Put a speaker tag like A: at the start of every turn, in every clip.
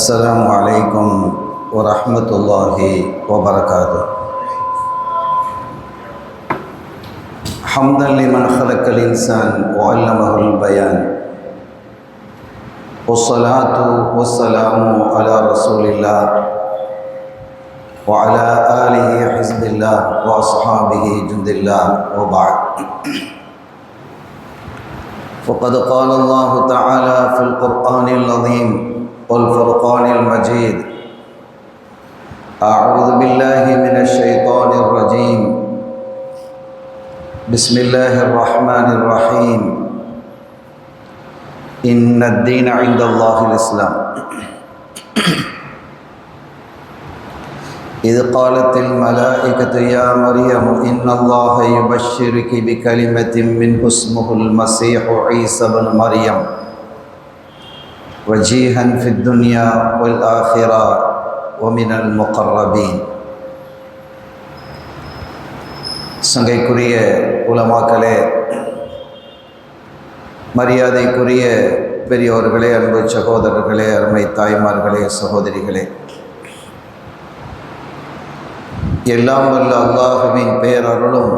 A: السلام عليكم ورحمة الله وبركاته. حمدا لمن خلق الإنسان وعلمه البيان، والصلاة والسلام على رسول الله وعلى آله حزب الله وأصحابه جند الله، وبعد. فقد قال الله تعالى في القرآن العظيم والفرقان المجيد: أعوذ بالله من الشيطان الرجيم، بسم الله الرحمن الرحيم، إن الدين عند الله الإسلام. إذ قالت الملائكة يا مريم إن الله يبشرك بكلمة منه اسمه المسيح عيسى بن مريم وجيها في الدنيا والآخرة ومن المقربين. சங்கைக்குரிய உலமாக்களே, மரியாதைக்குரிய பெரியோர்களே, அன்பு சகோதரர்களே, அருமை தாய்மார்களே, சகோதரிகளே, எல்லாம் வல்ல அல்லாஹுவின் பேரருளும்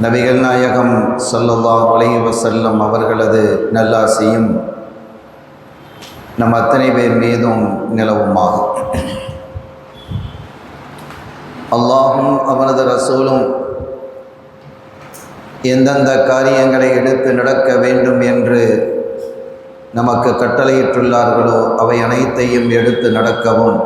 A: நபிகள் நாயகம் ஸல்லல்லாஹு அலைஹி வஸல்லம் அவர்களது நல்லாசியும் நம் அத்தனை பேர் மீதும் நிலவுமாகும். அல்லாஹும் அவனது ரசூலும் எந்தெந்த காரியங்களை எடுத்து நடக்க வேண்டும் என்று நமக்கு கட்டளையிட்டுள்ளார்களோ அவை அனைத்தையும் எடுத்து நடக்கவும்,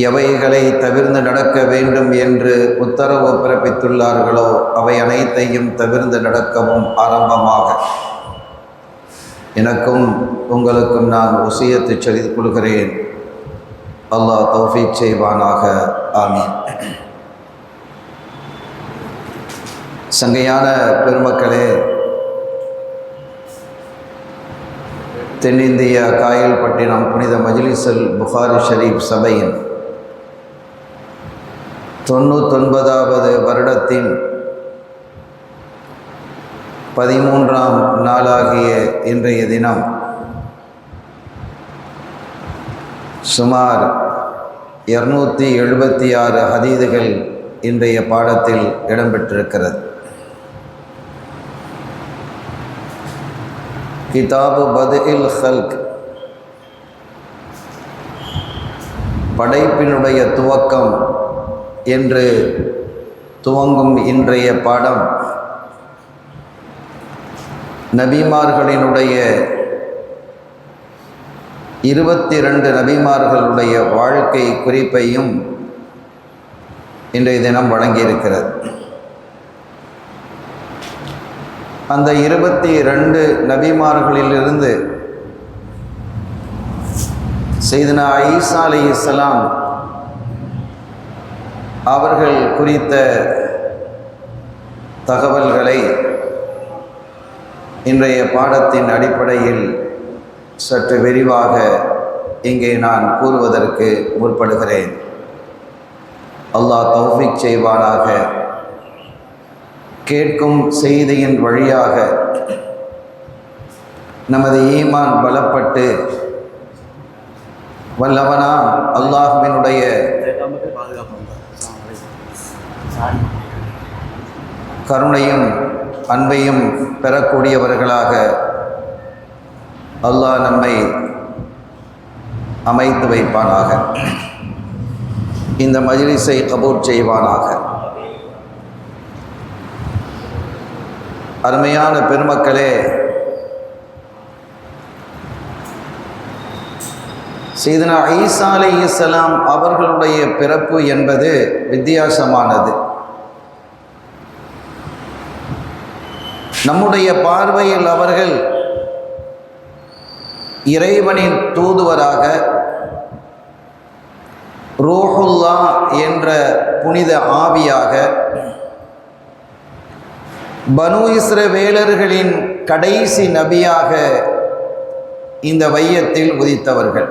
A: எவைகளை தவிர்ந்து நடக்க வேண்டும் என்று உத்தரவு பிறப்பித்துள்ளார்களோ அவை அனைத்தையும் தவிர்ந்து நடக்கவும் ஆரம்பமாக எனக்கும் உங்களுக்கும் நான் வசியத்து செய்து கொள்கிறேன். அல்லாஹ் தௌஃபீக் செய்வானாக. ஆமீன். சங்கையான பெருமக்களே, தென்னிந்திய காயல்பட்டினம் புனித மஜ்லிஸுல் புகாரி ஷரீஃப் சபையின் 99வது வருடத்தின் 13ஆம் நாளாகிய இன்றைய தினம் சுமார் 276 ஹதீதுகள் இன்றைய பாடத்தில் இடம்பெற்றிருக்கிறது. கிதாபு பத்இல் ஹல்க், படைப்பினுடைய துவக்கம் என்று துவங்கும் இன்றைய பாடம் நபிமார்களினுடைய 22 நபிமார்களுடைய வாழ்க்கை குறிப்பையும் இன்றைய தினம் வழங்கியிருக்கிறது. அந்த 22 நபிமார்களிலிருந்து சையதுனா ஈசா அலைஹிஸ்ஸலாம் அவர்கள் குறித்த தகவல்களை இன்றைய பாடத்தின் அடிப்படையில் சற்று விரிவாக இங்கே நான் கூறுவதற்கு முற்படுகிறேன். அல்லாஹ் தௌஃபீக் செய்வானாக. கேட்கும் செய்தியின் வழியாக நமது ஈமான் பலப்பட்டு வல்லவனாம் அல்லாஹ்வினுடைய கருணையும் அன்பையும் பெறக்கூடியவர்களாக அல்லாஹ் நம்மை அமைத்து வைப்பானாக. இந்த மஜ்லிஸை கபூல் செய்வானாக. அருமையான பெருமக்களே, சையதுனா ஈசா அலைஹிஸ்ஸலாம் அவர்களுடைய பிறப்பு என்பது வித்தியாசமானது. நம்முடைய பார்வையில் அவர்கள் இறைவனின் தூதுவராக, ரூஹுல்லா என்ற புனித ஆவியாக, பனு இஸ்ரவேலர்களின் கடைசி நபியாக இந்த வையத்தில் உதித்தவர்கள்.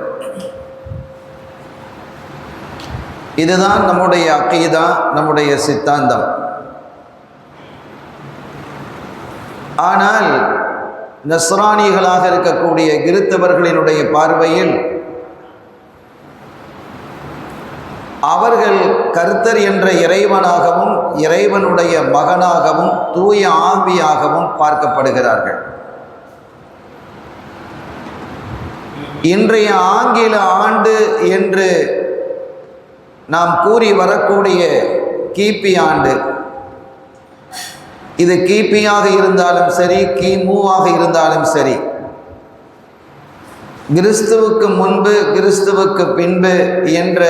A: இதுதான் நம்முடைய அகீதா, நம்முடைய சித்தாந்தம். ஆனால் நஸ்ரானிகளாக இருக்கக்கூடிய கிறித்தவர்களினுடைய பார்வையில் அவர்கள் கர்த்தர் என்ற இறைவனாகவும் இறைவனுடைய மகனாகவும் தூய ஆவியாகவும் பார்க்கப்படுகிறார்கள். இன்றைய ஆங்கில ஆண்டு என்று நாம் கூறி வரக்கூடிய கிபி ஆண்டு, இது கிபியாக இருந்தாலும் சரி, கிமுவாக இருந்தாலும் சரி, கிறிஸ்துவுக்கு முன்பு கிறிஸ்துவுக்கு பின்பு என்ற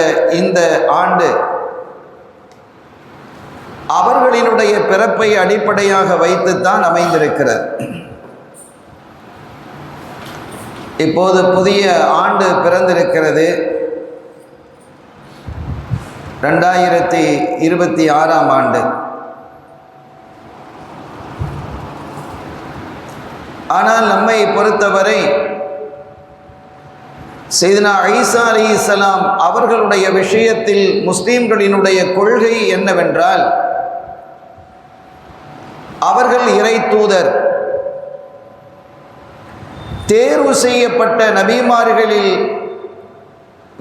A: இந்த ஆண்டு அவர்களினுடைய பிறப்பை அடிப்படையாக வைத்துத்தான் அமைந்திருக்கிறது. இப்போது புதிய ஆண்டு பிறந்திருக்கிறது. 2026 ஆண்டு. ஆனால் நம்மை பொறுத்தவரை சையதுனா ஈசா அலைஹிஸ்ஸலாம் அவர்களுடைய விஷயத்தில் முஸ்லிம்களினுடைய கொள்கை என்னவென்றால், அவர்கள் இறை தூதர், தேர்வு செய்யப்பட்ட நபிமார்களில்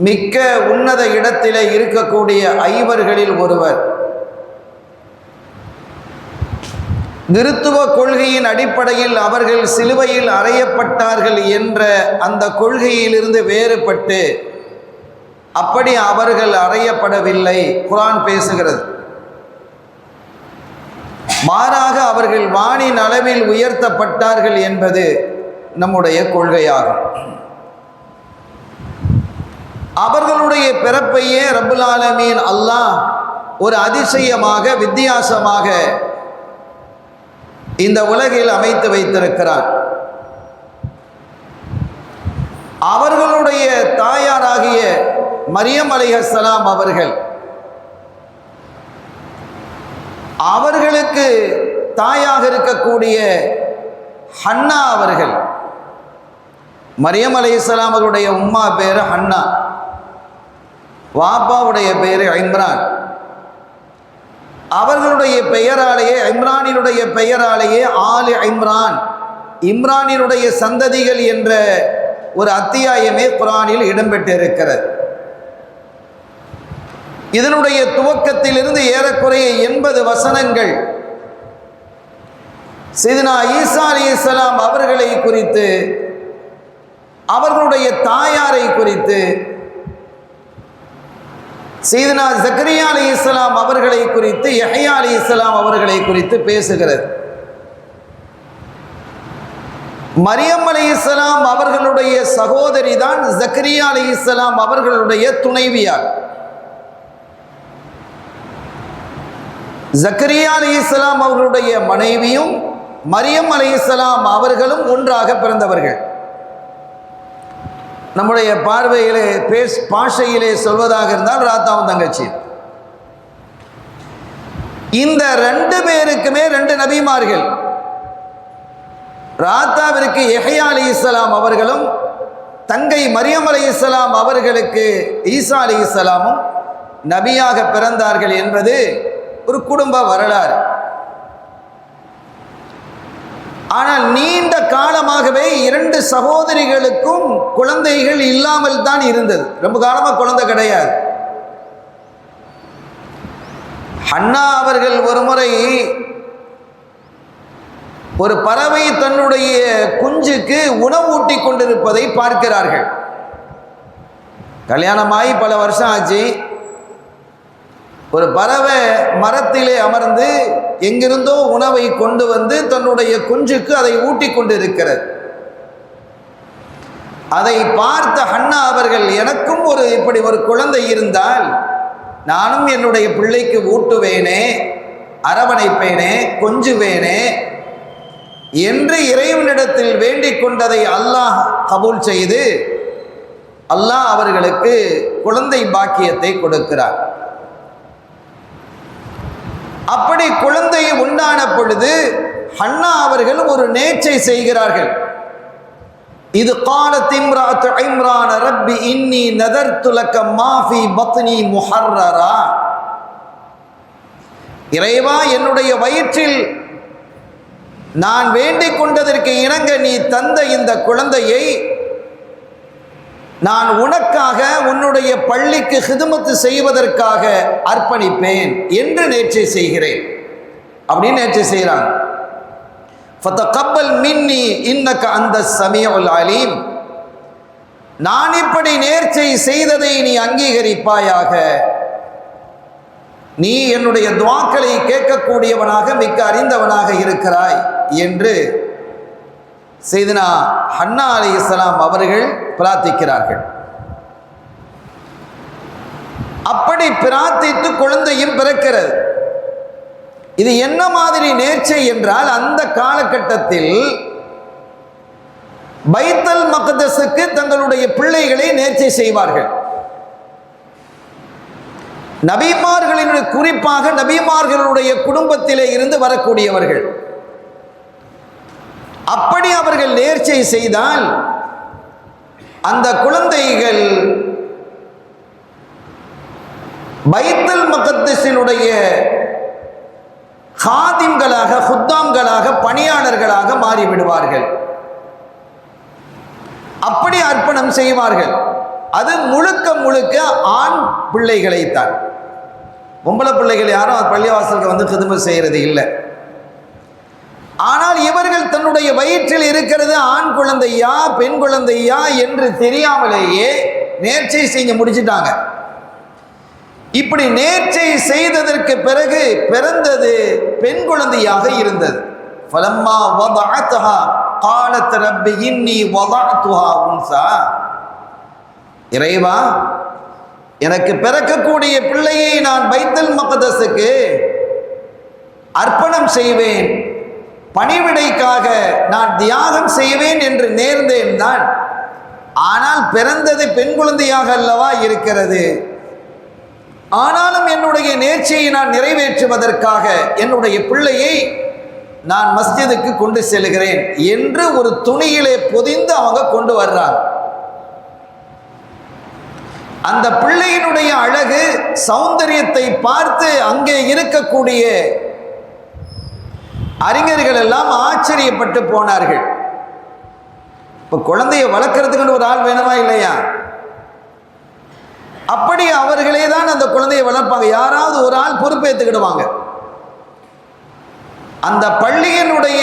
A: மிக்க உன்னத இடத்திலே இருக்கக்கூடிய ஐவர்களில் ஒருவர். கிறித்துவ கொள்கையின் அடிப்படையில் அவர்கள் சிலுவையில் அறையப்பட்டார்கள் என்ற அந்த கொள்கையிலிருந்து வேறுபட்டு அப்படி அவர்கள் அறையப்படவில்லை. குர்ஆன் பேசுகிறது. மாறாக அவர்கள் வானின் அளவில் உயர்த்தப்பட்டார்கள் என்பது நம்முடைய கொள்கையாகும். அவர்களுடைய பிறப்பையே ரப்புல் ஆலமீன் அல்லாஹ் ஒரு அதிசயமாக, வித்தியாசமாக இந்த உலகில் அமைத்து வைத்திருக்கிறார். அவர்களுடைய தாயாராகிய மரியம் அலைஹிஸ்ஸலாம் அவர்களுக்கு தாயாக இருக்கக்கூடிய ஹன்னா அவர்கள், மரியம் அலைஹிஸ்ஸலாம் அவருடைய உம்மா பேரு ஹன்னா, வாப்பாவுடைய பேரு இம்ரான். அவர்களுடைய பெயராலேயே, இம்ரானினுடைய பெயராலேயே ஆலி இம்ரான், இம்ரானினுடைய சந்ததிகள் என்ற ஒரு அத்தியாயமே குர்ஆனில் இடம்பெற்றிருக்கிறது. இதனுடைய துவக்கத்திலிருந்து ஏறக்குறைய 80 வசனங்கள் சையதுனா ஈசா அலைஹிஸ்ஸலாம் அவர்களை குறித்து, அவர்களுடைய தாயாரை குறித்து, சையதுனா ஜக்கரியா அலைஹிஸ்ஸலாம் அவர்களை குறித்து, யஹ்யா அலைஹிஸ்ஸலாம் அவர்களை குறித்து பேசுகிறது. மரியம் அலைஹிஸ்ஸலாம் அவர்களுடைய சகோதரி தான் ஜக்கரியா அலைஹிஸ்ஸலாம் அவர்களுடைய துணைவியார். ஜக்கரியா அலைஹிஸ்ஸலாம் அவர்களுடைய மனைவியும் மரியம் அலைஹிஸ்ஸலாம் அவர்களும் ஒன்றாக பிறந்தவர்கள். நம்முடைய பார்வையிலே பாஷையிலே சொல்வதாக இருந்தால் ராத்தாவும் தங்கச்சி. இந்த 2 பேருக்குமே 2 நபிமார்கள். ராத்தாவிற்கு யஹ்யா அலைஹிஸ்ஸலாம் அவர்களும், தங்கை மரியம் அலைஹிஸ்ஸலாம் அவர்களுக்கு ஈசா அலைஹிஸ்ஸலாமும் நபியாக பிறந்தார்கள் என்பது ஒரு குடும்ப வரலாறு. ஆனால் நீண்ட காலமாகவே 2 சகோதரிகளுக்கும் குழந்தைகள் இல்லாமல் தான் இருந்தது. ரொம்ப காலமாக குழந்தை கிடையாது. ஹன்னா அவர்கள் ஒரு முறை ஒரு பறவை தன்னுடைய குஞ்சுக்கு உணவு ஊட்டி கொண்டிருப்பதை பார்க்கிறார்கள். கல்யாணமாகி பல வருஷம் ஆச்சு. ஒரு பறவை மரத்திலே அமர்ந்து எங்கிருந்தோ உணவை கொண்டு வந்து தன்னுடைய குஞ்சுக்கு அதை ஊட்டி கொண்டு இருக்கிறது. அதை பார்த்த ஹன்னா அவர்கள், எனக்கும் இப்படி ஒரு குழந்தை இருந்தால் நானும் என்னுடைய பிள்ளைக்கு ஊட்டுவேனே, அரவணைப்பேனே, கொஞ்சுவேனே என்று இறைவனிடத்தில் வேண்டிக் கொண்டதை அல்லாஹ் கபூல் செய்து அல்லாஹ் அவர்களுக்கு குழந்தை பாக்கியத்தை கொடுக்கிறார். அப்படி குழந்தை உண்டான பொழுது ஹன்னா அவர்கள் ஒரு நேர்ச்சை செய்கிறார்கள். இது காலத் இம்ராத்து இம்ரான் ரப்பி இன்னி நதர்து லக மா ஃபீ பத்னி முஹர்ரரா. இறைவா, என்னுடைய வயிற்றில் நான் வேண்டிக் கொண்டதற்கு இணங்க நீ தந்த இந்த குழந்தையை நான் உனக்காக உன்னுடைய பள்ளிக்கு ஹிதுமத்து செய்வதற்காக அர்ப்பணிப்பேன் என்று நேர்ச்சை செய்கிறேன் அப்படின்னு நேர்ச்சை செய்கிறான். ஃபதகப்பல் மின்னி இன்னக அந்த ஸமீஉல் அலீம், நான் இப்படி நேர்ச்சை செய்ததை நீ அங்கீகரிப்பாயாக, நீ என்னுடைய துஆக்களை கேட்கக்கூடியவனாக மிக்க அறிந்தவனாக இருக்கிறாய் என்று செய்தனா ஹன்னா அலைஹிஸ்ஸலாம் அவர்கள் பிரார்த்திக்கிறார்கள். அப்படி பிரார்த்தித்து குழந்தையும் பிறக்கிறது. இது என்ன மாதிரி நேர்ச்சை என்றால், அந்த காலகட்டத்தில் பைத்துல் மக்தஸுக்கு தங்களுடைய பிள்ளைகளை நேர்ச்சை செய்வார்கள். நபிமார்களினுடைய, குறிப்பாக நபிமார்களுடைய குடும்பத்திலே இருந்து வரக்கூடியவர்கள். அப்படி அவர்கள் நேர்ச்சை செய்தால் அந்த குழந்தைகள் பைத்துல் மக்தஸினுடைய காதிம்களாக, ஹுத்தாம்களாக, பணியாளர்களாக மாறிவிடுவார்கள். அப்படி அர்ப்பணம் செய்வார்கள். அது முழுக்க முழுக்க ஆண் பிள்ளைகளைத்தான். பொம்பளை பிள்ளைகள் யாரும் பள்ளிவாசலுக்கு வந்து ஹிதுமத் செய்கிறது இல்லை. ஆனால் இவர்கள் தன்னுடைய வயிற்றில் இருக்கிறது ஆண் குழந்தையா பெண் குழந்தையா என்று தெரியாமலேயே நேர்ச்சை செஞ்சு முடிச்சிட்டாங்க. இப்படி நேர்ச்சை செய்ததற்கு பிறகு பிறந்தது பெண் குழந்தையாக இருந்தது. ஃபலம்மா வதஅத்ஹா قالت رب إني وضعتها أنثى, இறைவா எனக்கு பிறக்கக்கூடிய பிள்ளையை நான் பைத்துல் மக்தஸுக்கு அர்ப்பணம் செய்வேன், பணிவிடைக்காக நான் தியாகம் செய்வேன் என்று நேர்ந்தேன் தான். ஆனால் பிறந்தது பெண் குழந்தையாக அல்லவா இருக்கிறது. ஆனாலும் என்னுடைய நேர்ச்சையை நான் நிறைவேற்றுவதற்காக என்னுடைய பிள்ளையை நான் மஸ்ஜிதுக்கு கொண்டு செல்கிறேன் என்று ஒரு துணியிலே பொதிந்து அவங்க கொண்டு வர்றாங்க. அந்த பிள்ளையினுடைய அழகு, சௌந்தரியத்தை பார்த்து அங்கே இருக்கக்கூடிய அறிஞர்கள் எல்லாம் ஆச்சரியப்பட்டு போனார்கள். இப்போ குழந்தையை வளர்க்கறதுக்குன்னு ஒரு ஆள் வேணுமா இல்லையா? அப்படி அவர்களே தான் அந்த குழந்தையை வளர்ப்பாங்க. யாராவது ஒரு ஆள் பொறுப்பேற்றுக்கிடுவாங்க. அந்த பள்ளியினுடைய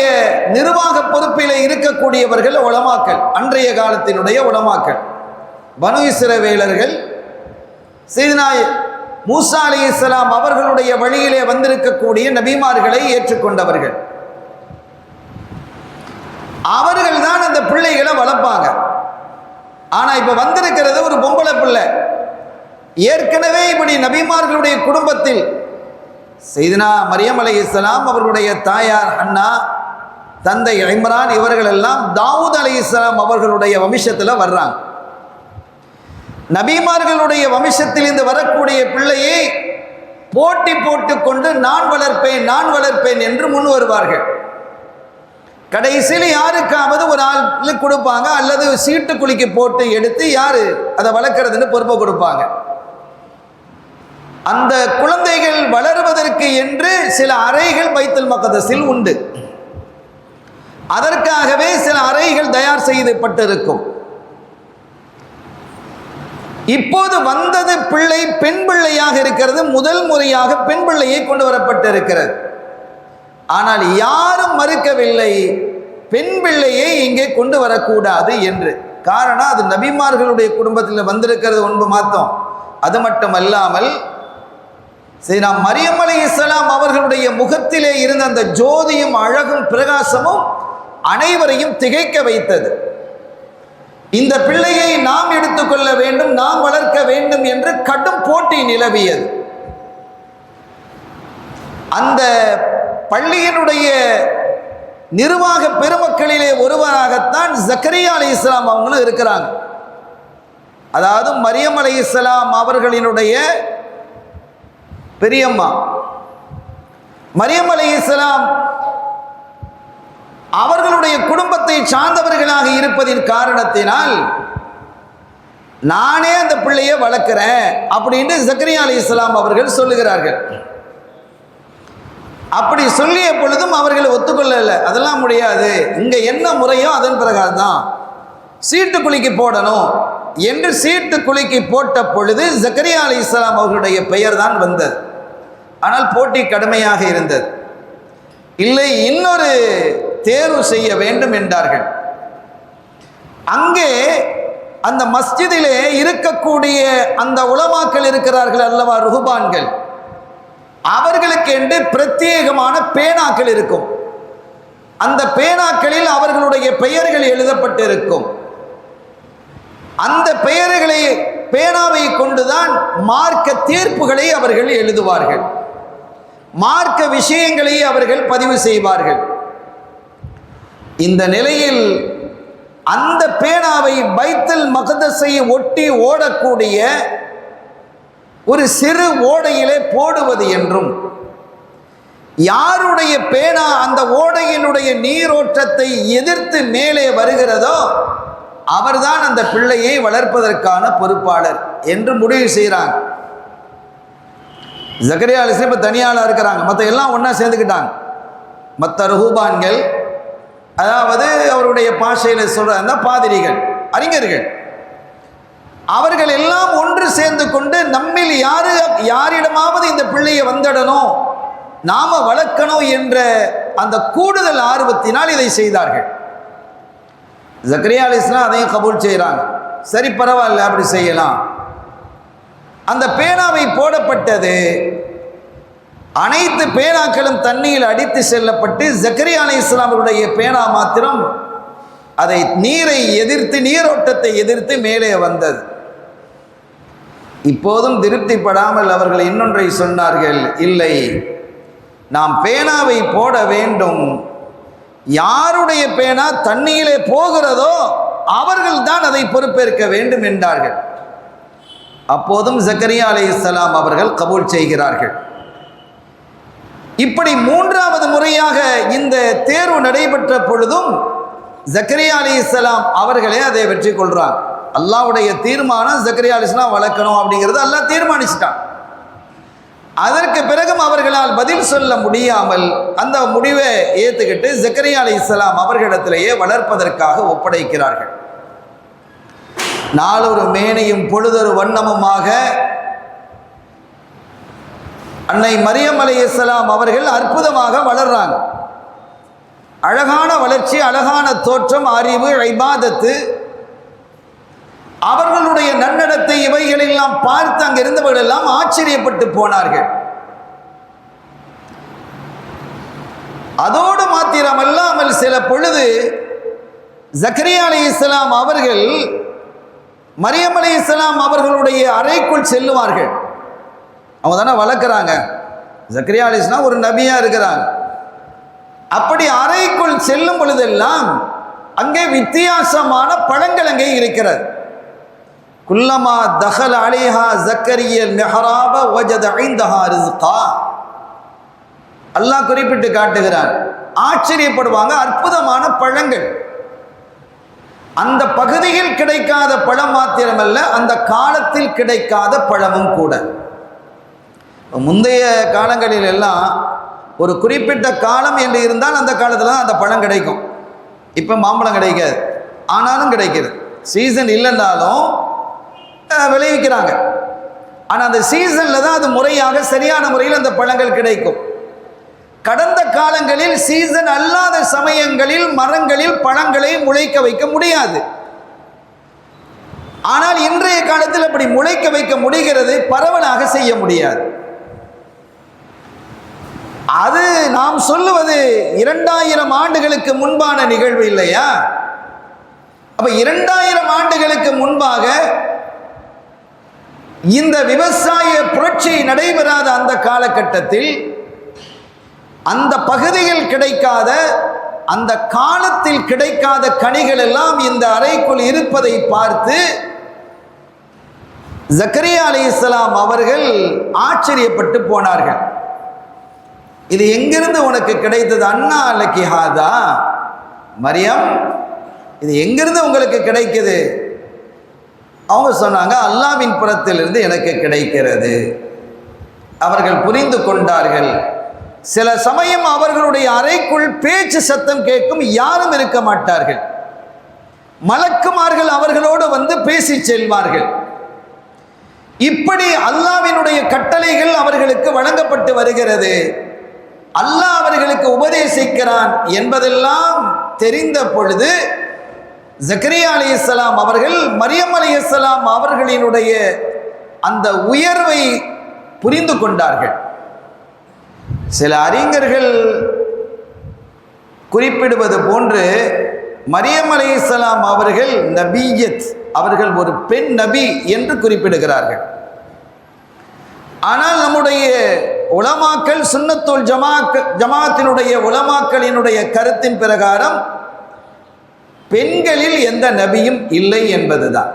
A: நிர்வாக பொறுப்பில் இருக்கக்கூடியவர்கள் உலமாக்கள், அன்றைய காலத்தினுடைய உலமாக்கள், பனு இஸ்ரவேலர்கள், சையதுனா மூசா அலைஹிஸ்ஸலாம் அவர்களுடைய வழியிலே வந்திருக்கக்கூடிய நபிமார்களை ஏற்றுக்கொண்டவர்கள். அவர்கள் தான் அந்த பிள்ளைகளை வளர்ப்பாங்க. ஆனா இப்ப வந்திருக்கிறது ஒரு பொம்பளை பிள்ளை. ஏற்கனவே இப்படி நபிமார்களுடைய குடும்பத்தில் சையதுனா மரியம் அலைஹிஸ்ஸலாம் அவர்களுடைய தாயார் ஹன்னா, தந்தை இம்ரான், இவர்கள் எல்லாம் தாவூத் அலைஹிஸ்ஸலாம் அவர்களுடைய வம்சத்தில் வர்றாங்க. நபிமார்களுடைய வம்சத்தில் இருந்து வரக்கூடிய பிள்ளையை போட்டி போட்டுக்கொண்டு நான் வளர்ப்பேன் நான் வளர்ப்பேன் என்று முன் வருவார்கள். கடைசியில் யாருக்காவது ஒரு ஆள் கொடுப்பாங்க, அல்லது சீட்டு குலுக்கி போட்டு எடுத்து யாரு அதை வளர்க்கறதுன்னு பொறுப்பை கொடுப்பாங்க. அந்த குழந்தைகள் வளருவதற்கு என்று சில அறைகள் பைத்துல் மக்தஸில் உண்டு. அதற்காகவே சில அறைகள் தயார் செய்யப்பட்டிருக்கும். இப்போது வந்தது பிள்ளை பெண் பிள்ளையாக இருக்கிறது. முதல் முறையாக பெண் பிள்ளையை கொண்டு வரப்பட்டிருக்கிறது. ஆனால் யாரும் மறுக்கவில்லை பெண் பிள்ளையை இங்கே கொண்டு வரக்கூடாது என்று. காரணம், அது நபிமார்களுடைய குடும்பத்தில் வந்திருக்கிறது ஒன்று மாத்தம். அது மட்டுமல்லாமல் சையதுனா மரியம் அலைஹிஸ்ஸலாம் அவர்களுடைய முகத்திலே இருந்த அந்த ஜோதியும் அழகும் பிரகாசமும் அனைவரையும் திகைக்க வைத்தது. இந்த பிள்ளையை நாம் எடுத்துக்கொள்ள வேண்டும், நாம் வளர்க்க வேண்டும் என்று கடும் போட்டி நிலவியது. அந்த பள்ளியினுடைய நிர்வாக பெருமக்களிலே ஒருவராகத்தான் ஜக்கரியா அலைஹிஸ்ஸலாம் அவங்களும் இருக்கிறாங்க. அதாவது மரியம் அலைஹிஸ்ஸலாம் அவர்களினுடைய பெரியம்மா. மரியம் அலைஹிஸ்ஸலாம் அவர்களுடைய குடும்பத்தை சார்ந்தவர்களாக இருப்பதின் காரணத்தினால் நானே அந்த பிள்ளையை வளர்க்கிறேன் அப்படின்னு ஜக்கரியா அலைஹிஸ்ஸலாம் அவர்கள் சொல்லுகிறார்கள். அப்படி சொல்லிய பொழுதும் அவர்கள் ஒத்துக்கொள்ளல. அதெல்லாம் முடியாது, இங்க என்ன முறையோ அதன் பிரகாரம் தான் சீட்டு குலுக்கி போடணும் என்று சீட்டு குலுக்கி போட்ட பொழுது ஜக்கரியா அலைஹிஸ்ஸலாம் அவர்களுடைய பெயர் தான் வந்தது. ஆனால் போட்டி கடுமையாக இருந்தது. இல்லை, இன்னொரு தேர்வு செய்ய வேண்டும் என்றார்கள். அங்கே அந்த மஸ்ஜிதிலே இருக்கக்கூடிய அந்த உலமாக்கள் இருக்கிறார்கள் அல்லவா, ருஹ்பான்கள், அவர்களுக்கு என்று பிரத்யேகமான பேனாக்கள் இருக்கும். அந்த பேனாக்களில் அவர்களுடைய பெயர்கள் எழுதப்பட்டிருக்கும். அந்த பெயர்களை பேனாவை கொண்டுதான் மார்க்க தீர்ப்புகளை அவர்கள் எழுதுவார்கள், மார்க்க விஷயங்களை அவர்கள் பதிவு செய்வார்கள். இந்த நிலையில் அந்த பேனாவை பைத்துல் மக்தஸை ஒட்டி ஓடக்கூடிய ஒரு சிறு ஓடையிலே போடுவது என்றும், யாருடைய பேனா அந்த ஓடையினுடைய நீரோட்டத்தை எதிர்த்து மேலே வருகிறதோ அவர்தான் அந்த பிள்ளையை வளர்ப்பதற்கான பொறுப்பாளர் என்று முடிவு செய்கிறாங்க. ஜக்கரியா அலைஹிஸ்ஸலாம் இப்போ தனியாளாக இருக்கிறாங்க, மற்ற எல்லாம் ஒன்றா சேர்ந்துக்கிட்டாங்க. மற்ற ருஹ்பான்கள், அதாவது அவருடைய பாஷையில் சொல்கிற அந்த பாதிரிகள், அறிஞர்கள், அவர்கள் எல்லாம் ஒன்று சேர்ந்து கொண்டு நம்மில் யாரிடமாவது இந்த பிள்ளையை வந்துடணும், நாம வளர்க்கணும் என்ற அந்த கூடுதல் ஆர்வத்தினால் இதை செய்தார்கள். ஜக்கரியா அலைஹிஸ்ஸலாம் அதையும் கபூல் செய்கிறாங்க. சரி, பரவாயில்ல, அப்படி செய்யலாம். அந்த பேனாவை போடப்பட்டது. அனைத்து பேனாக்களும் தண்ணீரில் அடித்து செல்லப்பட்டு ஜக்கரியா அலைஹிஸ்ஸலாம் அவருடைய பேனா மாத்திரம் அதை நீரை எதிர்த்து, நீரோட்டத்தை எதிர்த்து மேலே வந்தது. இப்போதும் திருப்திப்படாமல் அவர்கள் இன்னொன்றை சொன்னார்கள், இல்லை, நாம் பேனாவை போட வேண்டும், யாருடைய பேனா தண்ணீரிலே போகிறதோ அவர்கள் தான் அதை பொறுப்பேற்க வேண்டும் என்றார்கள். அப்போதும் ஜக்கரியா அலைஹிஸ்ஸலாம் அவர்கள் கபூல் செய்கிறார்கள். இப்படி மூன்றாவது முறையாக இந்த தேர்வு நடைபெற்ற பொழுதும் ஜக்கரியா அலைஹிஸ்ஸலாம் அவர்களே அதை வெற்றி கொள்றாங்க. அல்லாஹ்வுடைய தீர்மானம் ஜக்கரியா அலைஹிஸ்ஸலாம் வளர்க்கணும் அப்படிங்கிறது அல்லாஹ் தீர்மானிச்சிட்டான். அதற்கு பிறகும் அவர்களால் பதில் சொல்ல முடியாமல் அந்த முடிவை ஏற்றுக்கிட்டு ஜக்கரியா அலைஹிஸ்ஸலாம் அவர்களிடத்திலேயே வளர்ப்பதற்காக ஒப்படைக்கிறார்கள். நாளொரு மேனியும் பொழுதொரு வண்ணமுமாக அன்னை மரியம் அலைஹிஸ்ஸலாம் அவர்கள் அற்புதமாக வளர்றாங்க. அழகான வளர்ச்சி, அழகான தோற்றம், அறிவு, இபாதத்து, அவர்களுடைய நன்னடத்தை இவைகளெல்லாம் பார்த்து அங்க இருந்தவர்கள் எல்லாம் ஆச்சரியப்பட்டு போனார்கள். அதோடு மாத்திரமல்லாமல் சில பொழுது ஜக்கரியா அலைஹிஸ்ஸலாம் அவர்கள் மரியம் அலைஹிஸ்ஸலாம் அவர்களுடைய அறைக்குள் செல்லுவார்கள். அவங்க தானே வளர்க்குறாங்க. ஜக்கரியா அலைஹிஸ்ஸலாம் ஒரு நபியா இருக்கிறாங்க. அப்படி அறைக்குள் செல்லும் பொழுதெல்லாம் அங்கே வித்தியாசமான பழங்கள் அங்கே இருக்கிறது. குல்லமா தஹல அலைஹா ஜக்கரியல் மிஹ்ராப வஜத இந்தஹா ரிஸ்கா. அல்லாஹ் குறிப்பிட்டு காட்டுகிறான். ஆச்சரியப்படுவாங்க, அற்புதமான பழங்கள். அந்த பகுதியில் கிடைக்காத பழம் மாத்திரமல்ல, அந்த காலத்தில் கிடைக்காத பழமும் கூட. முந்தைய காலங்களில் எல்லாம் ஒரு குறிப்பிட்ட காலம் என்று இருந்தால் அந்த காலத்தில் தான் அந்த பழம் கிடைக்கும். இப்போ மாம்பழம் கிடைக்காது, ஆனாலும் கிடைக்கிறது. சீசன் இல்லைன்னாலும் விளைவிக்கிறாங்க. ஆனால் அந்த சீசனில் தான் அது முறையாக சரியான முறையில் அந்த பழங்கள் கிடைக்கும். கடந்த காலங்களில் சீசன் அல்லாத சமயங்களில் மரங்களில் பழங்களை முளைக்க வைக்க முடியாது. ஆனால் இன்றைய காலத்தில் அப்படி முளைக்க வைக்க முடிகிறது, பரவலாக செய்ய முடியாது. அது நாம் சொல்லுவது 2000 ஆண்டுகளுக்கு முன்பான நிகழ்வு இல்லையா? அப்ப 2000 ஆண்டுகளுக்கு முன்பாக இந்த விவசாய புரட்சி நடைபெறாத அந்த காலகட்டத்தில் அந்த பகுதியில் கிடைக்காத, அந்த காலத்தில் கிடைக்காத கனிகள் எல்லாம் இந்த அறைக்குள் இருப்பதை பார்த்து ஜக்கரியா அலைஹிஸ்ஸலாம் அவர்கள் ஆச்சரியப்பட்டு போனார்கள். இது எங்கிருந்து உனக்கு கிடைத்தது? அண்ணா லக்கி ஹாதா, மரியம், இது எங்கிருந்து உங்களுக்கு கிடைக்குது? அவங்க சொன்னாங்க, அல்லாஹ்வின் புறத்திலிருந்து எனக்கு கிடைக்கிறது. அவர்கள் புரிந்து கொண்டார்கள், சில சமயம் அவர்களுடைய அறைக்குள் பேச்சு சத்தம் கேட்கும், யாரும் இருக்க மாட்டார்கள். மலக்குமார்கள் அவர்களோடு வந்து பேசி செல்வார்கள். இப்படி அல்லாஹ்வினுடைய கட்டளைகள் அவர்களுக்கு வழங்கப்பட்டு வருகிறது. அல்லாஹ் அவர்களுக்கு உபதேசிக்கிறான் என்பதெல்லாம் தெரிந்த பொழுது ஜக்கரியா அலைஹிஸ்ஸலாம் அவர்கள் மரியம் அலைஹிஸ்ஸலாம் அவர்களினுடைய அந்த உயர்வை புரிந்து கொண்டார்கள். சில அறிஞர்கள் குறிப்பிடுவது போன்று மரியம் அலைஹிஸ்ஸலாம் அவர்கள் நபியத், அவர்கள் ஒரு பெண் நபி என்று குறிப்பிடுகிறார்கள். ஆனால் நம்முடைய உலமாக்கள், சுன்னத்துல் ஜமாத்தினுடைய உலமாக்களினுடைய கருத்தின் பிரகாரம் பெண்களில் எந்த நபியும் இல்லை என்பதுதான்.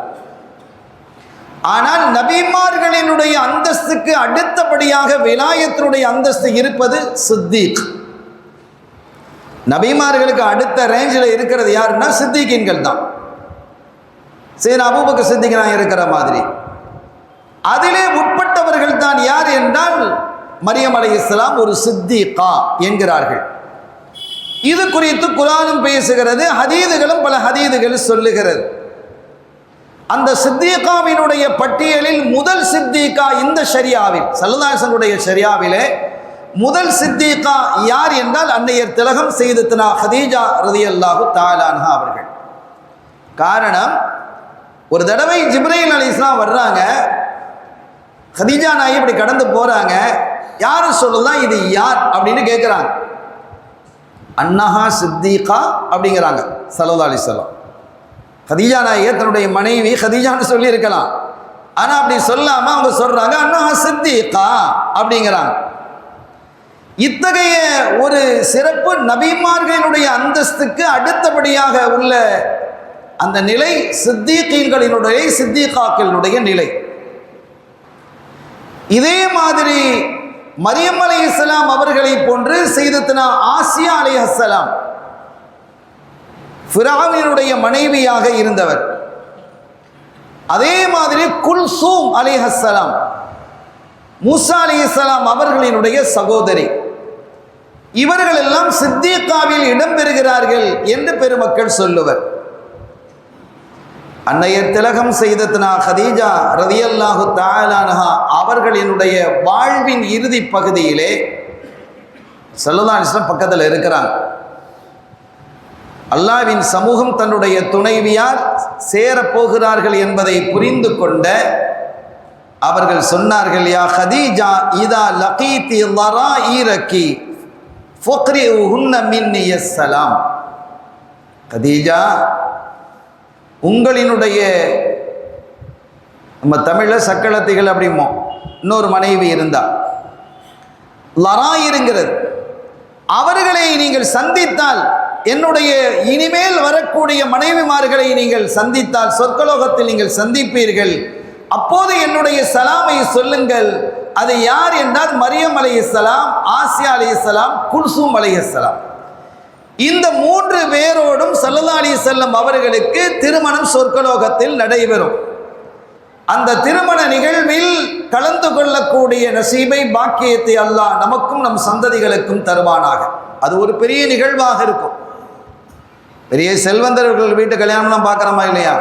A: ஆனால் நபிமார்களினுடைய அந்தஸ்துக்கு அடுத்தபடியாக விலாயத்தினுடைய அந்தஸ்து இருப்பது சித்தீக். நபிமார்களுக்கு அடுத்த ரேஞ்சில் இருக்கிறது யாருன்னா சித்திகீன்கள் தான். சரி, அபூபக்கர் சித்திக் நான் இருக்கிற மாதிரி அதிலே உட்பட்டவர்கள் தான் யார் என்றால் மரியம் அலைஹிஸ்ஸலாம் ஒரு சித்திகா என்கிறார்கள். இது குறித்து குர்ஆனும் பேசுகிறது, ஹதீதுகளும் பல ஹதீதுகள் சொல்லுகிறது. அந்த சித்திகாவினுடைய பட்டியலில் முதல் சித்திகா இந்த ஷரியாவில், ஸல்லல்லாஹு அலைஹி வஸல்லம் ஷரியாவிலே முதல் சித்திகா யார் என்றால் அன்னையர் திலகம் செய்தத்னா ஹதீஜா ரலியல்லாஹு தஆலா அன்ஹா அவர்கள். காரணம், ஒரு தடவை ஜிப்ரீல் அலைஹிஸ்ஸலாம் வர்றாங்க, ஹதீஜா நாயகி இப்படி கடந்து போறாங்க. யாரும் சொல்லலாம் இது யார் அப்படின்னு கேட்குறாங்க. அன்னஹா சித்திகா அப்படிங்கிறாங்க ஸல்லல்லாஹு அலைஹி வஸல்லம். ஹதீஜா நாயகி தன்னுடைய மனைவி ஹதீஜான்னு சொல்லி இருக்கலாம், ஆனால் அப்படி சொல்லாம அவங்க சொல்றாங்க அன்னஹா சித்திகா அப்படிங்கிறாங்க. இத்தகைய ஒரு சிறப்பு நபிமார்களினுடைய அந்தஸ்துக்கு அடுத்தபடியாக உள்ள அந்த நிலை சித்திகீன்களினுடைய, சித்திகாக்களினுடைய நிலை. இதே மாதிரி மரியம் அலைஹிஸ்ஸலாம் அவர்களை போன்று செய்தத்னா ஆசியா அலைஹிஸ்ஸலாம் ஃபிரௌனுடைய மனைவியாக இருந்தவர். அதே மாதிரி குல்சூம் அலைஹிஸ்ஸலாம் மூசா அலைஹிஸ்ஸலாம் அவர்களினுடைய சகோதரி. இவர்கள் எல்லாம் சித்திகாவில் இடம்பெறுகிறார்கள் என்று பெருமக்கள் சொல்லுவர். அன்னையர் திலகம் செய்தத்னா ஹதீஜா ரலியல்லாஹு தஆலா அன்ஹா அவர்களினுடைய வாழ்வின் இறுதி பகுதியிலே ஸல்லல்லாஹு அலைஹி வஸல்லம் பக்கத்தில் இருக்கிறாங்க. அல்லாஹ்வின் சமூகம் தன்னுடைய துணைவியார் சேரப்போகிறார்கள் என்பதை புரிந்து கொண்ட அவர்கள் சொன்னார்கள், யா ஹதீஜா இதா லகீதி லராஈரகி ஃபக்ரிஉஹுன்ன மின்னி யஸ்ஸலாம். ஹதீஜா, உங்களினுடைய, நம்ம தமிழில் சக்களத்திகள் அப்படிமோ, இன்னொரு மனைவி இருந்தா லராயிருங்கிறது, அவர்களை நீங்கள் சந்தித்தால், என்னுடைய இனிமேல் வரக்கூடிய மனைவிமார்களை நீங்கள் சந்தித்தால் சொர்க்கலோகத்தில் நீங்கள் சந்திப்பீர்கள், அப்போது என்னுடைய சலாமை சொல்லுங்கள். அது யார் என்றால் மரியம் அலைஹிஸ்ஸலாம், ஆசியா அலைஹிஸ்ஸலாம், குல்சூம் அலைஹிஸ்ஸலாம். இந்த மூன்று பேரோடும் ஸல்லல்லாஹு அலைஹி வஸல்லம் அவர்களுக்கு திருமணம் சொர்க்கலோகத்தில் நடைபெறும். அந்த திருமண நிகழ்வில் கலந்து கொள்ளக்கூடிய நசீபை, பாக்கியத்தை அல்லாஹ் நமக்கும் நம் சந்ததிகளுக்கும் தருவானாக. அது ஒரு பெரிய நிகழ்வாக இருக்கும். பெரிய செல்வந்தர்கள் வீட்டு கல்யாணம்லாம் பார்க்குறோமா இல்லையா?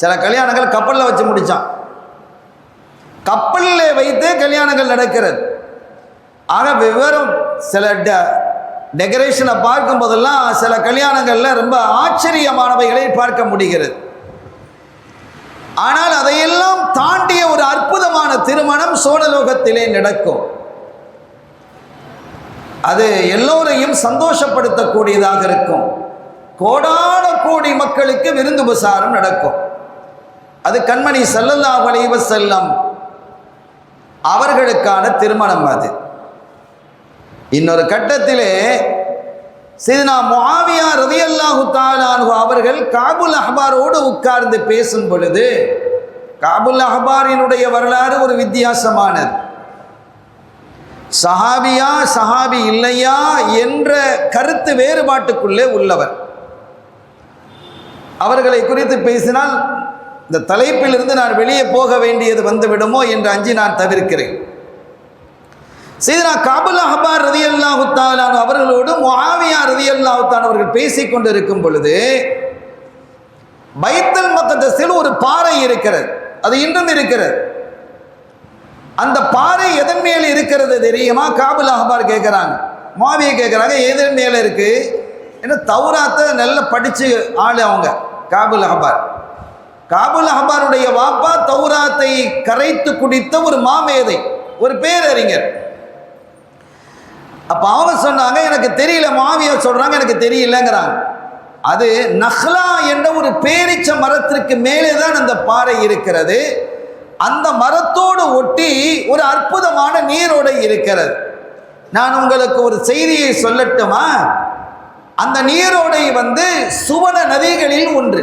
A: சில கல்யாணங்கள் கப்பலில் வச்சு முடித்தான், கப்பலில் வைத்து கல்யாணங்கள் நடக்கிறது. ஆக விவரம் சில டெக்கரேஷனை பார்க்கும் போதெல்லாம் சில கல்யாணங்களில் ரொம்ப ஆச்சரியமானவைகளை பார்க்க முடிகிறது. ஆனால் அதையெல்லாம் தாண்டிய ஒரு அற்புதமான திருமணம் சோழலோகத்திலே நடக்கும். அது எல்லோரையும் சந்தோஷப்படுத்தக்கூடியதாக இருக்கும். கோடான கோடி மக்களுக்கு விருந்து உபசாரம் நடக்கும். அது கண்மணி ஸல்லல்லாஹு அலைஹி வஸல்லம் அவர்களுக்கான திருமணம். அது இன்னொரு கட்டத்திலே சையதுனா முஆவியா ரலியல்லாஹு தஆலா அன்ஹு அவர்கள் காபுல் அஹ்பாரோடு உட்கார்ந்து பேசும் பொழுது, காபுல் அஹ்பாரினுடைய வரலாறு ஒரு வித்தியாசமானது. சஹாபியா சஹாபி இல்லையா என்ற கருத்து வேறுபாட்டுக்குள்ளே உள்ளவர். அவர்களை குறித்து பேசினால் இந்த தலைப்பிலிருந்து நான் வெளியே போக வேண்டியது வந்துவிடுமோ என்று அஞ்சி நான் தவிர்க்கிறேன். சையதுனா கஅபுல் அஹ்பார் ரலியல்லாஹு தஆலா அவர்களோடு முஆவியா ரலியல்லாஹு தஆலா அவர்கள் பேசிக் கொண்டிருக்கும் பொழுது பைத்துல் மக்தஸில் ஒரு பாறை இருக்கிறது, அது இன்றும் இருக்கிறது. அந்த பாறை எதன் மேல் இருக்கிறது தெரியுமா? கஅபுல் அஹ்பார் கேட்குறாங்க, முஆவியா கேட்குறாங்க, எதன் மேலே இருக்கு? ஏன்னா தௌராத்தை நல்லா படிச்சு ஆளு அவங்க. கஅபுல் அஹ்பார், கஅபுல் அஹ்பாருடைய வாப்பா தௌராத்தை கரைத்து குடித்த ஒரு மாமேதை, ஒரு பேரறிஞர். அப்ப அவங்க சொன்னாங்க, எனக்கு தெரியல. முஆவியா சொல்றாங்க, எனக்கு தெரியலங்கிறாங்க. அது நஹ்லா என்ற ஒரு பேரிச்ச மரத்திற்கு மேலே தான் அந்த பாறை இருக்கிறது. அந்த மரத்தோடு ஒட்டி ஒரு அற்புதமான நீரோடை இருக்கிறது. நான் உங்களுக்கு ஒரு செய்தியை சொல்லட்டுமா? அந்த நீரோடை சுவன நதிகளில் ஒன்று.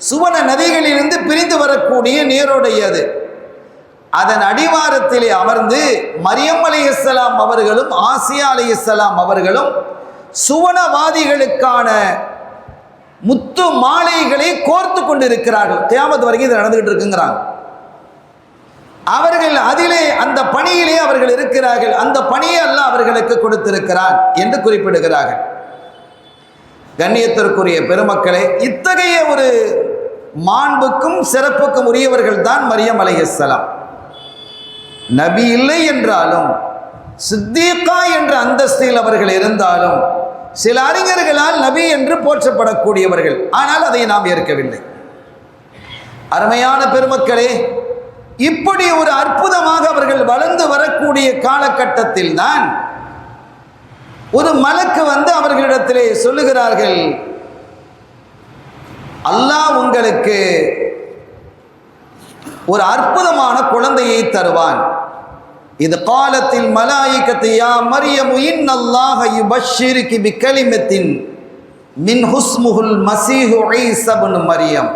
A: சுவன நதிகளிலிருந்து பிரிந்து வரக்கூடிய நீரோடை அது. அதன் அடிவாரத்திலே அமர்ந்து மரியம் அலைஹிஸ்ஸலாம் அவர்களும் ஆசியா அலைஹிஸ்ஸலாம் அவர்களும் சுவனவாதிகளுக்கான முத்து மாலைகளை கோர்த்து கொண்டிருக்கிறார்கள். கியாமத் வரைக்கும் இது நடந்துகிட்டு இருக்குங்கிறாங்க. அவர்கள் அதிலே அந்த பணியிலே அவர்கள் இருக்கிறார்கள். அந்த பணியை அல்லாஹ் அவர்களுக்கு கொடுத்திருக்கிறான் என்று குறிப்பிடுகிறார்கள். கண்ணியத்திற்குரிய பெருமக்களே, இத்தகைய ஒரு மாண்புக்கும் சிறப்புக்கும் உரியவர்கள் தான் மரியம் அலைஹிஸ்ஸலாம். நபி இல்லை என்றாலும், சித்தீகா என்ற அந்தஸ்தில் அவர்கள் இருந்தாலும், சில அறிஞர்களால் நபி என்று போற்றப்படக்கூடியவர்கள். ஆனால் அதை நாம் ஏற்கவில்லை. அருமையான பெருமக்களே, இப்படி ஒரு அற்புதமாக அவர்கள் வளர்ந்து வரக்கூடிய காலகட்டத்தில் தான் ஒரு மலக்கு அவர்களிடத்திலே சொல்லுகிறார்கள், அல்லாஹ் உங்களுக்கு ஒரு அற்புதமான குழந்தையை தருவான். இது காலத்தில் மலாயிகத்து யா மரியம் இன்னல்லாஹ யுபஷ்ஷிருகி பிகலிமத்தின் மின் ஹுஸ்முஹுல் மஸீஹு ஈஸா இப்னு மரியம்.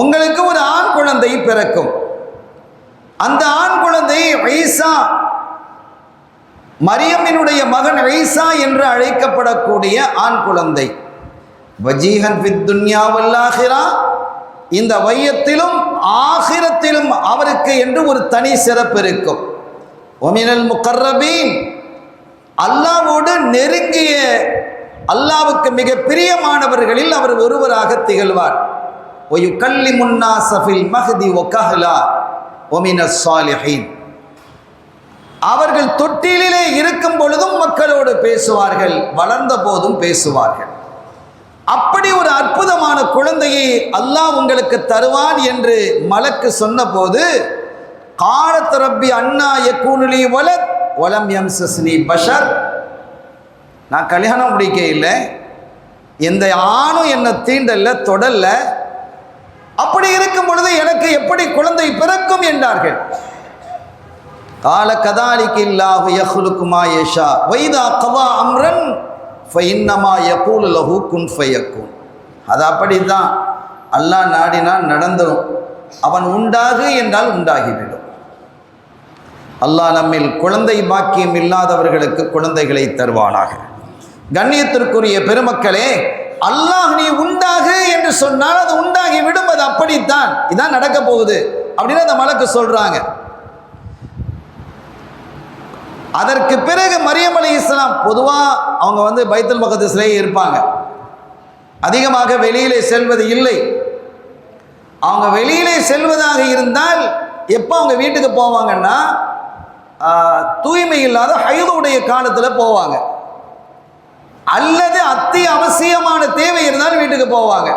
A: உங்களுக்கு ஒரு ஆண் குழந்தை பிறக்கும். அந்த ஆண் குழந்தை ஈசா, மரியமினுடைய மகன் ஈசா என்று அழைக்கப்படக்கூடிய ஆண் குழந்தை. வஜீஹன் ஃபித் துன்யா வல் ஆখিরা, இந்த வையத்திலும் ஆகிரத்திலும் அவருக்கு என்று ஒரு தனி சிறப்பு இருக்கும். ஒமினல் முகர்ரபீன், அல்லாஹ்வோடு நெருங்கிய, அல்லாஹ்வுக்கு மிக பிரியமானவர்களில் அவர் ஒருவராக திகழ்வார். வயுகல்லிமுன் நாஸ ஃபில் மஹ்தி வகஹலா வமினஸ் ஸாலிஹீன், அவர்கள் தொட்டிலிலே இருக்கும் பொழுதும் மக்களோடு பேசுவார்கள், வளர்ந்த போதும் பேசுவார்கள். அப்படி ஒரு அற்புதமான குழந்தையை அல்லாஹ் உங்களுக்கு தருவான் என்று மலக்கு சொன்னபோது, காலத் ரப்பி அன்னா யகூனு லீ வலத் வலம் யம்சஸ்னி பஷர், நான் கல்யாணம் முடிக்க இல்லை, எந்த ஆணும் என்னை தீண்டல்ல, தொடல்ல, அப்படி இருக்கும் பொழுது எனக்கு எப்படி குழந்தை பிறக்கும் என்றார்கள். கால கதாலிகில்லாஹு யஹ்லுகு மா யஷா வைதா கதா அம்ரன் ஃபஇன்னமா யகூலு லஹு குன் ஃபயக்கூன். அது அப்படித்தான், அல்லாஹ் நாடினால் நடந்துடும், அவன் உண்டாகு என்றால் உண்டாகிவிடும். அல்லாஹ் நம்மில் குழந்தை பாக்கியம் இல்லாதவர்களுக்கு குழந்தைகளை தருவானாக. கண்ணியத்திற்குரிய பெருமக்களே, அல்லாஹ் நீ உண்டாகு என்று சொன்னால் அது உண்டாகி விடும். அது அப்படித்தான், இதான் நடக்க போகுது அப்படின்னு அந்த மலக்கு சொல்றாங்க. அதற்கு பிறகு மரியம் அலைஹிஸ்ஸலாம் பொதுவாக அவங்க பைத்துல் மக்திஸ்லேயே இருப்பாங்க, அதிகமாக வெளியிலே செல்வது இல்லை. அவங்க வெளியிலே செல்வதாக இருந்தால் எப்போ அவங்க வீட்டுக்கு போவாங்கன்னா, தூய்மை இல்லாத ஹைதுடைய காலத்தில் போவாங்க, அல்லது அவசியமான தேவை இருந்தால் வீட்டுக்கு போவாங்க.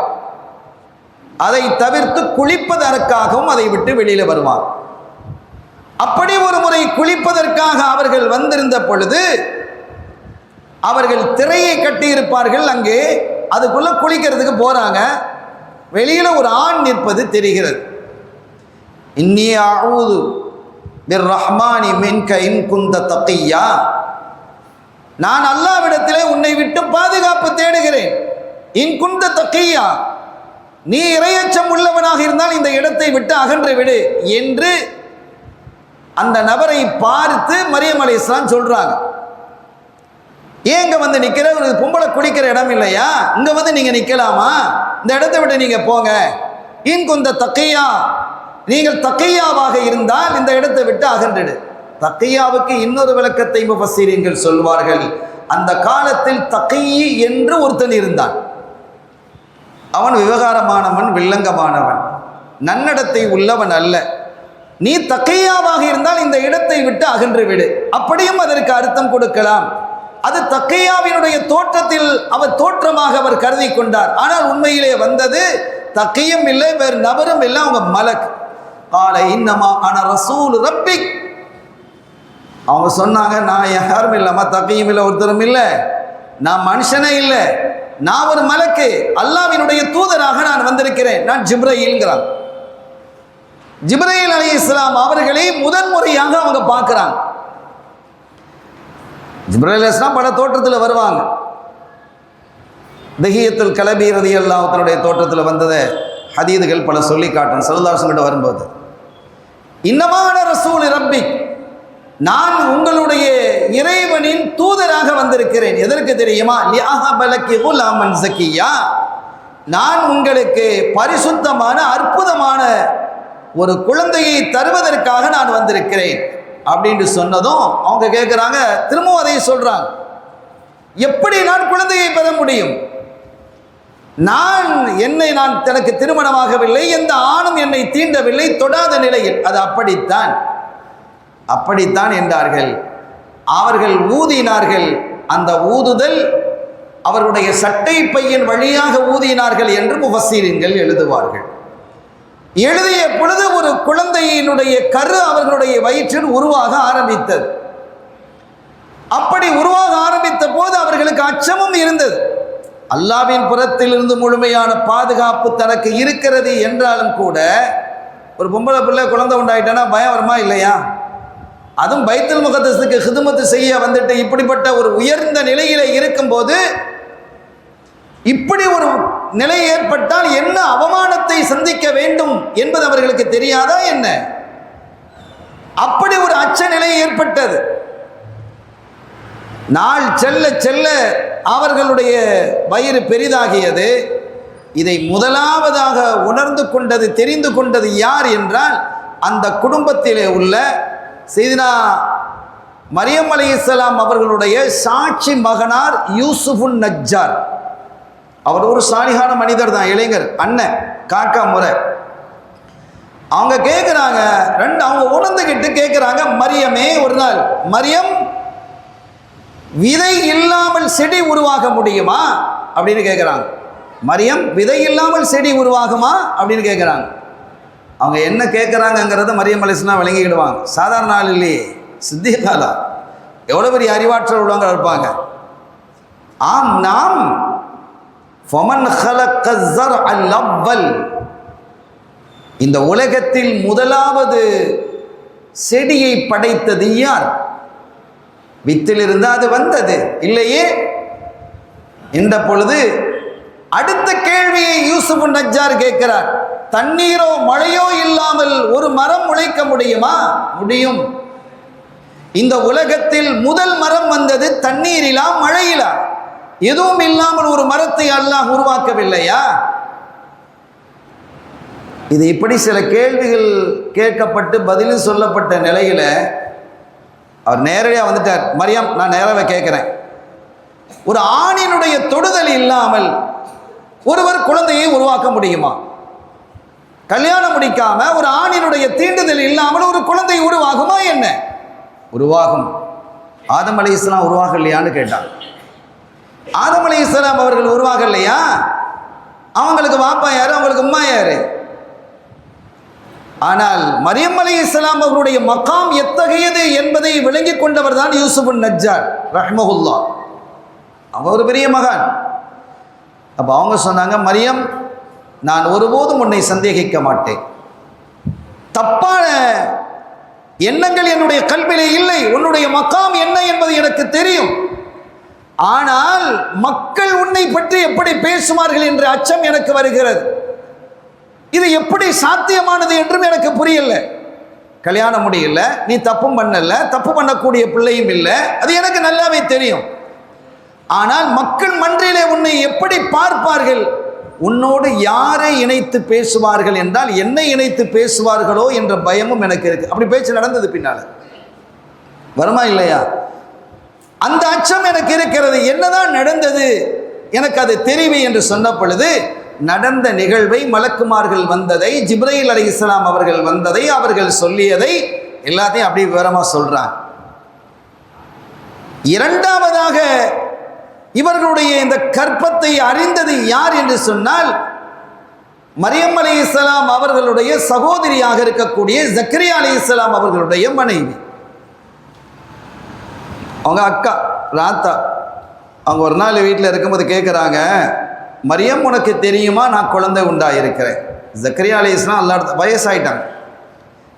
A: அதை தவிர்த்து குளிப்பதற்காகவும் அதை விட்டு வெளியில் வருவாங்க. அப்படி ஒரு முறை குளிப்பதற்காக அவர்கள் வந்திருந்த பொழுது அவர்கள் திரையை கட்டியிருப்பார்கள் அங்கே, அதுக்குள்ள குளிக்கிறதுக்கு போறாங்க. வெளியில ஒரு ஆண் நிற்பது தெரிகிறது. இன்னி அஊது பிர் ரஹ்மானி மின்க இன் குந்த தகியா, நான் அல்லாஹ்விடத்திலே உன்னை விட்டு பாதுகாப்பு தேடுகிறேன். இன் குந்த தகியா, நீ இறையச்சம் உள்ளவனாக இருந்தால் இந்த இடத்தை விட்டு அகன்று விடு என்று அந்த நபரை பார்த்து மரியம் அலைஹிஸ்ஸலாம் சொல்றாங்க. ஏங்க நிக்கிற, ஒரு பொம்பளை குளிக்கிற இடம் இல்லையா, இங்க நீங்க நிக்கலாமா, இந்த இடத்தை விட்டு நீங்க போங்க. இன் குந்த தகியா, நீங்கள் தகியாவாக இருந்தால் இந்த இடத்தை விட்டு அகன்றிடு. தக்கியாவுக்கு இன்னொரு விளக்கத்தை முஃபஸ்ஸிரீன்கள் சொல்வார்கள். அந்த காலத்தில் தக்கி என்று ஒருத்தன் இருந்தான். அவன் விவகாரமானவன், வில்லங்கமானவன், நன்னடத்தை உள்ளவன் அல்ல. நீ தக்கையாவாக இருந்தால் இந்த இடத்தை விட்டு அகன்று விடு. அப்படியும் அதற்கு அர்த்தம் கொடுக்கலாம். அது தக்கையாவினுடைய தோற்றத்தில் அவர் தோற்றமாக அவர் கருதி கொண்டார். ஆனால் உண்மையிலே வந்தது தக்கையும் இல்லை, வேறு நபரும் இல்லை, அவங்க மலக். காலை இன்னமா ஆன ரசூல் ரப்பிக். அவங்க சொன்னாங்க, நான் யாரும் இல்லைம்மா, தக்கையும் இல்லை, ஒருத்தரும் இல்லை, நான் மனுஷனே இல்லை, நான் ஒரு மலக்கு, அல்லாஹ்வினுடைய தூதராக நான் வந்திருக்கிறேன், நான் ஜிப்ரீல்ங்கிறான். ஜிப்ரீல் அலைஹிஸ்ஸலாம் அவர்களை முதன்முறையாக அவங்க பார்க்குறாங்க. ஜிப்ரீல் அலைஹிஸ்ஸலாம் பல தோற்றத்தில் வருவாங்க. தஹியத்துல் கலபி ரலியல்லாஹு தஆலாவுடைய தோற்றத்தில் வந்ததை ஹதீதுகள் பல சொல்லி காட்டும். ஸல்லல்லாஹு அலைஹி வஸல்லம் வரும்போது இன்னமான ரசூல் ரப்பி, நான் உங்களுடைய இறைவனின் தூதராக வந்திருக்கிறேன். எதற்கு தெரியுமா? லிஅஹபலகி குலாமன் ஸக்கியா, நான் உங்களுக்கு பரிசுத்தமான அற்புதமான ஒரு குழந்தையை தருவதற்காக நான் வந்திருக்கிறேன் அப்படின்னு சொன்னதும் அவங்க கேட்குறாங்க, திரும்பவும் அதை சொல்றாங்க, எப்படி நான் குழந்தையை பெற முடியும்? நான் தனக்கு திருமணமாகவில்லை, எந்த ஆணும் என்னை தீண்டவில்லை, தொடாத நிலையில். அது அப்படித்தான் என்றார்கள். அவர்கள் ஊதினார்கள். அந்த ஊதுதல் அவர்களுடைய சட்டை பையின் வழியாக ஊதினார்கள் என்று முஃபஸ்ஸிரீன்கள் எழுதுவார்கள். எழுதிய பொழுது ஒரு குழந்தையினுடைய கரு அவர்களுடைய வயிற்றில் உருவாக ஆரம்பித்தது. அப்படி உருவாக ஆரம்பித்த போது அவர்களுக்கு அச்சமும் இருந்தது. அல்லாஹ்வின் புறத்திலிருந்து முழுமையான பாதுகாப்பு தனக்கு இருக்கிறது என்றாலும் கூட ஒரு பொம்பளை பிள்ளை குழந்தை உண்டாயிட்டானா பயம் வருமா இல்லையா? அதுவும் பைத்துல் முகத்தஸுக்கு ஹிதுமத்து செய்ய வந்துட்டு இப்படிப்பட்ட ஒரு உயர்ந்த நிலையில இருக்கும்போது இப்படி ஒரு நிலை ஏற்பட்டால் என்ன அவமானத்தை சந்திக்க வேண்டும் என்பது அவர்களுக்கு தெரியாதா என்ன? அப்படி ஒரு அச்ச நிலை ஏற்பட்டது. நாள் செல்ல செல்ல அவர்களுடைய வயிறு பெரிதாகியது. இதை முதலாவதாக உணர்ந்து கொண்டது, தெரிந்து கொண்டது யார் என்றால் அந்த குடும்பத்திலே உள்ள சையதுனா மரியம் அலைஹிஸ்ஸலாம் அவர்களுடைய சாட்சி மகனார் யூசுஃபுன் நஜ்ஜார். அவர் ஒரு சாலிகான மனிதர் தான், இளைஞர், அண்ணன், காக்கா முறை. அவங்க கேட்குறாங்க, அவங்க உணர்ந்துகிட்டு கேட்குறாங்க, மரியமே, ஒரு நாள் மரியம், விதை இல்லாமல் செடி உருவாக முடியுமா அப்படின்னு கேட்குறாங்க. மரியம், விதை இல்லாமல் செடி உருவாகுமா அப்படின்னு கேட்குறாங்க. அவங்க என்ன கேட்குறாங்கங்கிறத மரியம் அலைஹிஸ்ஸலாம் விளங்கிக்கிடுவாங்க. சாதாரண நாள் இல்லையே, சித்திகாலா, எவ்வளோ பெரிய அறிவாற்றல் உள்ளவங்க இருப்பாங்க. ஆம், நாம் ஃபமன் ஹலக்க ஸர்அல் அவ்வல், இந்த உலகத்தில் முதலாவது செடியை படைத்தது யார்? வித்திலிருந்து அது வந்தது இல்லையே. இந்த பொழுது அடுத்த கேள்வியை யூசுஃப் நஜ்ஜார் கேட்கிறார். தண்ணீரோ மழையோ இல்லாமல் ஒரு மரம் முளைக்க முடியுமா? முடியும். இந்த உலகத்தில் முதல் மரம் வந்தது தண்ணீரிலா மழையிலா? எதுவும் இல்லாமல் ஒரு மரத்தை அல்லாஹ் உருவாக்கவில்லையா? இது இப்படி சில கேள்விகள் கேட்கப்பட்டு பதிலும் சொல்லப்பட்ட நிலையில அவர் நேரடியாக வந்துட்டார். மரியம், நான் நேராக கேட்குறேன், ஒரு ஆணினுடைய தொடுதல் இல்லாமல் ஒருவர் குழந்தையை உருவாக்க முடியுமா? கல்யாணம் முடிக்காம ஒரு ஆணினுடைய தீண்டுதல் இல்லாமல் ஒரு குழந்தை உருவாகுமா? என்ன உருவாகும். ஆதம் அலைஹிஸ்ஸலாம் உருவாகலையான்னு கேட்டாங்க. ஆதம் அலைஹிஸ்ஸலாம் அவர்கள் உருவாகலையா? அவங்களுக்கு வாப்பா யாரு, அவங்களுக்கு அம்மா யாரு? ஆனால் மரியம் அலைஹிஸ்ஸலாம் அவர்களுடைய மகாம் எத்தகையது என்பதை விளங்கிக் கொண்டவர் தான் யூசுஃப் நஜ்ஜார் ரஹ்மஹுல்லாஹ். அவர் ஒரு பெரிய மகான். அப்போ அவங்க சொன்னாங்க, மரியம், நான் ஒருபோதும் உன்னை சந்தேகிக்க மாட்டேன். தப்பான எண்ணங்கள் என்னுடைய கல்விலே இல்லை. உன்னுடைய மகாம் என்ன என்பது எனக்கு தெரியும். ஆனால் மக்கள் உன்னை பற்றி எப்படி பேசுவார்கள் என்ற அச்சம் எனக்கு வருகிறது. இது எப்படி சாத்தியமானது என்றும் எனக்கு புரியல. கல்யாணம் முடியல, நீ தப்பும் பண்ணல, தப்பு பண்ணக்கூடிய பிள்ளையும் இல்லை, அது எனக்கு நல்லாவே தெரியும். ஆனால் மக்கள் மன்றிலே உன்னை எப்படி பார்ப்பார்கள்? உன்னோடு யாரை இணைத்து பேசுவார்கள் என்றால் என்னை இணைத்து பேசுவார்களோ என்ற பயமும் எனக்கு இருக்கு. அப்படி பேச்சு நடந்தது பின்னால. வருமா இல்லையா? அந்த அச்சம் எனக்கு இருக்கிறது. என்னதான் நடந்தது எனக்கு அது தெரிவி என்று சொன்ன பொழுது நடந்த நிகழ்வை, மலக்குமார்கள் வந்ததை, ஜிப்ரீல் அலைஹிஸ்ஸலாம் அவர்கள் வந்ததை, அவர்கள் சொல்லியதை எல்லாத்தையும் அப்படி விவரமாக சொல்றாங்க. இரண்டாவதாக இவர்களுடைய இந்த கற்பத்தை அறிந்தது யார் என்று சொன்னால் மரியம் அலைஹிஸ்ஸலாம் அவர்களுடைய சகோதரியாக இருக்கக்கூடிய ஜக்கரியா அலைஹிஸ்ஸலாம் அவர்களுடைய மனைவி, அவங்க அக்கா ராத்தா. அவங்க ஒரு நாள் வீட்டில் இருக்கும்போது கேட்குறாங்க, மரியம் உனக்கு தெரியுமா நான் குழந்தை உண்டாயிருக்கிறேன்? ஜக்கரியா அலைஹிஸ்ஸலாம் அல்லா வயசாயிட்டாங்க.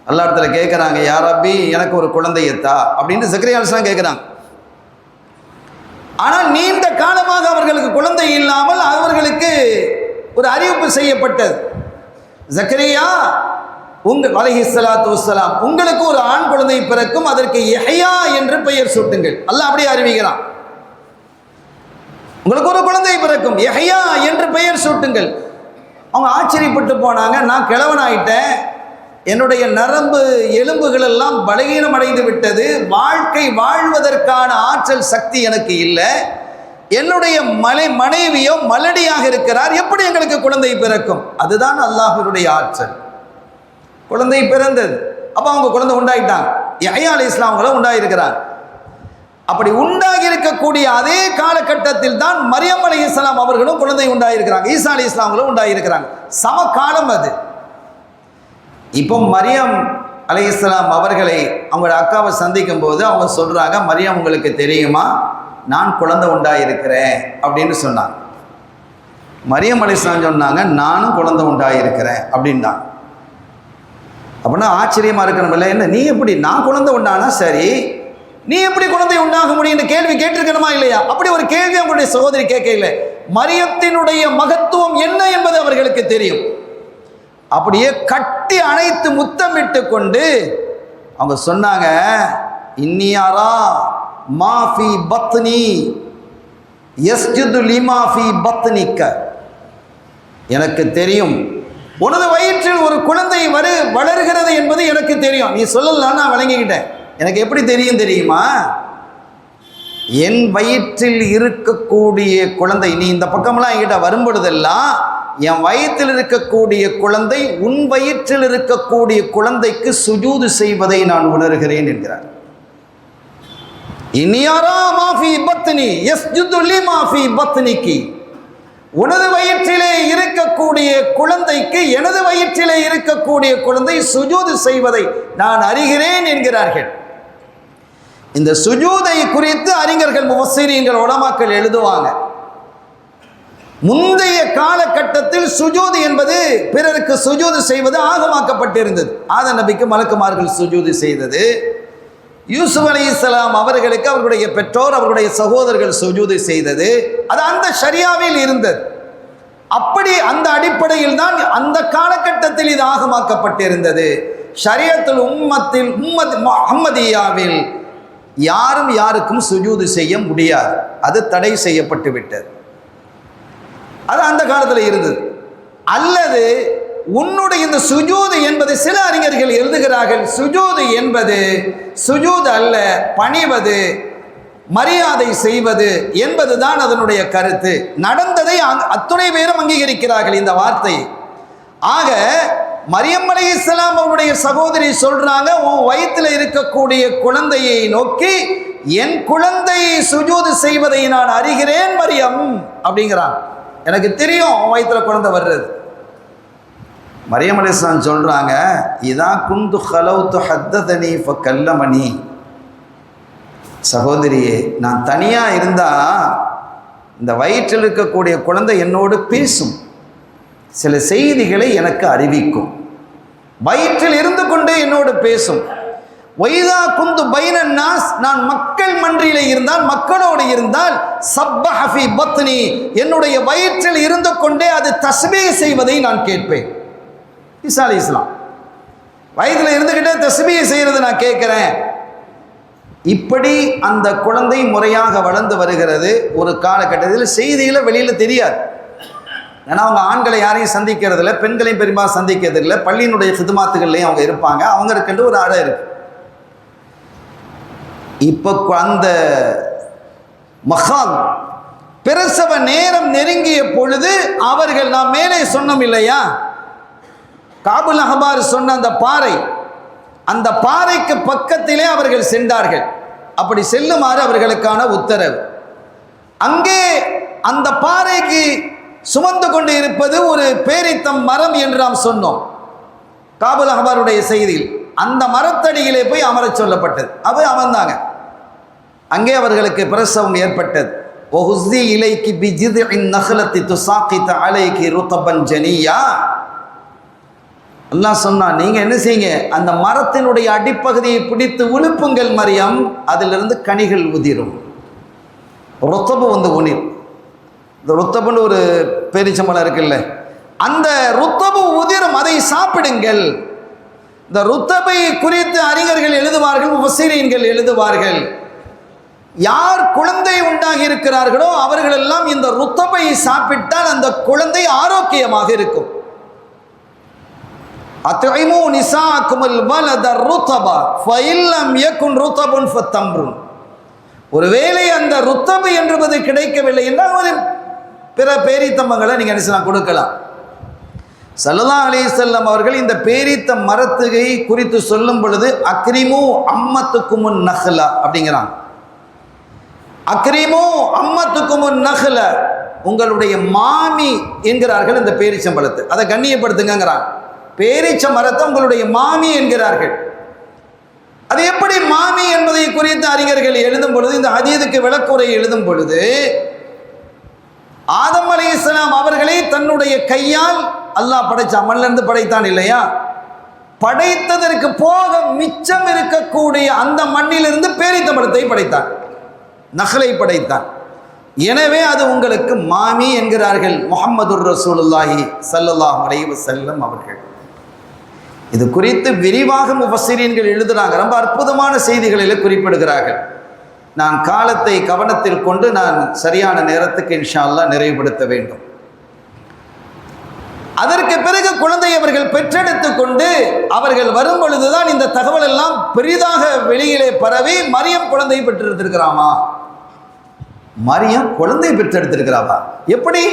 A: அல்லா இடத்துல கேட்குறாங்க, யா ரப்பி எனக்கு ஒரு குழந்தையத்தா அப்படின்னு ஜக்கரியா அலைஹிஸ்ஸலாம் கேட்குறாங்க. ஆனால் நீண்ட காலமாக அவர்களுக்கு குழந்தை இல்லாமல் அவர்களுக்கு ஒரு அறிவிப்பு செய்யப்பட்டது, ஜக்கரியா அலைஹிஸ்ஸலாத்து வஸ்ஸலாம் உங்களுக்கு ஒரு ஆண் குழந்தை பிறக்கும், அதற்கு யஹ்யா என்று பெயர் சூட்டுங்கள். அல்லாஹ் அப்படியே அறிவிக்கிறான், உங்களுக்கு ஒரு குழந்தை பிறக்கும், யஹ்யா என்று பெயர் சூட்டுங்கள். அவங்க ஆச்சரியப்பட்டு போனாங்க, நான் கிழவனாயிட்டேன், என்னுடைய நரம்பு எலும்புகள் எல்லாம் பலகீனம் அடைந்து விட்டது, வாழ்க்கை வாழ்வதற்கான ஆற்றல் சக்தி எனக்கு இல்லை, என்னுடைய மனைவியோ மலடியாக இருக்கிறார், எப்படி எங்களுக்கு குழந்தை பிறக்கும்? அதுதான் அல்லாஹ்வுடைய ஆற்றல். குழந்தை பிறந்தது. அப்போ அவங்க குழந்தை உண்டாயிட்டாங்க, யஹ்யா அலைஹிஸ்ஸலாம் அவங்களும் உண்டாயிருக்கிறாங்க. அப்படி உண்டாகி இருக்கக்கூடிய அதே காலகட்டத்தில் தான் மரியம் அலைஹிஸ்ஸலாம் அவர்களும் குழந்தை உண்டாயிருக்கிறாங்க, ஈசா அலைஹிஸ்ஸலாம் அவங்களும் உண்டாயிருக்கிறாங்க. சம காலம் அது. இப்போ மரியம் அலைஹிஸ்ஸலாம் அவர்களை அவங்களோட அக்காவை சந்திக்கும் போது அவங்க சொல்றாங்க, மரியம் உங்களுக்கு தெரியுமா நான் குழந்தை உண்டாயிருக்கிறேன் அப்படின்னு சொன்னாங்க. மரியம் அலைஹிஸ்ஸலாம் சொன்னாங்க, நானும் குழந்தை உண்டாயிருக்கிறேன் அப்படின்னாங்க. அப்படின்னா ஆச்சரியமா இருக்கணும்ல, என்ன நீ எப்படி, நான் குழந்தை உண்டானா சரி, நீ எப்படி குழந்தை உண்டாக முடியும் கேள்வி கேட்டிருக்கணுமா இல்லையா? அப்படி ஒரு கேள்வி அவங்களுடைய சகோதரி கேட்கல. மரியத்தினுடைய மகத்துவம் என்ன என்பது அவர்களுக்கு தெரியும். அப்படியே கட்டி அணைத்து முத்தமிட்டு கொண்டு அவங்க சொன்னாங்க, இன்னியாரா மாஃபி பத்னி யஸ்ஜுது லிமாஃபி பத்னிக்க, எனக்கு தெரியும் உனது வயிற்றில் ஒரு குழந்தை வளர்கிறது என்பது எனக்கு தெரியும். நீ சொல்லலாம், நான் வழங்கிக்கிட்டேன். எனக்கு எப்படி தெரியும் தெரியுமா? என் வயிற்றில் இருக்கக்கூடிய குழந்தை, நீ இந்த பக்கமெல்லாம் என்கிட்ட வரும்பொழுதெல்லாம் என் வயிற்றில் இருக்கக்கூடிய குழந்தை உன் வயிற்றில் இருக்கக்கூடிய குழந்தைக்கு சுஜூது செய்வதை நான் உணர்கிறேன் என்கிறார். இனியாரா மாஃபி பத்னி யஸ்ஜுது லிமாஃபி பத்னிகி, உனது வயிற்றிலே இருக்கக்கூடிய குழந்தைக்கு எனது வயிற்றிலே இருக்கக்கூடிய குழந்தை சுஜூது செய்வதை நான் அறிகிறேன் என்கிறார்கள். இந்த சுஜூதை குறித்து அறிஞர்கள், முஃபஸ்ஸிரீன்கள், உலமாக்கள் எழுதுவாங்க. முந்தைய காலகட்டத்தில் சுஜூது என்பது பிறருக்கு சுஜூது செய்வது ஆகமாக்கப்பட்டிருந்தது. ஆதம் நபிக்கு மலக்குமார்கள் சுஜூது செய்தது, யூசுப் அலைஹிஸ்ஸலாம் அவர்களுக்கு அவர்களுடைய பெற்றோர் அவர்களுடைய சகோதரர்கள் சுஜூது செய்தது. அது அந்த ஷரியாவில் இருந்தது. அப்படி அந்த அடிப்படையில் தான் அந்த காலகட்டத்தில் இது ஆகமாக்கப்பட்டிருந்தது. ஷரியத்துல் உம்மத் முஹம்மதியாவில் யாரும் யாருக்கும் சுஜூது செய்ய முடியாது, அது தடை செய்யப்பட்டு விட்டது. அது அந்த காலத்தில் இருந்தது. அல்லது உன்னுடைய இந்த சுஜூது என்பது, சில அறிஞர்கள் எழுதுகிறார்கள், சுஜூது என்பது சுஜூது அல்ல, பணிவது, மரியாதை செய்வது என்பதுதான் அதனுடைய கருத்து. நடந்ததை அத்துணை பேரும் அங்கீகரிக்கிறார்கள் இந்த வார்த்தையை. ஆக மரியம் அலைஹிஸ்ஸலாம் அவருடைய சகோதரி சொல்றாங்க, உன் வயிற்றில் இருக்கக்கூடிய குழந்தையை நோக்கி என் குழந்தையை சுஜூது செய்வதை நான் அறிகிறேன் மரியம் அப்படிங்கிறான். எனக்கு தெரியும் உன் வயிற்றில் குழந்தை வர்றது. மரியம் அலைஹிஸ்ஸலாம் சொல்றாங்க, இதா குந்து ஹலௌது ஹத்ததனி ஃபகல்லமனி, சகோதரியே நான் தனியாக இருந்தால் இந்த வயிற்றில் இருக்கக்கூடிய குழந்தை என்னோடு பேசும், சில செய்திகளை எனக்கு அறிவிக்கும், வயிற்றில் இருந்து கொண்டே என்னோடு பேசும். வைதா குந்து பைனன் நாஸ், நான் மக்கள் மன்றிலே இருந்தால், மக்களோடு இருந்தால், சப்பஹ ஃபீ பத்னி, என்னுடைய வயிற்றில் இருந்து கொண்டே அது தஸ்பீஹ் செய்வதை நான் கேட்பேன். ஈசா அலைஹிஸ்ஸலாம் வயிற்றில் இருந்துக்கிட்டே தஸ்பீஹ் செய்கிறது நான் கேட்குறேன். இப்படி அந்த குழந்தை முறையாக வளர்ந்து வருகிறது. ஒரு காலகட்டத்தில் செய்திகளை வெளியில் தெரியாது, ஏன்னா அவங்க ஆண்களை யாரையும் சந்திக்கிறது இல்லை, பெண்களையும் பெரும்பாலும் சந்திக்கிறது இல்லை, பள்ளியினுடைய ஹிதுமாத்துகள்லையும் அவங்க இருப்பாங்க, அவங்களுக்குண்டு ஒரு அறை இருக்கு. இப்போ அந்த மகான் பிரசவ நேரம் நெருங்கிய பொழுது அவர்கள், நாம் மேலே சொன்னோம் இல்லையா, காபுல் அஹ்பார் சொன்ன அந்த பாறைக்கு பக்கத்திலே அவர்கள் சென்றார்கள். அப்படி செல்லுமாறு அவர்களுக்கான உத்தரவு. அங்கே அந்த பாறைக்கு சுமந்து கொண்டு இருப்பது ஒரு பேரித்தம் மரம் என்று நாம் சொன்னோம் காபுல் அஹ்பாருடைய செய்தியில். அந்த மரத்தடியிலே போய் அமரச் சொல்லப்பட்டது. அமர்ந்தாங்க. அங்கே அவர்களுக்கு பிரசவம் ஏற்பட்டது. وَهُزِّي إِلَيْكِ بِجِذْعِ النَّخْلَةِ تُسَاقِطُ عَلَيْكِ رُطَبًا جَنِيًّا. அல்லாஹ் சொன்னா, நீங்க என்ன செய்யுங்க, அந்த மரத்தினுடைய அடிப்பகுதியை பிடித்து உழுப்புங்கள் மரியம், அதிலிருந்து கனிகள் உதிரும். ருத்தபு உனிர். இந்த ருத்தபுன்னு ஒரு பேரிச்சம்பழம் இருக்குல்ல, அந்த ருத்தபு உதிரும், அதை சாப்பிடுங்கள். இந்த ருத்தபை குறித்து அறிஞர்கள் எழுதுவார்கள், முஃபஸ்ஸிரீன்கள் எழுதுவார்கள், யார் குழந்தை உண்டாகி இருக்கிறார்களோ அவர்கள் எல்லாம் இந்த ருத்தபை சாப்பிட்டால் அந்த குழந்தை ஆரோக்கியமாக இருக்கும். அத்இமு நிசாஅக்குமுல் வலத ருத்தபா ஃபஇல்லம் யகுன் ருத்தபுன் ஃபதம்ருன். ஒருவேளை அந்த ருத்தபு என்பது கிடைக்கவில்லை என்றால் ஒரு பிற பேரித்தம்பங்களை நீங்க என்ன கொடுக்கலாம். ஸல்லல்லாஹு அலைஹி வஸல்லம் அவர்கள் இந்த பேரித்த மரத்துகை குறித்து சொல்லும் பொழுது அக்ரிமு அம்மத்துக்குமுன் நஹ்லா அப்படிங்கிறாங்க. அக்ரிமு அம்மத்துக்குமுன் நஹ்ல, உங்களுடைய மாமி என்கிறார்கள் இந்த பேரிச்சம்பழத்தை, அதை கண்ணியப்படுத்துங்கிறாங்க. பேரீச்ச மரத்தை உங்களுடைய மாமி என்கிறார்கள். அது எப்படி மாமி என்பதை குறித்து அறிஞர்கள் எழுதும் பொழுது, இந்த ஹதீஸுக்கு விளக்குரை எழுதும் பொழுது, ஆதம் அலைஹிஸ்ஸலாம் அவர்களை தன்னுடைய கையால் அல்லாஹ் படைச்சான், மண்ணிலிருந்து படைத்தான் இல்லையா, படைத்ததற்கு போக மிச்சம் இருக்கக்கூடிய அந்த மண்ணிலிருந்து பேரீச்ச மரத்தை படைத்தான், நஹ்லை படைத்தான். எனவே அது உங்களுக்கு மாமி என்கிறார்கள் முஹம்மதுர் ரசூலுல்லாஹி ஸல்லல்லாஹு அலைஹி வஸல்லம் அவர்கள். இது குறித்து விரிவாக முஃபஸ்ஸிரீன்கள் எழுதுறாங்க. ரொம்ப அற்புதமான செய்திகளில் குறிப்பிடுகிறார்கள். நான் காலத்தை கவனத்தில் கொண்டு நான் சரியான நேரத்துக்கு இன்ஷா அல்லாஹ் நிறைவுபடுத்த வேண்டும். அதற்கு பிறகு குழந்தை அவர்கள் பெற்றெடுத்து கொண்டு அவர்கள் வரும் பொழுதுதான் இந்த தகவல் எல்லாம் பெரிதாக வெளியிலே பரவி, மரியம் குழந்தை பெற்றெடுத்திருக்கிறாமா, மரியம் குழந்தை பெற்றெடுத்திருக்கிறாவா, எப்படி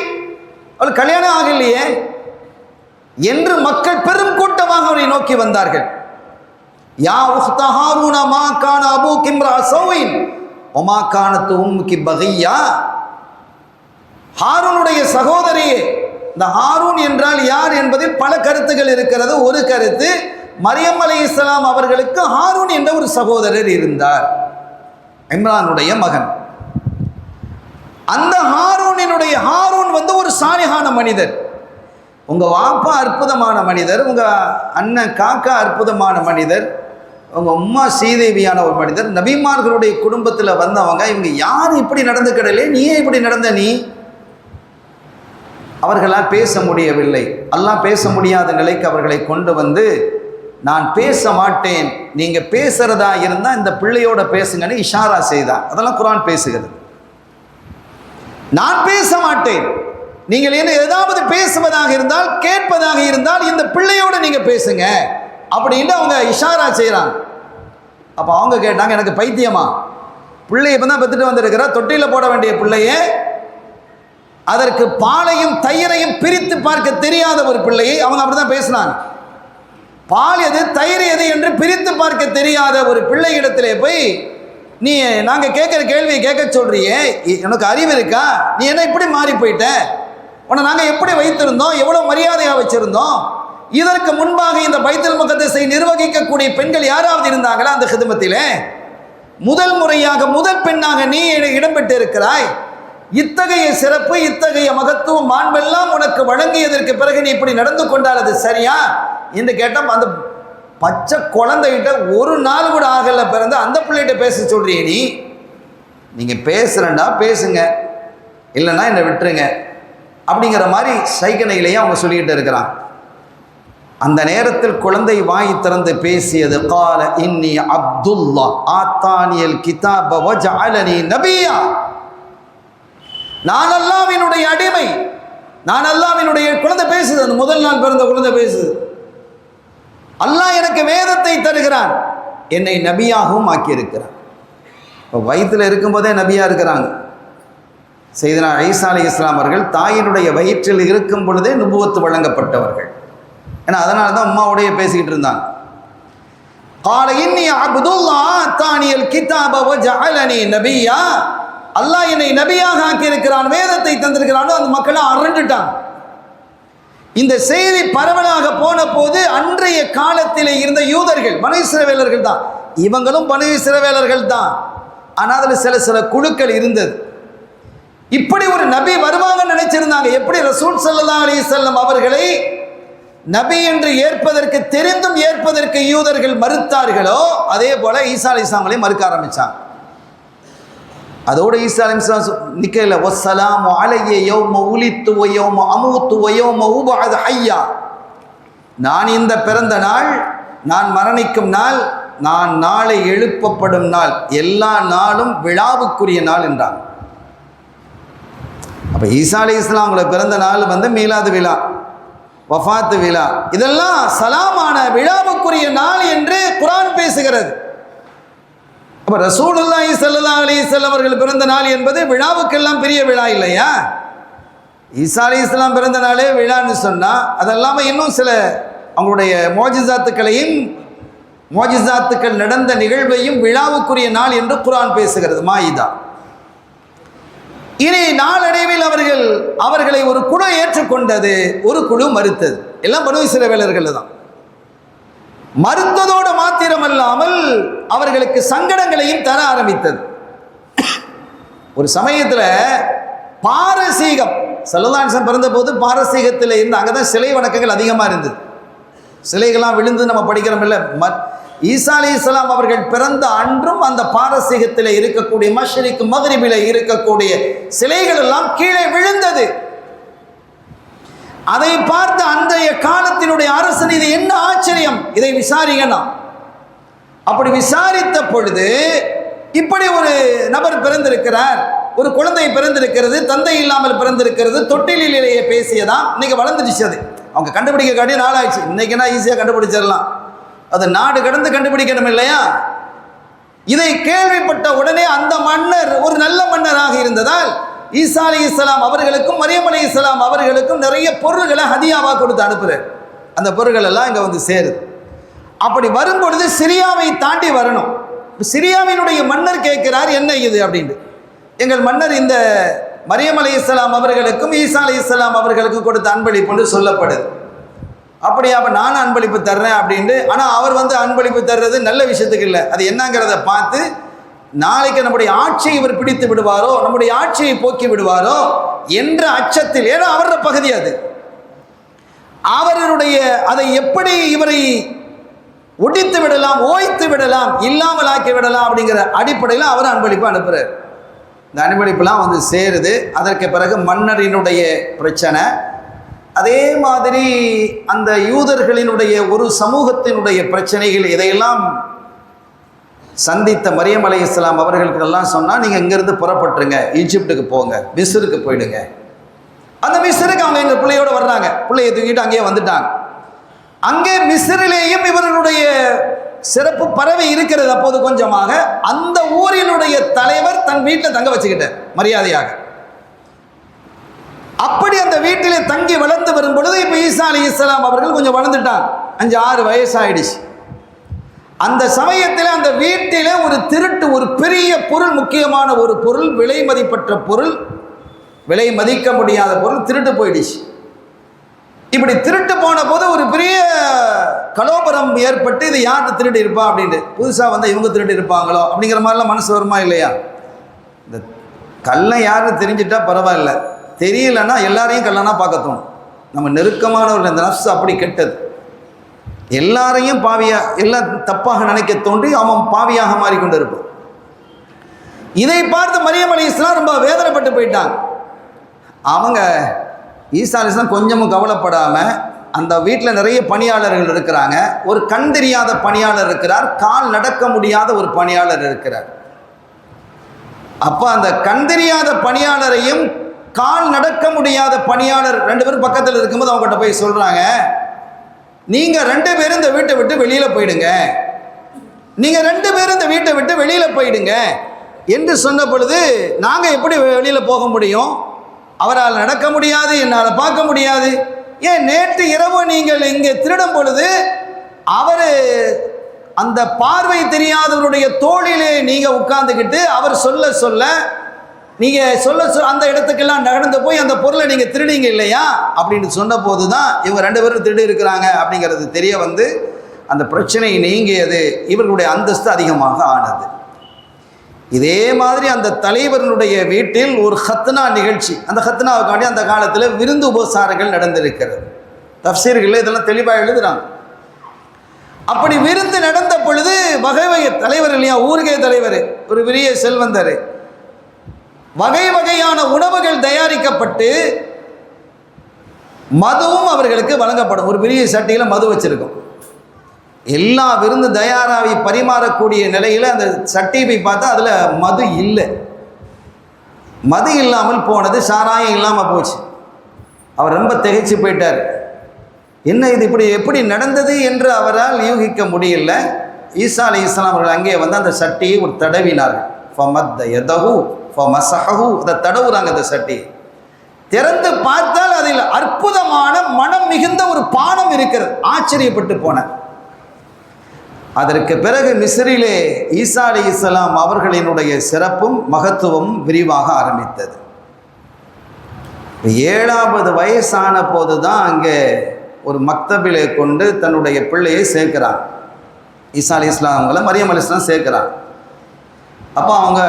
A: அவள் கல்யாணம் ஆகலையே என்று மக்கள் பெரும் கூட்டமாக அவரை நோக்கி வந்தார்கள். யா உக்த ஹாரூன மா கான அபூகி இம்ரா ஸௌஇன் வமா கானத் உம்முகி பகியா. ஹாரூனுடைய சகோதரியே. இந்த ஹாரூன் என்றால் யார் என்பதில் பல கருத்துகள் இருக்கிறது. ஒரு கருத்து, மரியம் அலைஹிஸ்ஸலாம் அவர்களுக்கு ஹாரூன் என்ற ஒரு சகோதரர் இருந்தார், இம்ரானுடைய மகன். அந்த ஹாரூன் ஒரு சாலிஹான மனிதர். உங்க வாப்பா அற்புதமான மனிதர், உங்க அண்ணன் காக்கா அற்புதமான மனிதர், உங்க உம்மா ஸ்ரீதேவியான ஒரு மனிதர், நபிமார்களுடைய குடும்பத்தில் வந்தவங்க. இவங்க யார் இப்படி நடந்துக்கிடலே, நீயே இப்படி நடந்த நீ. அவர்களால் பேச முடியவில்லை. அல்லாஹ் பேச முடியாத நிலைக்கு அவர்களை கொண்டு வந்து, நான் பேச மாட்டேன், நீங்க பேசுறதா இருந்தா இந்த பிள்ளையோட பேசுங்கன்னு இஷாரா செய்தார். அதெல்லாம் குர்ஆன் பேசுகிறது. நான் பேச மாட்டேன், நீங்கள் என்ன ஏதாவது பேசுவதாக இருந்தால், கேட்பதாக இருந்தால் இந்த பிள்ளையோட நீங்க பேசுங்க அப்படின்னு அவங்க இஷாரா செய்யறாங்க. அப்ப அவங்க கேட்டாங்க, எனக்கு பைத்தியமா, பிள்ளைய இப்பதான் பெத்துட்டு வந்திருக்கிற, தொட்டில போட வேண்டிய பிள்ளைய, அதற்கு பாலையும் தயிரையும் பிரித்து பார்க்க தெரியாத ஒரு பிள்ளையை, அவங்க அப்படிதான் பேசினாங்க. பால் எது தயிர் எது என்று பிரித்து பார்க்க தெரியாத ஒரு பிள்ளை இடத்திலே போய் நீ நாங்க கேட்கிற கேள்வியை கேட்க சொல்றியே, எனக்கு அறிவு இருக்கா, நீ என்ன இப்படி மாறி போயிட்ட, உன்னை நாங்க எப்படி வைத்திருந்தோம், எவ்வளவு மரியாதையா வச்சிருந்தோம், இதற்கு முன்பாக இந்த பைத்துல் முகத்தஸை நிர்வகிக்கக்கூடிய பெண்கள் யாராவது இருந்தாங்களா அந்த ஹிதமத்திலே? முதல் முறையாக முதல் பெண்ணாக நீ இடம்பெற்று இருக்கிறாய். இத்தகைய சிறப்பு, இத்தகைய மகத்துவம், மாண்பெல்லாம் உனக்கு வழங்கியதற்கு பிறகு நீ இப்படி நடந்து கொண்டால் அது சரியா என்று கேட்டால், அந்த பச்சை குழந்தைகிட்ட ஒரு நாள் கூட ஆகல பிறந்த அந்த பிள்ளைகிட்ட பேச சொல்றியே நீங்க பேசுறேன்டா பேசுங்க, இல்லைன்னா என்னை விட்டுருங்க அப்படிங்கிற மாதிரி சைகனையிலேயே அவங்க சொல்லிக்கிட்டு இருக்கிறாங்க. அந்த நேரத்தில் குழந்தை வாய் திறந்து பேசியது, கால இன்னி அப்துல்லா ஆத்தானியல் கிதாப வஜஅலனி நபியா. நான் அல்லாஹ்வினுடைய அடிமை, நான் அல்லாஹ்வினுடைய குழந்தை பேசுது. அந்த முதல் நாள் பிறந்த குழந்தை பேசுது, அல்லாஹ் எனக்கு வேதத்தை தருகிறான், என்னை நபியாகவும் ஆக்கியிருக்கிறான். இப்போ வயிற்றில் இருக்கும்போதே நபியாக இருக்கிறாங்க. சையதுனா ஈசா அலைஹிஸ்ஸலாம் அவர்கள் தாயினுடைய வயிற்றில் இருக்கும் பொழுதே நுபுவத்து வழங்கப்பட்டவர்கள். ஏன்னா அதனால தான் அம்மாவுடைய பேசிக்கிட்டு இருந்தாங்க. قال إني عبد الله آتاني الكتاب وجعلني نبيا. அல்லாஹ் என்னை நபியாக ஆக்கியிருக்கிறான், வேதத்தை தந்திருக்கிறான். அந்த மக்களை அரண்டுட்டாங்க. இந்த செய்தி பரவலாக போன போது அன்றைய காலத்தில் இருந்த யூதர்கள், பனு இஸ்ரவேலர்கள் தான், இவங்களும் பனு இஸ்ரவேலர்கள் தான், ஆனால் அதில் சில குழுக்கள் இருந்தது. இப்படி ஒரு நபி வருவாங்கன்னு நினைச்சிருந்தாங்க. எப்படி ரசூல் ஸல்லல்லாஹு அலைஹி வஸல்லம் அவர்களை நபி என்று ஏற்பதற்கு தெரிந்தும் ஏற்பதற்கு யூதர்கள் மறுத்தார்களோ அதே போல ஈசா அலைஹிஸ்ஸலாமை மறுக்க ஆரம்பிச்சாங்க. அதோடு ஈசா அலைஹிஸ்ஸலாம் நிக்கல, வஸ்ஸலாமு அலைய யௌம உலித்து வ யௌம அமூத்து வ யௌம உபஅது ஹய்யா. நான் இந்த பிறந்த நாள், நான் மரணிக்கும் நாள், நான் நாளை எழுப்பப்படும் நாள், எல்லா நாளும் விழாவுக்குரிய நாள் என்றான். அப்போ ஈசா அலைஹிஸ்ஸலாம் அவங்கள பிறந்த நாள் வந்து மீலாது விழா, வஃபாத்து விழா, இதெல்லாம் சலாமான விழாவுக்குரிய நாள் என்று குர்ஆன் பேசுகிறது. அப்போ ரசூலுல்லாஹி ஸல்லல்லாஹு அலைஹி வஸல்லம் அவர்கள் பிறந்த நாள் என்பது விழாவுக்கெல்லாம் பெரிய விழா இல்லையா? ஈசா அலைஹிஸ்ஸலாம் பிறந்த நாளே விழான்னு சொன்னால், அதெல்லாமல் இன்னும் சில அவங்களுடைய மோஜிசாத்துக்கள் நடந்த நிகழ்வையும் விழாவுக்குரிய நாள் என்று குர்ஆன் பேசுகிறது, மாயிதா. இனி நாளடைவில் அவர்களை ஒரு குழு ஏற்றுக்கொண்டது, ஒரு குழு மறுத்தது. எல்லாம் பனு இஸ்ரவேலர்கள் தான். மறுத்ததோடு மாத்திரமல்லாமல் அவர்களுக்கு சங்கடங்களையும் தர ஆரம்பித்தது. ஒரு சமயத்தில் பாரசீகம், ஸல்லல்லாஹு அலைஹி வஸல்லம் பிறந்த போது பாரசீகத்தில் இருந்து அங்கே தான் சிலை வணக்கங்கள் அதிகமாக இருந்தது. சிலைகள்லாம் விழுந்து நம்ம படிக்கிறோம் இல்லை. ஈசா அலைஹிஸ்ஸலாம் அவர்கள் பிறந்த அன்றும் அந்த பாரசீகத்தில் இருக்கக்கூடிய மஷ்ரிக் மக்ரிபில் இருக்கக்கூடிய சிலைகள் எல்லாம் கீழே விழுந்தது. அதை பார்த்து அன்றைய காலத்தினுடைய அரசன், இது என்ன ஆச்சரியம், இதை விசாரிங்கன்னா. அப்படி விசாரித்த பொழுது இப்படி ஒரு நபர் பிறந்திருக்கிறார், ஒரு குழந்தை பிறந்திருக்கிறது, தந்தை இல்லாமல் பிறந்திருக்கிறது, தொட்டிலேயே பேசியதா. இன்னைக்கு வளர்ந்துடுச்சு. அது அவங்க கண்டுபிடிக்க காட்டிய நாளாச்சு. இன்னைக்குன்னா ஈஸியாக கண்டுபிடிச்சிடலாம், அது நாடு கடந்து கண்டுபிடிக்கணும் இல்லையா? இதை கேள்விப்பட்ட உடனே அந்த மன்னர் ஒரு நல்ல மன்னராக இருந்ததால் ஈசா அலைஹிஸ்ஸலாம் அவர்களுக்கும் மரியம் அலைஹிஸ்ஸலாம் அவர்களுக்கும் நிறைய பொருள்களை ஹதியாவாக கொடுத்து அனுப்புகிறார். அந்த பொருள்கள் எல்லாம் இங்கே வந்து சேருது. அப்படி வரும்பொழுது சிரியாவை தாண்டி வரணும். சிரியாவினுடைய மன்னர் கேட்கிறார், என்ன இது அப்படின்ட்டு. எங்கள் மன்னர் இந்த மரியம் அலைஹிஸ்ஸலாம் அவர்களுக்கும் ஈசா அலைஹிஸ்ஸலாம் அவர்களுக்கும் கொடுத்த அன்பளிப்பு என்று சொல்லப்படுது. அப்படியா, அப்போ நானும் அன்பளிப்பு தர்றேன் அப்படின்ட்டு. ஆனால் அவர் வந்து அன்பளிப்பு தர்றது நல்ல விஷயத்துக்கு இல்லை. அது என்னங்கிறத பார்த்து நாளைக்கு நம்முடைய ஆட்சியை இவர் பிடித்து விடுவாரோ, நம்முடைய ஆட்சியை போக்கி விடுவாரோ என்ற அச்சத்தில், ஏன்னா அவரோட பகுதி அது, அவருடைய அதை எப்படி இவரை ஒடித்து விடலாம், ஓய்த்து விடலாம், இல்லாமல் ஆக்கி விடலாம் அப்படிங்கிற அடிப்படையில் அவர் அன்பளிப்பு அனுப்புகிறார். இந்த அன்பளிப்புலாம் வந்து சேருது. அதற்கு பிறகு மன்னரினுடைய பிரச்சனை. அதே மாதிரி அந்த யூதர்களினுடைய ஒரு சமூகத்தினுடைய பிரச்சனைகள், இதையெல்லாம் சந்தித்த மரியம் அலைஹிஸ்ஸலாம் அவர்களுக்கெல்லாம் சொன்னால், நீங்கள் இங்கேருந்து புறப்பட்டுருங்க, ஈஜிப்டுக்கு போங்க, மிஸ்ருக்கு போயிடுங்க. அந்த மிஸ்ருக்கு அவங்க எங்கள் பிள்ளையோடு வர்றாங்க, பிள்ளையை தூக்கிட்டு அங்கேயே வந்துட்டாங்க. அங்கே மிஸ்ரிலேயும் இவர்களுடைய சிறப்பு பரவி இருக்கிறது. அப்போது கொஞ்சமாக அந்த ஊரினுடைய தலைவர் தன் வீட்டில் தங்க வச்சுக்கிட்டார் மரியாதையாக. அப்படி அந்த வீட்டிலே தங்கி வளர்ந்து வரும் பொழுது இப்போ ஈசா அலைஹிஸ்ஸலாம் அவர்கள் கொஞ்சம் வளர்ந்துட்டாங்க, 5-6 வயசாயிடுச்சு. அந்த சமயத்தில் அந்த வீட்டில் ஒரு திருட்டு, ஒரு பெரிய பொருள், முக்கியமான ஒரு பொருள், விலை மதிப்பற்ற பொருள், விலை மதிக்க முடியாத பொருள் திருட்டு போயிடுச்சு. இப்படி திருட்டு போன போது ஒரு பெரிய கலோபரம் ஏற்பட்டு, இது யார்கிட்ட திருட்டு இருப்பா அப்படின்ட்டு, புதுசாக வந்து இவங்க திருட்டு இருப்பாங்களோ அப்படிங்கிற மாதிரிலாம் மனசு வருமா இல்லையா? இந்த கல்லை யாருன்னு தெரிஞ்சிட்டா பரவாயில்ல, தெரியலன்னா எல்லாரையும் கல்லனா பார்க்க தோணும். நம்ம நெருக்கமானவர்கள் இந்த நஃப்ஸ் அப்படி கெட்டது, எல்லாரையும் பாவியாக, எல்லாம் தப்பாக நினைக்க தோன்றி அவன் பாவியாக மாறிக்கொண்டு இருப்பான். இதை பார்த்து மரியம் அலைஹிஸ்ஸலாம் ரொம்ப வேதனைப்பட்டு போயிட்டாங்க. அவங்க ஈசா அலைஹிஸ்ஸலாம் கொஞ்சமும் கவலைப்படாமல், அந்த வீட்டில் நிறைய பணியாளர்கள் இருக்கிறாங்க, ஒரு கண் தெரியாத பணியாளர் இருக்கிறார், கால் நடக்க முடியாத ஒரு பணியாளர் இருக்கிறார். அப்போ அந்த கண் தெரியாத பணியாளரையும் கால் நடக்க முடியாத பணியாளர் 2 பேரும் பக்கத்தில் இருக்கும்போது அவங்ககிட்ட போய் சொல்கிறாங்க, நீங்கள் 2 பேரும் இந்த வீட்டை விட்டு வெளியில் போயிடுங்க, நீங்கள் 2 பேரும் இந்த வீட்டை விட்டு வெளியில் போயிடுங்க, என்று சொன்ன பொழுது நாங்கள் எப்படி வெளியில் போக முடியும்? அவரால் நடக்க முடியாது, என்னால் பார்க்க முடியாது. ஏன் நேற்று இரவு நீங்கள் இங்கே திருடும் பொழுது அவர் அந்த பார்வை தெரியாதவருடைய தோளிலே நீங்கள் உட்கார்ந்துக்கிட்டு அவர் சொல்ல சொல்ல நீங்கள் சொல்ல அந்த இடத்துக்கெல்லாம் நடந்து போய் அந்த பொருளை நீங்கள் திருடிங்க இல்லையா அப்படின்னு சொன்ன போது தான் இவங்க 2 பேரும் திருடி இருக்கிறாங்க அப்படிங்கிறது தெரிய வந்து அந்த பிரச்சனை நீங்கியது. இவர்களுடைய அந்தஸ்து அதிகமாக ஆனது. இதே மாதிரி அந்த தலைவர்களுடைய வீட்டில் ஒரு ஹத்னா நிகழ்ச்சி, அந்த ஹத்னாவுக்காண்டி அந்த காலத்தில் விருந்து உபசாரங்கள் நடந்திருக்கிறது. தஃப்சீர்கள் இதெல்லாம் தெளிவாக எழுதுறாங்க. அப்படி விருந்து நடந்த பொழுது வகை வகை தலைவர் இல்லையா, ஊருகே தலைவர், ஒரு பெரிய செல்வந்தர், வகை வகையான உணவுகள் தயாரிக்கப்பட்டு மதுவும் அவர்களுக்கு வழங்கப்படும். ஒரு பெரிய சட்டியில் மது வச்சிருக்கும். எல்லா விருந்து தயாராகி பரிமாறக்கூடிய நிலையில் அந்த சட்டியை போய் பார்த்தா அதில் மது இல்லை. மது இல்லாமல் போனது, சாராயம் இல்லாமல் போச்சு. அவர் ரொம்ப திகைச்சு போயிட்டார். என்ன இது இப்படி எப்படி நடந்தது என்று அவரால் யூகிக்க முடியல. ஈசா அலைஹிஸ்ஸலாம் அவர்கள் அங்கே வந்து அந்த சட்டியை ஒரு தடவினார்கள். ஃபமத்த யதஹு ஃபமஸஹு, அதை தடவுறாங்க. அந்த சட்டி திறந்து பார்த்தால் அதில் அற்புதமான மனம் மிகுந்த ஒரு பானம் இருக்கிறது. ஆச்சரியப்பட்டு போன. அதற்கு பிறகு மிஸ்ரிலே ஈசா அலைஹிஸ்ஸலாம் அவர்களினுடைய சிறப்பும் மகத்துவமும் விரிவாக ஆரம்பித்தது. 7வது வயசான போது தான் அங்கே ஒரு மக்தபிலே கொண்டு தன்னுடைய பிள்ளையை சேர்க்கிறாங்க. ஈசா அலைஹிஸ்ஸலாம் அவங்கள மரியம் அலைஹிஸ்ஸலாம் சேர்க்கிறாங்க. அப்போ அவங்க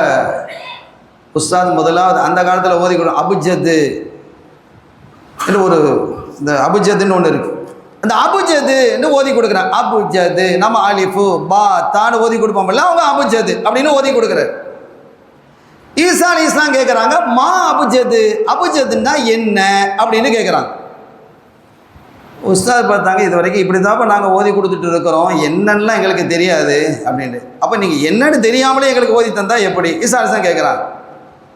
A: உஸ்தாத் முதலாவது அந்த காலத்தில் ஓதி கொடுக்கும் அபுஜது என்று ஒரு இந்த அபுஜதுன்னு ஒன்று இருக்குது. அந்த அபுஜதுன்னு ஓதி கொடுக்குறாங்க. அபுஜது நம்ம அலிஃபு பா தான்னு ஓதி கொடுப்போம்ல, அவங்க அபுஜது அப்படின்னு ஓதி கொடுக்குறாரு. ஈசா அலைஹிஸ்ஸலாம் கேட்குறாங்க, மா அபுஜது, அபுஜதுன்னா என்ன அப்படின்னு கேட்குறாங்க. உஸ்தாத் பார்த்தாங்க, இது வரைக்கும் இப்படி தான் நாங்கள் ஓதி கொடுத்துட்டு இருக்கிறோம், என்னன்னா எங்களுக்கு தெரியாது அப்படின்ட்டு. அப்போ நீங்கள் என்னன்னு தெரியாமலே எங்களுக்கு ஓதி தந்தா எப்படி? ஈசா அலைஹிஸ்ஸலாம் கேட்குறாங்க.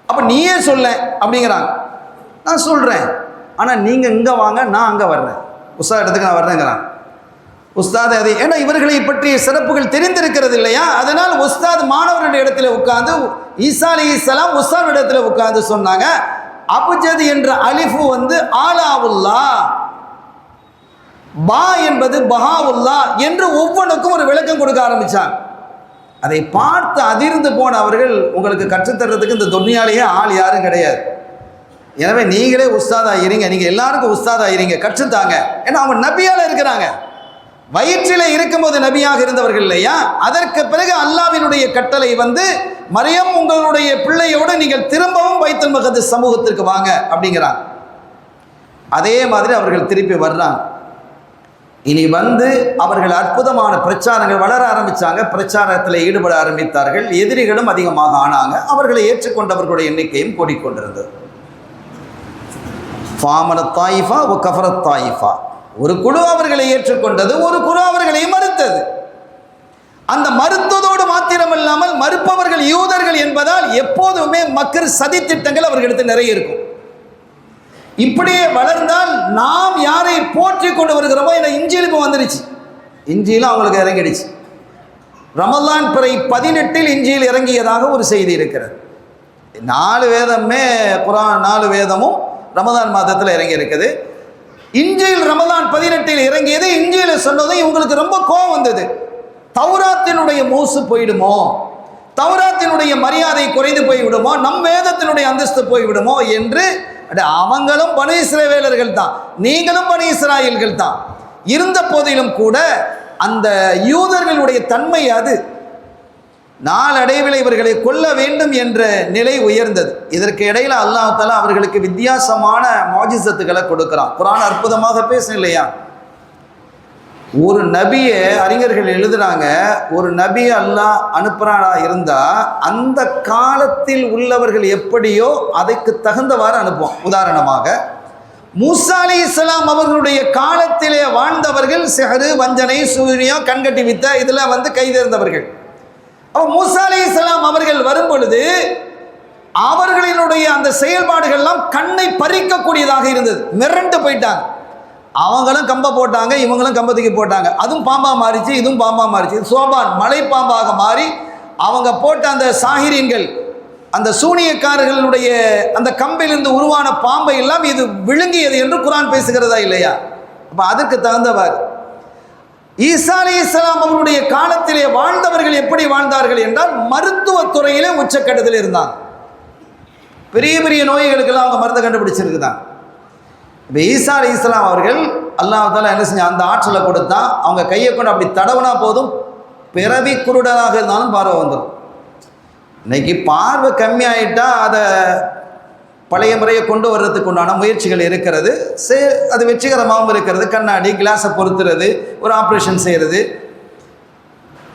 A: அப்போ நீயே சொல்ல அப்படிங்கிறாங்க. நான் சொல்கிறேன், ஆனால் நீங்கள் இங்கே வாங்க, நான் அங்கே வர்றேன், உஸ்தாத் இடத்துக்கு நான் வர்றேங்கிறான். உஸ்தாத் அது ஏன்னா இவர்களை பற்றிய சிறப்புகள் தெரிந்திருக்கிறது இல்லையா, அதனால் உஸ்தாத் மாணவருடைய இடத்துல உட்கார்ந்து ஈசா அலைஹிஸ்ஸலாம் உஸ்தாத் இடத்துல உட்கார்ந்து சொன்னாங்க, அபுஜத் என்ற அலிஃபு வந்து ஆலாவுல்லா, பா என்பது பஹாவுல்லா என்று ஒவ்வொன்றுக்கும் ஒரு விளக்கம் கொடுக்க ஆரம்பித்தாங்க. அதை பார்த்து அதிர்ந்து போன அவர்கள், உங்களுக்கு கற்றுத்தர்றதுக்கு இந்த துன்யாலேயே ஆள் யாரும் கிடையாது, எனவே நீங்களே உஸ்தாதா இருங்க, நீங்கள் எல்லாருக்கும் உஸ்தாதா இருங்க, கற்றுத்தாங்க. ஏன்னா அவங்க நபியால் இருக்கிறாங்க, வயிற்றில் இருக்கும்போது நபியாக இருந்தவர்கள் இல்லையா. அதற்கு பிறகு அல்லாஹ்வினுடைய கட்டளை வந்து மரியம் உங்களுடைய பிள்ளையோடு நீங்கள் திரும்பவும் பைத்துல் மக்திஸ் சமூகத்திற்கு வாங்க அப்படிங்கிறாங்க. அதே மாதிரி அவர்கள் திருப்பி வர்றாங்க. இனி வந்து அவர்கள் அற்புதமான பிரச்சாரங்கள் வளர ஆரம்பித்தாங்க, பிரச்சாரத்தில் ஈடுபட ஆரம்பித்தார்கள். எதிரிகளும் அதிகமாக ஆனாங்க. அவர்களை ஏற்றுக்கொண்டவர்களுடைய எண்ணிக்கையும் கூடிக்கொண்டிருந்தது. ஃபாமன தாயிஃபா ஒ கஃபரத் தாயிஃபா, ஒரு குழு அவர்களை ஏற்றுக்கொண்டது, ஒரு குழு அவர்களை மறுத்தது. அந்த மறுத்ததோடு மாத்திரமில்லாமல் மறுப்பவர்கள் யூதர்கள் என்பதால் எப்போதுமே மக்கள் சதித்திட்டங்கள் அவர்களிடத்தில் நிறைய இருக்கும். இப்படியே வளர்ந்தால் நாம் யாரை போற்றி கொண்டு வருகிறோமோ, என இஞ்சில் இப்போ வந்துருச்சு, இஞ்சியில் அவங்களுக்கு இறங்கிடுச்சு. ரமலான் பிறை 18 இஞ்சியில் இறங்கியதாக ஒரு செய்தி இருக்கிறது. 4 வேதமே குர்ஆன் 4 வேதமும் ரமலான் மாதத்தில் இறங்கி இருக்குது. இஞ்சில் ரமலான் 18 இறங்கியது. இஞ்சியில் சொன்னதும் இவங்களுக்கு ரொம்ப கோபம் வந்தது. தௌராத்தினுடைய மூசு போயிடுமோ, தௌராத்தினுடைய மரியாதை குறைந்து போய்விடுமோ, நம் வேதத்தினுடைய அந்தஸ்து போய்விடுமோ என்று. அவங்களும் பனி இஸ்ரவேலர்கள் தான், நீங்களும் பனி இஸ்ராயல்கள் தான். இருந்த போதிலும் கூட அந்த யூதர்களுடைய தன்மை அது. நாளடைவில் இவர்களை கொல்ல வேண்டும் என்ற நிலை உயர்ந்தது. இதற்கு இடையில அல்லாஹ் தஆலா அவர்களுக்கு வித்தியாசமான மோஜிசத்துக்களை கொடுக்கிறான். குர்ஆன் அற்புதமாக பேசும் இல்லையா. ஒரு நபியை அறிஞர்கள் எழுதுறாங்க, ஒரு நபியை அல்லாஹ் அனுப்புறானா இருந்தா அந்த காலத்தில் உள்ளவர்கள் எப்படியோ அதுக்கு தகுந்தவாறு அனுப்புவோம். உதாரணமாக மூசா அலைஹிஸ்ஸலாம் அவர்களுடைய காலத்திலே வாழ்ந்தவர்கள் சிஹ்ரு, வஞ்சனை, சூனியம், கண்கட்டி வித்த இதில் வந்து கைதேர்ந்தவர்கள். அப்போ மூசா அலைஹிஸ்ஸலாம் அவர்கள் வரும் பொழுது அவர்களினுடைய அந்த செயல்பாடுகள்லாம் கண்ணை பறிக்கக்கூடியதாக இருந்தது. மிரண்டு போயிட்டாங்க. அவங்களும் கம்பை போட்டாங்க, இவங்களும் கம்பத்துக்கு போட்டாங்க. அதுவும் பாம்பா மாறிச்சு, இதுவும் பாம்பா மாறிச்சு. சோபான் மலை பாம்பாக மாறி அவங்க போட்ட அந்த சாஹிரீன்கள் அந்த சூனியக்காரர்களுடைய அந்த கம்பிலிருந்து உருவான பாம்பை எல்லாம் இது விழுங்கியது என்று குர்ஆன் பேசுகிறதா இல்லையா? அப்போ அதற்கு தகுந்தவர் ஈசா அலைஹிஸ்ஸலாம் அவருடைய காலத்திலே வாழ்ந்தவர்கள் எப்படி வாழ்ந்தார்கள் என்றால் மருத்துவத்துறையிலே உச்சக்கட்டத்தில் இருந்தாங்க. பெரிய பெரிய நோய்களுக்கெல்லாம் அவங்க மருந்து கண்டுபிடிச்சிருக்குதான். இப்போ ஈசா அலைஹிஸ்ஸலாம் அவர்கள் அல்லாஹ் தஆலா என்ன செஞ்சா, அந்த ஆற்றலை கொடுத்தா அவங்க கையை கொண்டு அப்படி தடவுனா போதும், பிறவி குருடராக இருந்தாலும் பார்வை வந்துடும். இன்னைக்கு பார்வை கம்மியாயிட்டா அதை பழைய முறையை கொண்டு வர்றதுக்கு உண்டான முயற்சிகள் இருக்கிறது. அது வெற்றிகரமாகவும் இருக்கிறது. கண்ணாடி கிளாஸை பொருத்துறது, ஒரு ஆப்ரேஷன் செய்கிறது.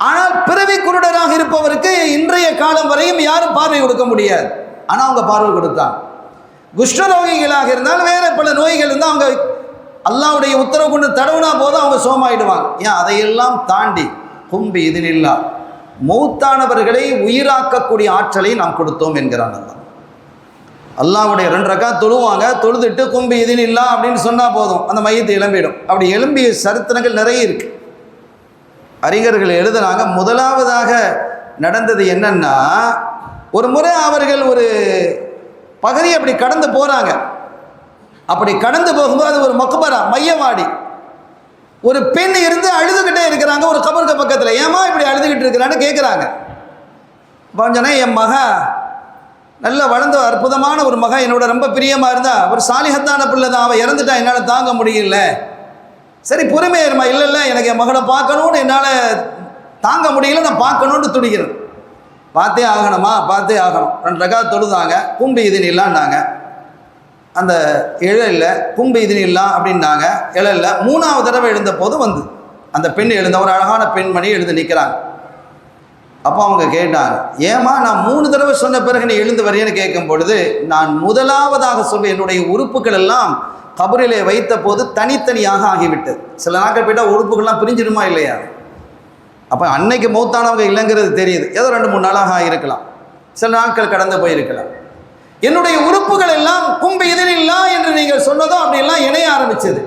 A: ஆனால் பிறவி குருடராக இருப்பவருக்கு இன்றைய காலம் வரையும் யாரும் பார்வை கொடுக்க முடியாது. ஆனால் அவங்க பார்வை கொடுத்தாங்க. குஷ்டரோகிகளாக இருந்தால் வேறு பல நோய்கள் இருந்தால் அவங்க அல்லாஹ்வுடைய உத்தரவு கொண்டு தடவுனா போதும் அவங்க சோமாயிடுவாங்க. ஏன் அதையெல்லாம் தாண்டி கும்பி இதினில்லா மௌத்தானவர்களை உயிராக்கக்கூடிய ஆற்றலை நாம் கொடுத்தோம் என்கிறான் அல்லாஹ். அல்லாஹ்வுடைய 2 ரக்காத் தொழுவாங்க, தொழுதுட்டு கும்பி இதினில்லா அப்படின்னு சொன்னால் போதும், அந்த மையத்தை எழும்பிடும். அப்படி எழும்பிய சரித்திரங்கள் நிறைய இருக்கு. அறிஞர்கள் எழுதுனாங்க, முதலாவதாக நடந்தது என்னன்னா, ஒரு முறை அவர்கள் ஒரு பகுதி அப்படி கடந்து போகிறாங்க. அப்படி கடந்து போகும்போது அது ஒரு மக்பரா, மையவாடி. ஒரு பெண் இருந்து அழுதுகிட்டே இருக்கிறாங்க ஒரு கபருக்கு பக்கத்தில். ஏமா இப்படி அழுதுகிட்டு இருக்கிறான்னு கேட்குறாங்க. கொஞ்சனா என் மக நல்ல வளர்ந்த அற்புதமான ஒரு மக, என்னோட ரொம்ப பிரியமாக இருந்தா, ஒரு சாலிஹத்தான பிள்ளை தான், அவள் இறந்துட்டா, என்னால் தாங்க முடியல. சரி பொறுமையாயிருமா. இல்லை இல்லை, எனக்கு என் மகனை பார்க்கணுன்னு என்னால் தாங்க முடியல, நான் பார்க்கணுன்னு துடிக்கிறேன். பார்த்தே ஆகணுமா, பார்த்தே ஆகணும். 2 ரக்காத் தொழுதாங்க. கும்பி இதுன்னு இல்லான்னாங்க. அந்த எழல கும்பி இதுன்னு இல்லா அப்படின்னாங்க. எழல 3ஆவது தடவை எழுந்த போது வந்து அந்த பெண் எழுந்த, ஒரு அழகான பெண்மணி எழுந்து நிற்கிறாங்க. அப்போ அவங்க கேட்டாங்க, ஏமா நான் 3 தடவை சொன்ன பிறகு நீ எழுந்து வரையன்னு கேட்கும் பொழுது, நான் முதலாவதாக சொல்ல என்னுடைய உறுப்புகள் எல்லாம் கபரிலே வைத்த போது தனித்தனியாக ஆகிவிட்டது. சில நாட்கள் போயிட்டால் உறுப்புகள்லாம் பிரிஞ்சிடுமா இல்லையா? அப்போ அன்னைக்கு மௌத்தானவங்க இல்லைங்கிறது தெரியுது. ஏதோ 2-3 நாளாக ஆகியிருக்கலாம், சில நாட்கள் கடந்து போயிருக்கலாம். என்னுடைய உறுப்புகள் எல்லாம் கும்பி இதினில்லா என்று நீங்கள் சொன்னதோ அப்படியெல்லாம் இணைய ஆரம்பிச்சது.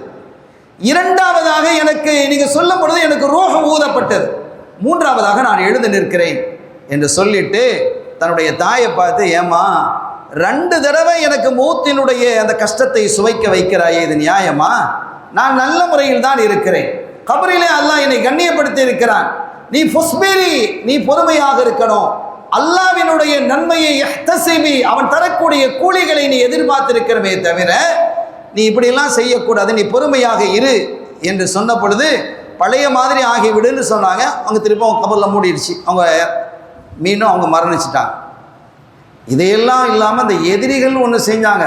A: 2ஆவதாக எனக்கு நீங்கள் சொல்லும் பொழுது எனக்கு ரூஹ் ஊதப்பட்டது. 3ஆவதாக நான் எழுந்து நிற்கிறேன் என்று சொல்லிட்டு தன்னுடைய தாயை பார்த்து, ஏமா 2 தடவை எனக்கு மூத்தினுடைய அந்த கஷ்டத்தை சுவைக்க வைக்கிறாயே, இது நியாயமா? நான் நல்ல முறையில் தான் இருக்கிறேன். கபரிலே அல்லாஹ் என்னை கண்ணியப்படுத்தி இருக்கிறான். நீ ஃபுஸ்பிரி, நீ பொறுமையாக இருக்கணும். அல்லாஹ்வினுடைய நன்மையை இஹ்தஸிபி, அவன் தரக்கூடிய கூலிகளை நீ எதிர்பார்த்திருக்கிறமே தவிர நீ இப்படியெல்லாம் செய்யக்கூடாது, நீ பொறுமையாக இரு என்று சொன்ன பொழுது பழைய மாதிரி ஆகிவிடுன்னு சொன்னாங்க. அவங்க திரும்ப அவங்க கபரில் மூடிடுச்சு. அவங்க மீண்டும் அவங்க மரணிச்சிட்டாங்க. இதையெல்லாம் இல்லாமல் அந்த எதிரிகள் ஒன்று செஞ்சாங்க.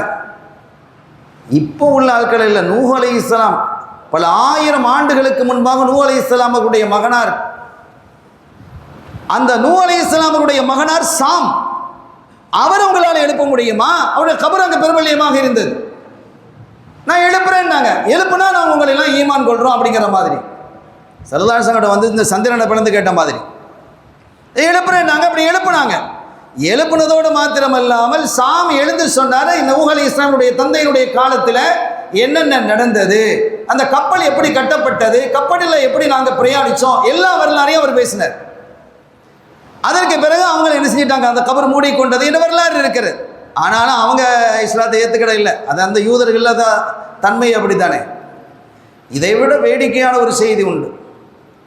A: இப்போ உள்ள ஆட்கள் இல்லை. நூஹ் அலைஹிஸ்ஸலாம் பல 1000 ஆண்டுகளுக்கு முன்பாக நூஹ் அலைஹிஸ்ஸலாம் அவருடைய மகனார், அந்த நூஹ் அலைஹிஸ்ஸலாம் அவருடைய மகனார் சாம், அவர் உங்களால் எழுப்ப முடியுமா? அவருடைய கபர் அங்கே பெருமல்லியமாக இருந்தது. நான் எழுப்புறேன்னாங்க. எழுப்புனா நான் உங்களை எல்லாம் ஈமான் கொள்றோம் அப்படிங்கிற மாதிரி சல்லல்லாஹு அலைஹி வஸல்லம் வந்து இந்த சந்திரனை பிளந்து கேட்ட மாதிரி எழுப்புறேன்னாங்க. அப்படி எழுப்புனாங்க. எழுப்புனதோடு மாத்திரமல்லாமல் சாம் எழுந்து சொன்னார், நூஹ் அலைஹிஸ்ஸலாமுடைய தந்தையினுடைய காலத்தில் என்னென்ன நடந்தது, அந்த கப்பல் எப்படி கட்டப்பட்டது, கப்பலில் எப்படி நாங்கள் பிரயாணித்தோம், எல்லா வரலாறையும் அவர் பேசினார். அதற்கு பிறகு அவங்க என்ன செஞ்சிட்டாங்க, அந்த கபர் மூடிக்கொண்டது என்ற வரலாறு இருக்கிறது. ஆனாலும் அவங்க இஸ்லாத்தை ஏற்றுக்கிட இல்லை. அது அந்த யூதர்கள் தன்மை அப்படி தானே. இதை விட வேடிக்கையான ஒரு செய்தி உண்டு.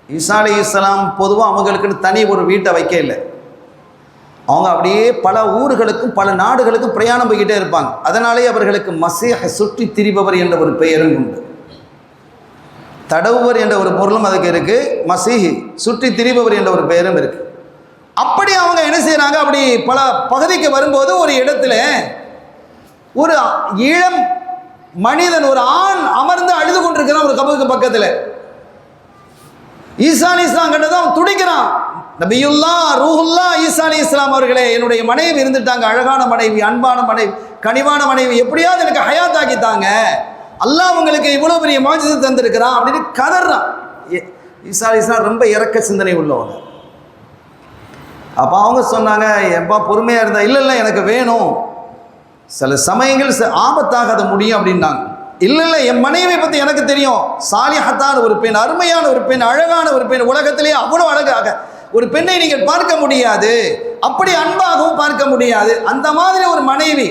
A: ஈசா அலைஹிஸ்ஸலாம் பொதுவாக அவங்களுக்குன்னு தனி ஒரு வீட்டை வைக்க இல்லை. அவங்க அப்படியே பல ஊர்களுக்கும் பல நாடுகளுக்கும் பிரயாணம் போய்கிட்டே இருப்பாங்க. அதனாலே அவர்களுக்கு மசீஹ் சுற்றி திரிபவர் என்ற ஒரு பெயரும் உண்டு. தடவுவர் என்ற ஒரு பொருளும் அதுக்கு இருக்கு, மசீஹ் சுற்றி திரிபவர் என்ற ஒரு பெயரும் இருக்கு. அப்படி அவங்க என்ன செய்யறாங்க, அப்படி பல பகுதிக்கு வரும்போது ஒரு இடத்துல ஒரு இளம் மனிதன், ஒரு ஆண் அமர்ந்து அழுது கொண்டிருக்கிறான் ஒரு கபருக்கு பக்கத்தில். ஈசா அலைஹிஸ்ஸலாம் கண்டது அவன் துடிக்கிறான். நபியுல்லா ரூஹுல்லா ஈசா அலைஹிஸ்ஸலாம் அவர்களே, என்னுடைய மனைவி இருந்துட்டாங்க, அழகான மனைவி, அன்பான மனைவி, கனிவான மனைவி, எப்படியாவது எனக்கு ஹயாத் ஆக்கித்தாங்க, அல்லாஹ் உங்களுக்கு இவ்வளோ பெரிய மாஜிஸை தந்திருக்கிறான் அப்படின்னு கதறான். ஈசா அலைஹிஸ்ஸலாம் ரொம்ப இறக்க சிந்தனை உள்ளவங்க. அப்போ அவங்க சொன்னாங்க, எப்பா பொறுமையாக இருந்தா, இல்லை இல்லை எனக்கு வேணும், சில சமயங்கள் ஆபத்தாக அது முடியும் அப்படின்னாங்க. இல்லை இல்லை என் மனைவியை பற்றி எனக்கு தெரியும், சாலிஹத்தான ஒரு பெண், அருமையான ஒரு பெண், அழகான ஒரு பெண், உலகத்திலேயே அவ்வளோ அழகாக ஒரு பெண்ணை நீங்கள் பார்க்க முடியாது, அப்படி அன்பாகவும் பார்க்க முடியாது. அந்த மாதிரி ஒரு மனைவி.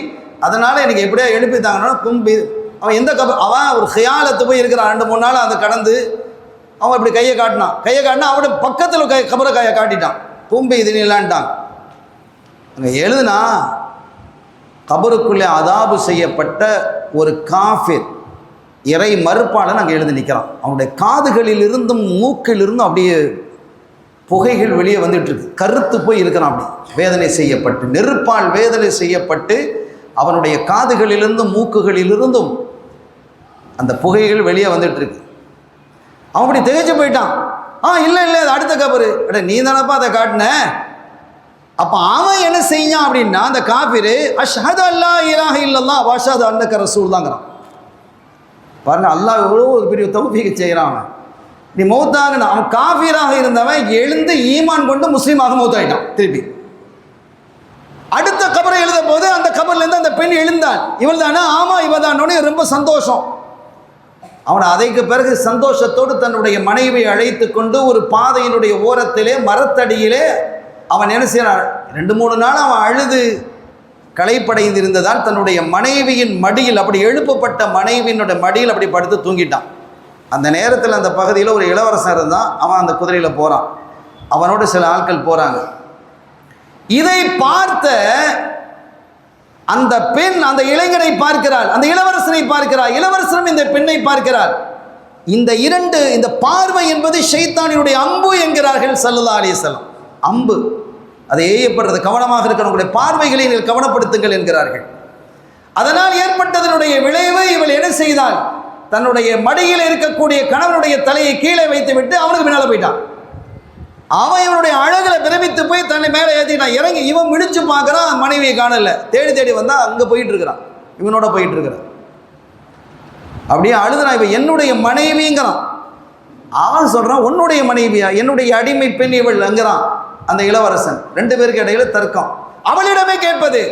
A: அதனால எனக்கு எப்படியா எழுப்பித்தாங்கன்னா கும்பி அவன் எந்த அவன் ஒரு ஹியாலத்து போய் இருக்கிறான். 2-3 நாள் அதை கடந்து அவன் இப்படி கையை காட்டினா அவனோட பக்கத்தில் கபரை கையை காட்டிட்டான். கும்பி இது இல்லான்ட்டான். அங்கே எழுதுனா கபருக்குள்ளே அதாபு செய்யப்பட்ட ஒரு காஃபிர் இறை மறுப்பாளன் அங்கே எழுதி நிற்கிறான். அவனுடைய காதுகளில் இருந்தும் மூக்கிலிருந்தும் அப்படியே புகைகள் வெளியே வந்துட்டு இருக்கு. கருத்து போய் இருக்கிறான். அப்படி வேதனை செய்யப்பட்டு, நெருப்பால் வேதனை செய்யப்பட்டு அவனுடைய காதுகளிலிருந்தும் மூக்குகளிலிருந்தும் அந்த புகைகள் வெளியே வந்துட்டு இருக்கு. அவன் அப்படி திகைச்சு போயிட்டான். இல்லை அது அடுத்த கபரு. நீ தானப்பா அதை காட்டின. அப்போ அவன் என்ன செய்யான் அப்படின்னா, அந்த காபிரு அஷ்ஹது அல்லா இலாஹ இல்லல்லாஹ் வ அஷ்ஹது அன்னக ரசூல் தாங்கிறான். பாருங்க, அல்லாஹ் எவ்வளோ ஒரு பெரிய தௌஃபீக் செய்கிறான். நீ மௌத்தாகன அவன் காஃபிராக இருந்தவன் எழுந்து ஈமான் கொண்டு முஸ்லீமாக மௌத்தாயிட்டான். திருப்பி அடுத்த கபரை எழுத போது அந்த கபர்லேருந்து அந்த பெண் எழுந்தாள். இவள் தானே? ஆமாம் இவள் தானோன்னு ரொம்ப சந்தோஷம். அவன் அதற்கு பிறகு சந்தோஷத்தோடு தன்னுடைய மனைவியை அழைத்து கொண்டு ஒரு பாதையினுடைய ஓரத்திலே மரத்தடியிலே அவன் என்ன செய்கிறான், 2-3 நாள் அவன் அழுது களைப்படைந்திருந்ததால் தன்னுடைய மனைவியின் மடியில், அப்படி எழுப்பப்பட்ட மனைவியினுடைய மடியில் அப்படி படுத்து தூங்கிட்டான். அந்த நேரத்தில் அந்த பகுதியில் ஒரு இளவரசன் இருந்தான். அவன் அந்த குதிரையில் போகிறான். அவனோடு சில ஆட்கள் போகிறாங்க. இதை பார்த்த அந்த பெண் அந்த இளைஞனை பார்க்கிறாள், அந்த இளவரசனை பார்க்கிறாள், இளவரசனும் இந்த பெண்ணை பார்க்கிறாள். இந்த பார்வை என்பது ஷைத்தானினுடைய அம்பு என்கிறார்கள் ஸல்லல்லாஹு அலைஹி வஸல்லம். அம்பு அதை ஏயப்படுறது. கவனமாக இருக்கிறவங்களுடைய பார்வைகளை நீங்கள் கவனப்படுத்துங்கள் என்கிறார்கள். அதனால் ஏற்பட்டதனுடைய விளைவு இவள் என்ன செய்தாள், தன்னுடைய மடியில் இருக்கக்கூடிய கணவனுடைய தலையை கீழே வைத்து விட்டு அவனுக்கு பின்னால் போயிட்டான். அவன் இவனுடைய அழகுல பிரமித்து போய் தன்னை மேலே ஏற்றிட்டான். இறங்கி இவன் மிடிச்சு பார்க்குறான், மனைவியை காணல. தேடி வந்தா அங்கே போயிட்டு இருக்கிறான், இவனோட போயிட்டு இருக்கிறான். அப்படியே அழுதுறான். இவன் என்னுடைய மனைவிங்கிறான். அவன் சொல்றான் உன்னுடைய மனைவியா, என்னுடைய அடிமை பெண் இவள் அங்கிறான் அந்த இளவரசன். 2 பேருக்கு இடையில தர்க்கம். அவளிடமே கேட்பது.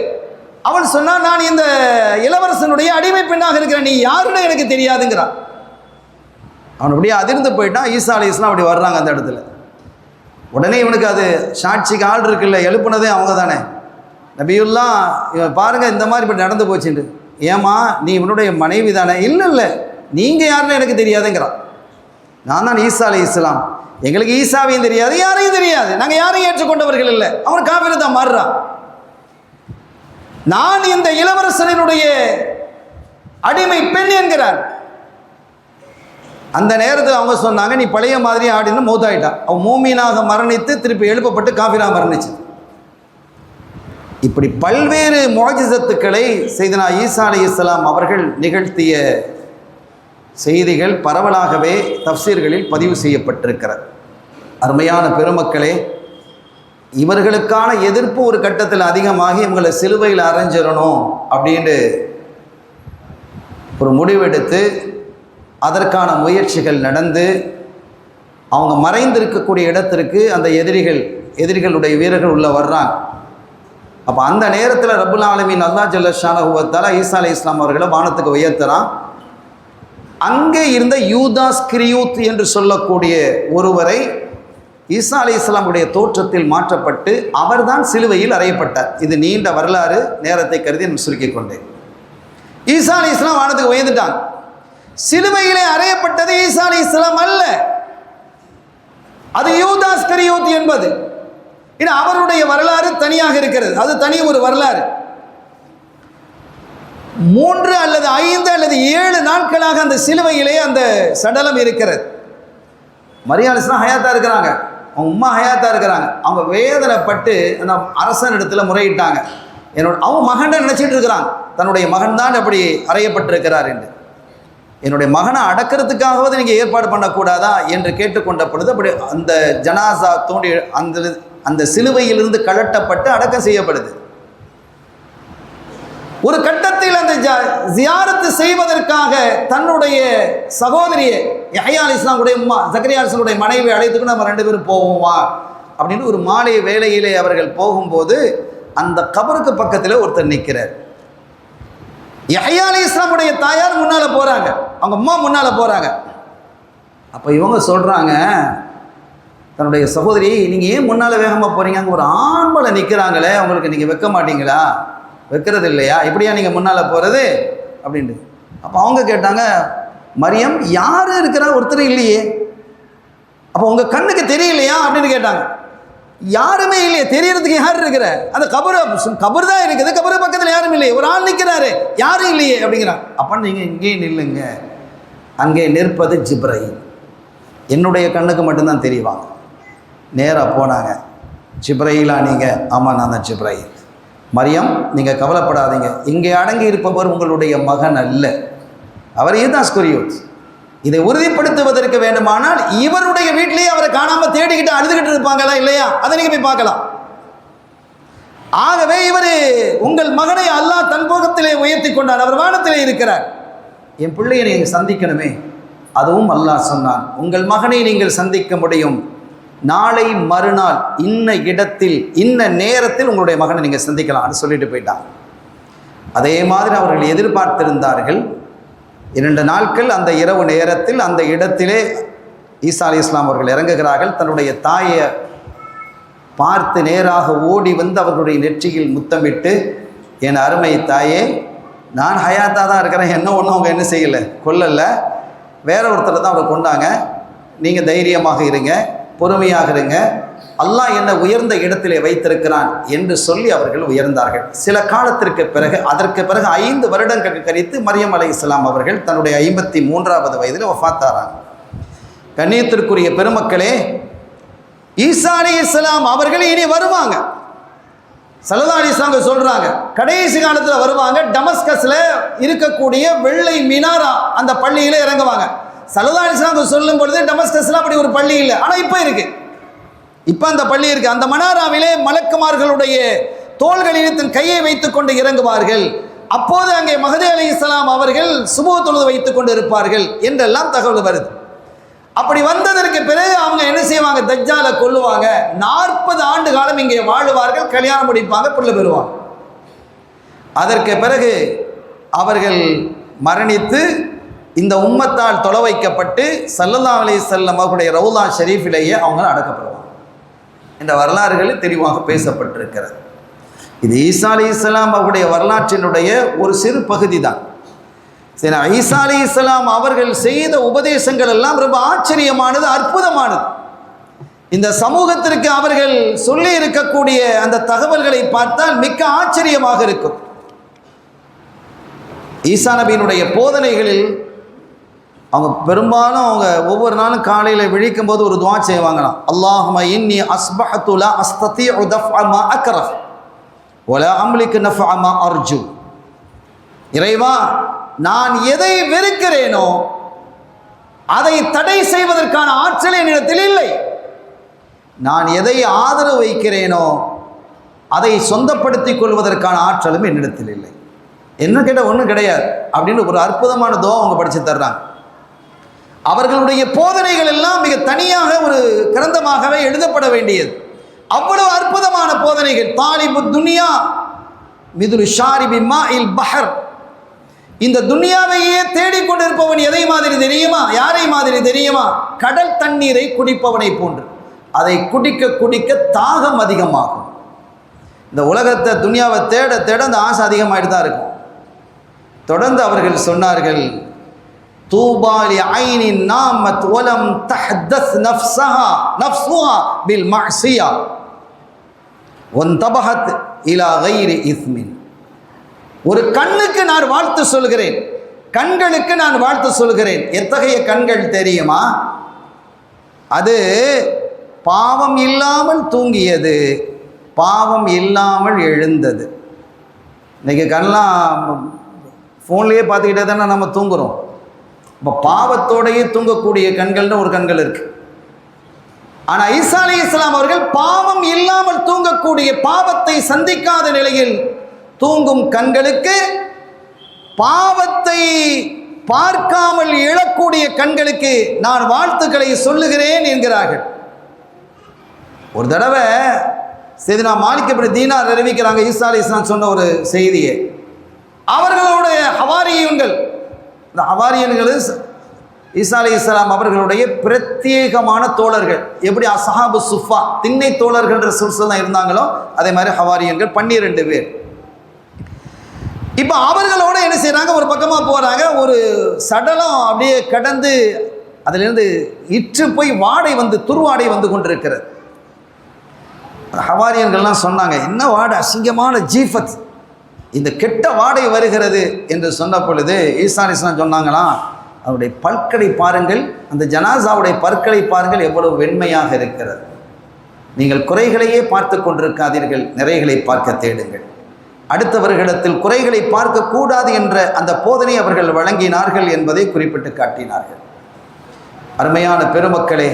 A: அவள் சொன்னா நான் இந்த இளவரசனுடைய அடிமை பெண்ணாக இருக்கிறேன், நீ யாருன்னு எனக்கு தெரியாதுங்கிறான். அவன் அப்படியே அதிர்ந்து போயிட்டான். ஈசா அலைஹிஸ்ஸலாம் அப்படி வர்றாங்க அந்த இடத்துல. உடனே இவனுக்கு அது சாட்சிக்கு ஆள் இருக்குல்ல, எழுப்புனதே அவங்க தானே. நபியுல்லா இவன் பாருங்க இந்த மாதிரி இப்படி நடந்து போச்சுட்டு. ஏமா நீ இவனுடைய மனைவி தானே? இல்லை நீங்கள் யாருன்னு எனக்கு தெரியாதுங்கிறான். நான் தான் ஈசா அலைஹிஸ்ஸலாம். எங்களுக்கு ஈசாவையும் தெரியாது, யாரையும் தெரியாது, நாங்கள் யாரையும் ஏற்றுக்கொண்டவர்கள் இல்லை. அவன் காஃபிர் தான் மாறுறான். நான் இந்த இளவரசனுடைய அடிமை பெண் என்கிறார். அந்த நேரத்தில் அவங்க சொன்னாங்க நீ பழைய மாதிரி ஆடின்னு மௌத்தாயிட்டான். அவன் மூமீனாக மரணித்து திருப்பி எழுப்பப்பட்டு காஃபிராக மரணிச்சு. இப்படி பல்வேறு முஅஜிசத்துக்களை செய்தனா ஈசா அலைஹிஸ்ஸலாம் அவர்கள் நிகழ்த்திய செய்திகள் பரவலாகவே தஃப்சீர்களில் பதிவு செய்யப்பட்டிருக்கிறது. அருமையான பெருமக்களே, இவர்களுக்கான எதிர்ப்பு ஒரு கட்டத்தில் அதிகமாகி இவங்களை சிலுவையில் அரைஞ்சிடணும் அப்படின்ட்டு ஒரு முடிவெடுத்து அதற்கான முயற்சிகள் நடந்து அவங்க மறைந்திருக்கக்கூடிய இடத்திற்கு அந்த எதிரிகளுடைய வீரர்கள் உள்ளே வர்றாங்க. அப்போ அந்த நேரத்தில் ரப்புல் ஆலமீன் அல்லாஹ் ஜல்ல ஷானஹு வ தஆலா ஈசா அலைஹிஸ்ஸலாம் அவர்களை வானத்துக்கு உயர்த்துறான். அங்கே இருந்த யூதாஸ் கிரியூத் என்று சொல்லக்கூடிய ஒருவரை ஈசா அலைஹிஸ்ஸலாமுடைய தோற்றத்தில் மாற்றப்பட்டு அவர்தான் சிலுவையில் அறையப்பட்டார். இது நீண்ட வரலாறு, நேரத்தை கருதி நான் சுருக்கிக் கொண்டேன். ஈசா அலைஹிஸ்ஸலாம் வானத்துக்கு உயர்ந்துட்டாங்க. சிலுவையிலே அறையப்பட்டது ஈசா அலைஹிஸ்ஸலாம் அல்ல, அது யூதாஸ் கிரியூத் என்பது. இது அவருடைய வரலாறு தனியாக இருக்கிறது, அது தனி ஒரு வரலாறு. 3 அல்லது 5 அல்லது 7 நாட்களாக அந்த சிலுவையிலே அந்த சடலம் இருக்கிறது. மரியா அலைஹிஸ்ஸலாம் ஹயாத்தா இருக்கிறாங்க, அவங்க உம்மா ஹயாத்தா இருக்கிறாங்க. அவங்க வேதனைப்பட்டு அந்த அரசன் இடத்துல முறையிட்டாங்க. அவங்க மகனை நினைச்சிட்டு இருக்கிறாங்க, தன்னுடைய மகன் தான் அப்படி அறையப்பட்டிருக்கிறார் என்று. என்னுடைய மகனை அடக்கிறதுக்காகவது நீங்கள் ஏற்பாடு பண்ணக்கூடாதா என்று கேட்டுக்கொண்ட பொழுது அப்படி அந்த ஜனாசா தோண்டி அந்த சிலுவையிலிருந்து கழட்டப்பட்டு அடக்கம் செய்யப்படுது. ஒரு கட்டத்தில் அந்த ஜியாரத்து செய்வதற்காக தன்னுடைய சகோதரியை யஹ்யா அலைஹிஸ்ஸலாமுடைய அம்மா ஜக்கரியா அலைஹிஸ்ஸலாமுடைய மனைவி அழைத்துக்கு நம்ம 2 பேரும் போவோமா அப்படின்னு ஒரு மாலை வேளையிலே அவர்கள் போகும்போது அந்த கபருக்கு பக்கத்தில் ஒருத்தர் நிற்கிறார். யஹ்யா அலைஹிஸ்ஸலாமுடைய தாயார் முன்னால் போகிறாங்க, அவங்க அம்மா முன்னால் போகிறாங்க. அப்போ இவங்க சொல்கிறாங்க, தன்னுடைய சகோதரி, நீங்கள் ஏன் முன்னால் வேகமாக போகிறீங்க, அங்கே ஒரு ஆம்பளை நிற்கிறாங்களே, அவங்களுக்கு நீங்கள் வைக்க மாட்டீங்களா, வைக்கிறது இல்லையா, இப்படியா நீங்கள் முன்னால் போகிறது அப்படின்ட்டு. அப்போ அவங்க கேட்டாங்க, மரியம் யார் இருக்கிறா, ஒருத்தர் இல்லையே, அப்போ உங்கள் கண்ணுக்கு தெரியலையா அப்படின்னு கேட்டாங்க. யாருமே இல்லையே, தெரியறதுக்கு யார் இருக்கிற, அந்த கபர் தான் இருக்குது, கபரு பக்கத்தில் யாரும் இல்லையே, ஒரு ஆள் நிற்கிறாரு, யாரும் இல்லையே அப்படிங்கிறாங்க. அப்போ நீங்கள் இங்கே நில்லுங்க, அங்கே நிற்பது ஜிப்ரைல், என்னுடைய கண்ணுக்கு மட்டும்தான் தெரிவாங்க. நேராக போனாங்க. ஜிப்ரைலா நீங்கள்? ஆமாம், நான் தான் ஜிப்ரைல். மரியம், நீங்கள் கவலைப்படாதீங்க, இங்கே அடங்கி இருப்பவர் உங்களுடைய மகன் அல்ல, அவர் ஈதாஸ்குரியோஸ். இதை உறுதிப்படுத்துவதற்கு வேண்டுமானால் இவருடைய வீட்டிலேயே அவரை காணாமல் தேடிக்கிட்டு அழுதுகிட்டு இருப்பாங்களா இல்லையா, அதை நீங்கள் போய் பார்க்கலாம். ஆகவே இவர் உங்கள் மகனை அல்லாஹ் தன் போகத்திலே உயர்த்தி கொண்டார், அவர் வானத்திலே இருக்கிறார். என் பிள்ளையை நீங்கள் சந்திக்கணுமே, அதுவும் அல்லாஹ் சொன்னான், உங்கள் மகனை நீங்கள் சந்திக்க முடியும், நாளை மறுநாள் இன்ன இடத்தில் இன்ன நேரத்தில் உங்களுடைய மகனை நீங்கள் சந்திக்கலாம்னு சொல்லிட்டு போயிட்டாங்க. அதே மாதிரி அவர்கள் எதிர்பார்த்திருந்தார்கள். 2 நாட்கள் அந்த இரவு நேரத்தில் அந்த இடத்திலே ஈசா அலைஹிஸ்ஸலாம் அவர்கள் இறங்குகிறார்கள். தன்னுடைய தாயை பார்த்து நேராக ஓடி வந்து அவர்களுடைய நெற்றியில் முத்தமிட்டு, என் அருமை தாயே, நான் ஹயாத்தாக தான் இருக்கிறேன், என்ன ஒன்றும் அவங்க என்ன செய்யலை, கொல்லலை, வேற ஒருத்தர் தான் அவரை கொண்டாங்க, நீங்கள் தைரியமாக இருங்க, பொறுமையாக இருங்க, அல்லாஹ் என்ன உயர்ந்த இடத்திலே வைத்திருக்கிறான் என்று சொல்லி அவர்கள் உயர்ந்தார்கள். சில காலத்திற்கு பிறகு, அதற்கு பிறகு 5 வருடங்கள் கழித்து மரியம் அலைஹிஸ்ஸலாம் அவர்கள் தன்னுடைய 53வது வயதில் வஃபாத்தாராங்க. கண்ணியத்திற்குரிய பெருமக்களே, ஈசா அலைஹிஸ்ஸலாம் அவர்கள் இனி வருவாங்க. ஸல்லல்லாஹு அலைஹி வஸல்லம் சொல்றாங்க, கடைசி காலத்தில் வருவாங்க. டமஸ்கஸ்ல இருக்கக்கூடிய வெள்ளை மினாரா அந்த பள்ளியில இறங்குவாங்க. ஸல்லல்லாஹு அலைஹி வஸல்லம் சொல்லும் பொழுது டமஸ்கஸ்ல அப்படி ஒரு பள்ளி இல்லை, ஆனால் இப்போ இருக்கு, இப்போ அந்த பள்ளி இருக்கு. அந்த மனாராவிலே மலக்குமார்களுடைய தோள்களில் தன் கையை வைத்துக் கொண்டு இறங்குவார்கள். அப்போது அங்கே மஹதி அலைஹிஸ்ஸலாம் அவர்கள் சுபூ தொழுது வைத்துக் கொண்டு இருப்பார்கள் என்றெல்லாம் தகவல் வருது. அப்படி வந்ததற்கு பிறகு அவங்க என்ன செய்வாங்க, தஜ்ஜாலை கொல்லுவாங்க. 40 ஆண்டு காலம் இங்கே வாழுவார்கள், கல்யாணம் முடிப்பாங்க, பிள்ளை பெறுவாங்க. அதற்கு பிறகு அவர்கள் மரணித்து இந்த உம்மத்தால் தொலை வைக்கப்பட்டு ஸல்லல்லாஹு அலைஹி வஸல்லம் அவர்களுடைய ரவுலா ஷரீஃபிலேயே அவங்க அடக்கப்படுவாங்க என்ற வரலாறுகள் தெளிவாக பேசப்பட்டிருக்கிறது. இது ஈசா அலைஹிஸ்ஸலாம் அவருடைய வரலாற்றினுடைய ஒரு சிறு பகுதி தான். சரி, ஈசா அலைஹிஸ்ஸலாம் அவர்கள் செய்த உபதேசங்கள் எல்லாம் ரொம்ப ஆச்சரியமானது, அற்புதமானது. இந்த சமூகத்திற்கு அவர்கள் சொல்லி இருக்கக்கூடிய அந்த தகவல்களை பார்த்தால் மிக்க ஆச்சரியமாக இருக்கும். ஈசா நபியினுடைய போதனைகளில் அவங்க பெரும்பாலும் அவங்க ஒவ்வொரு நாளும் காலையில் விழிக்கும் போது ஒரு துஆ செய்வாங்களாம். அல்லாஹும்ம இன்னி அஸ்பஹது லா அஸ்ததீஉ தஃஅ மா அக்ரஹ் வலா அம்லிகு நஃபஅ மா அர்ஜு. இறைவா, நான் எதை வெறுக்கிறேனோ அதை தடை செய்வதற்கான ஆற்றல் என்னிடத்தில் இல்லை, நான் எதை ஆதரவு வைக்கிறேனோ அதை சொந்தப்படுத்திக் கொள்வதற்கான ஆற்றலும் என்னிடத்தில் இல்லை. என்ன கேட்டால் ஒன்றும் கிடையாது அப்படின்னு ஒரு அற்புதமான துஆ அவங்க படித்து தர்றாங்க. அவர்களுடைய போதனைகள் எல்லாம் மிக தனியாக ஒரு கிரந்தமாகவே எழுதப்பட வேண்டியது, அவ்வளவு அற்புதமான போதனைகள். தாலிபு துனியா மிதுல் ஷாரிபி மாஇல் பஹர். இந்த துனியாவையே தேடிக்கொண்டிருப்பவன் எதை மாதிரி தெரியுமா, யாரை மாதிரி தெரியுமா, கடல் தண்ணீரை குடிப்பவனை போன்று. அதை குடிக்க குடிக்க தாகம் அதிகமாகும். இந்த உலகத்தை துனியாவை தேட தேட அந்த ஆசை அதிகமாகிட்டு தான் இருக்கும். தொடர்ந்து அவர்கள் சொன்னார்கள், தூபா லிஐனின் நாமத் வலம் தஹதஸ் நஃப்ஸுஹா பில் மஅசியா வந்தபஹத் இலா கைரி இஸ்மின். ஒரு கண்ணுக்கு நான் வாழ்த்து சொல்கிறேன், கண்களுக்கு நான் வாழ்த்து சொல்கிறேன். எத்தகைய கண்கள் தெரியுமா, அது பாவம் இல்லாமல் தூங்கியது, பாவம் இல்லாமல் எழுந்தது. இன்றைக்கி கண்ணெலாம் ஃபோன்லேயே பார்த்துக்கிட்டே தானே நம்ம தூங்குகிறோம். இப்போ பாவத்தோடையே தூங்கக்கூடிய கண்கள்னு ஒரு கண்கள் இருக்கு. ஆனால் ஈசா அலைஹிஸ்ஸலாம் அவர்கள் பாவம் இல்லாமல் தூங்கக்கூடிய, பாவத்தை சந்திக்காத நிலையில் தூங்கும் கண்களுக்கு, பாவத்தை பார்க்காமல் எழக்கூடிய கண்களுக்கு நான் வாழ்த்துக்களை சொல்லுகிறேன் என்கிறார்கள். ஒரு தடவை செய்தினா மாலிக் இப்னு தீனார் அறிவிக்கிறாங்க, ஈசா அலைஹிஸ்ஸலாம் சொன்ன ஒரு செய்தியை. அவர்களுடைய ஹவாரியன்கள், இந்த ஹவாரியன்கள் ஈசா அலைஹிஸ்ஸலாம் அவர்களுடைய பிரத்யேகமான தோழர்கள். எப்படி அஸ்ஹாபு சுஃபா திண்ணை தோழர்கள் ரசூல் இருந்தாங்களோ அதே மாதிரி ஹவாரியன்கள் 12 பேர். இப்போ அவர்களோட என்ன செய்கிறாங்க, ஒரு பக்கமாக போகிறாங்க. ஒரு சடலம் அப்படியே கடந்து அதிலிருந்து இற்று போய் வாடை வந்து துர்வாடை வந்து கொண்டிருக்கிறது. ஹவாரியன்கள்லாம் சொன்னாங்க, என்ன வாடை, அசிங்கமான ஜீஃபத், இந்த கெட்ட வாடை வருகிறது என்று சொன்ன பொழுது ஈசா அலைஹிஸ்ஸலாம் சொன்னாங்களாம், அவருடைய பற்களை பாருங்கள், அந்த ஜனாசாவுடைய பற்களை பாருங்கள், எவ்வளவு வெண்மையாக இருக்கிறது. நீங்கள் குறைகளையே பார்த்து கொண்டிருக்காதீர்கள், நிறைகளை பார்க்க தேடுங்கள். அடுத்தவர்களிடத்தில் குறைகளை பார்க்கக்கூடாது என்ற அந்த போதனை அவர்கள் வழங்கினார்கள் என்பதை குறிப்பிட்டு காட்டினார்கள். அருமையான பெருமக்களே,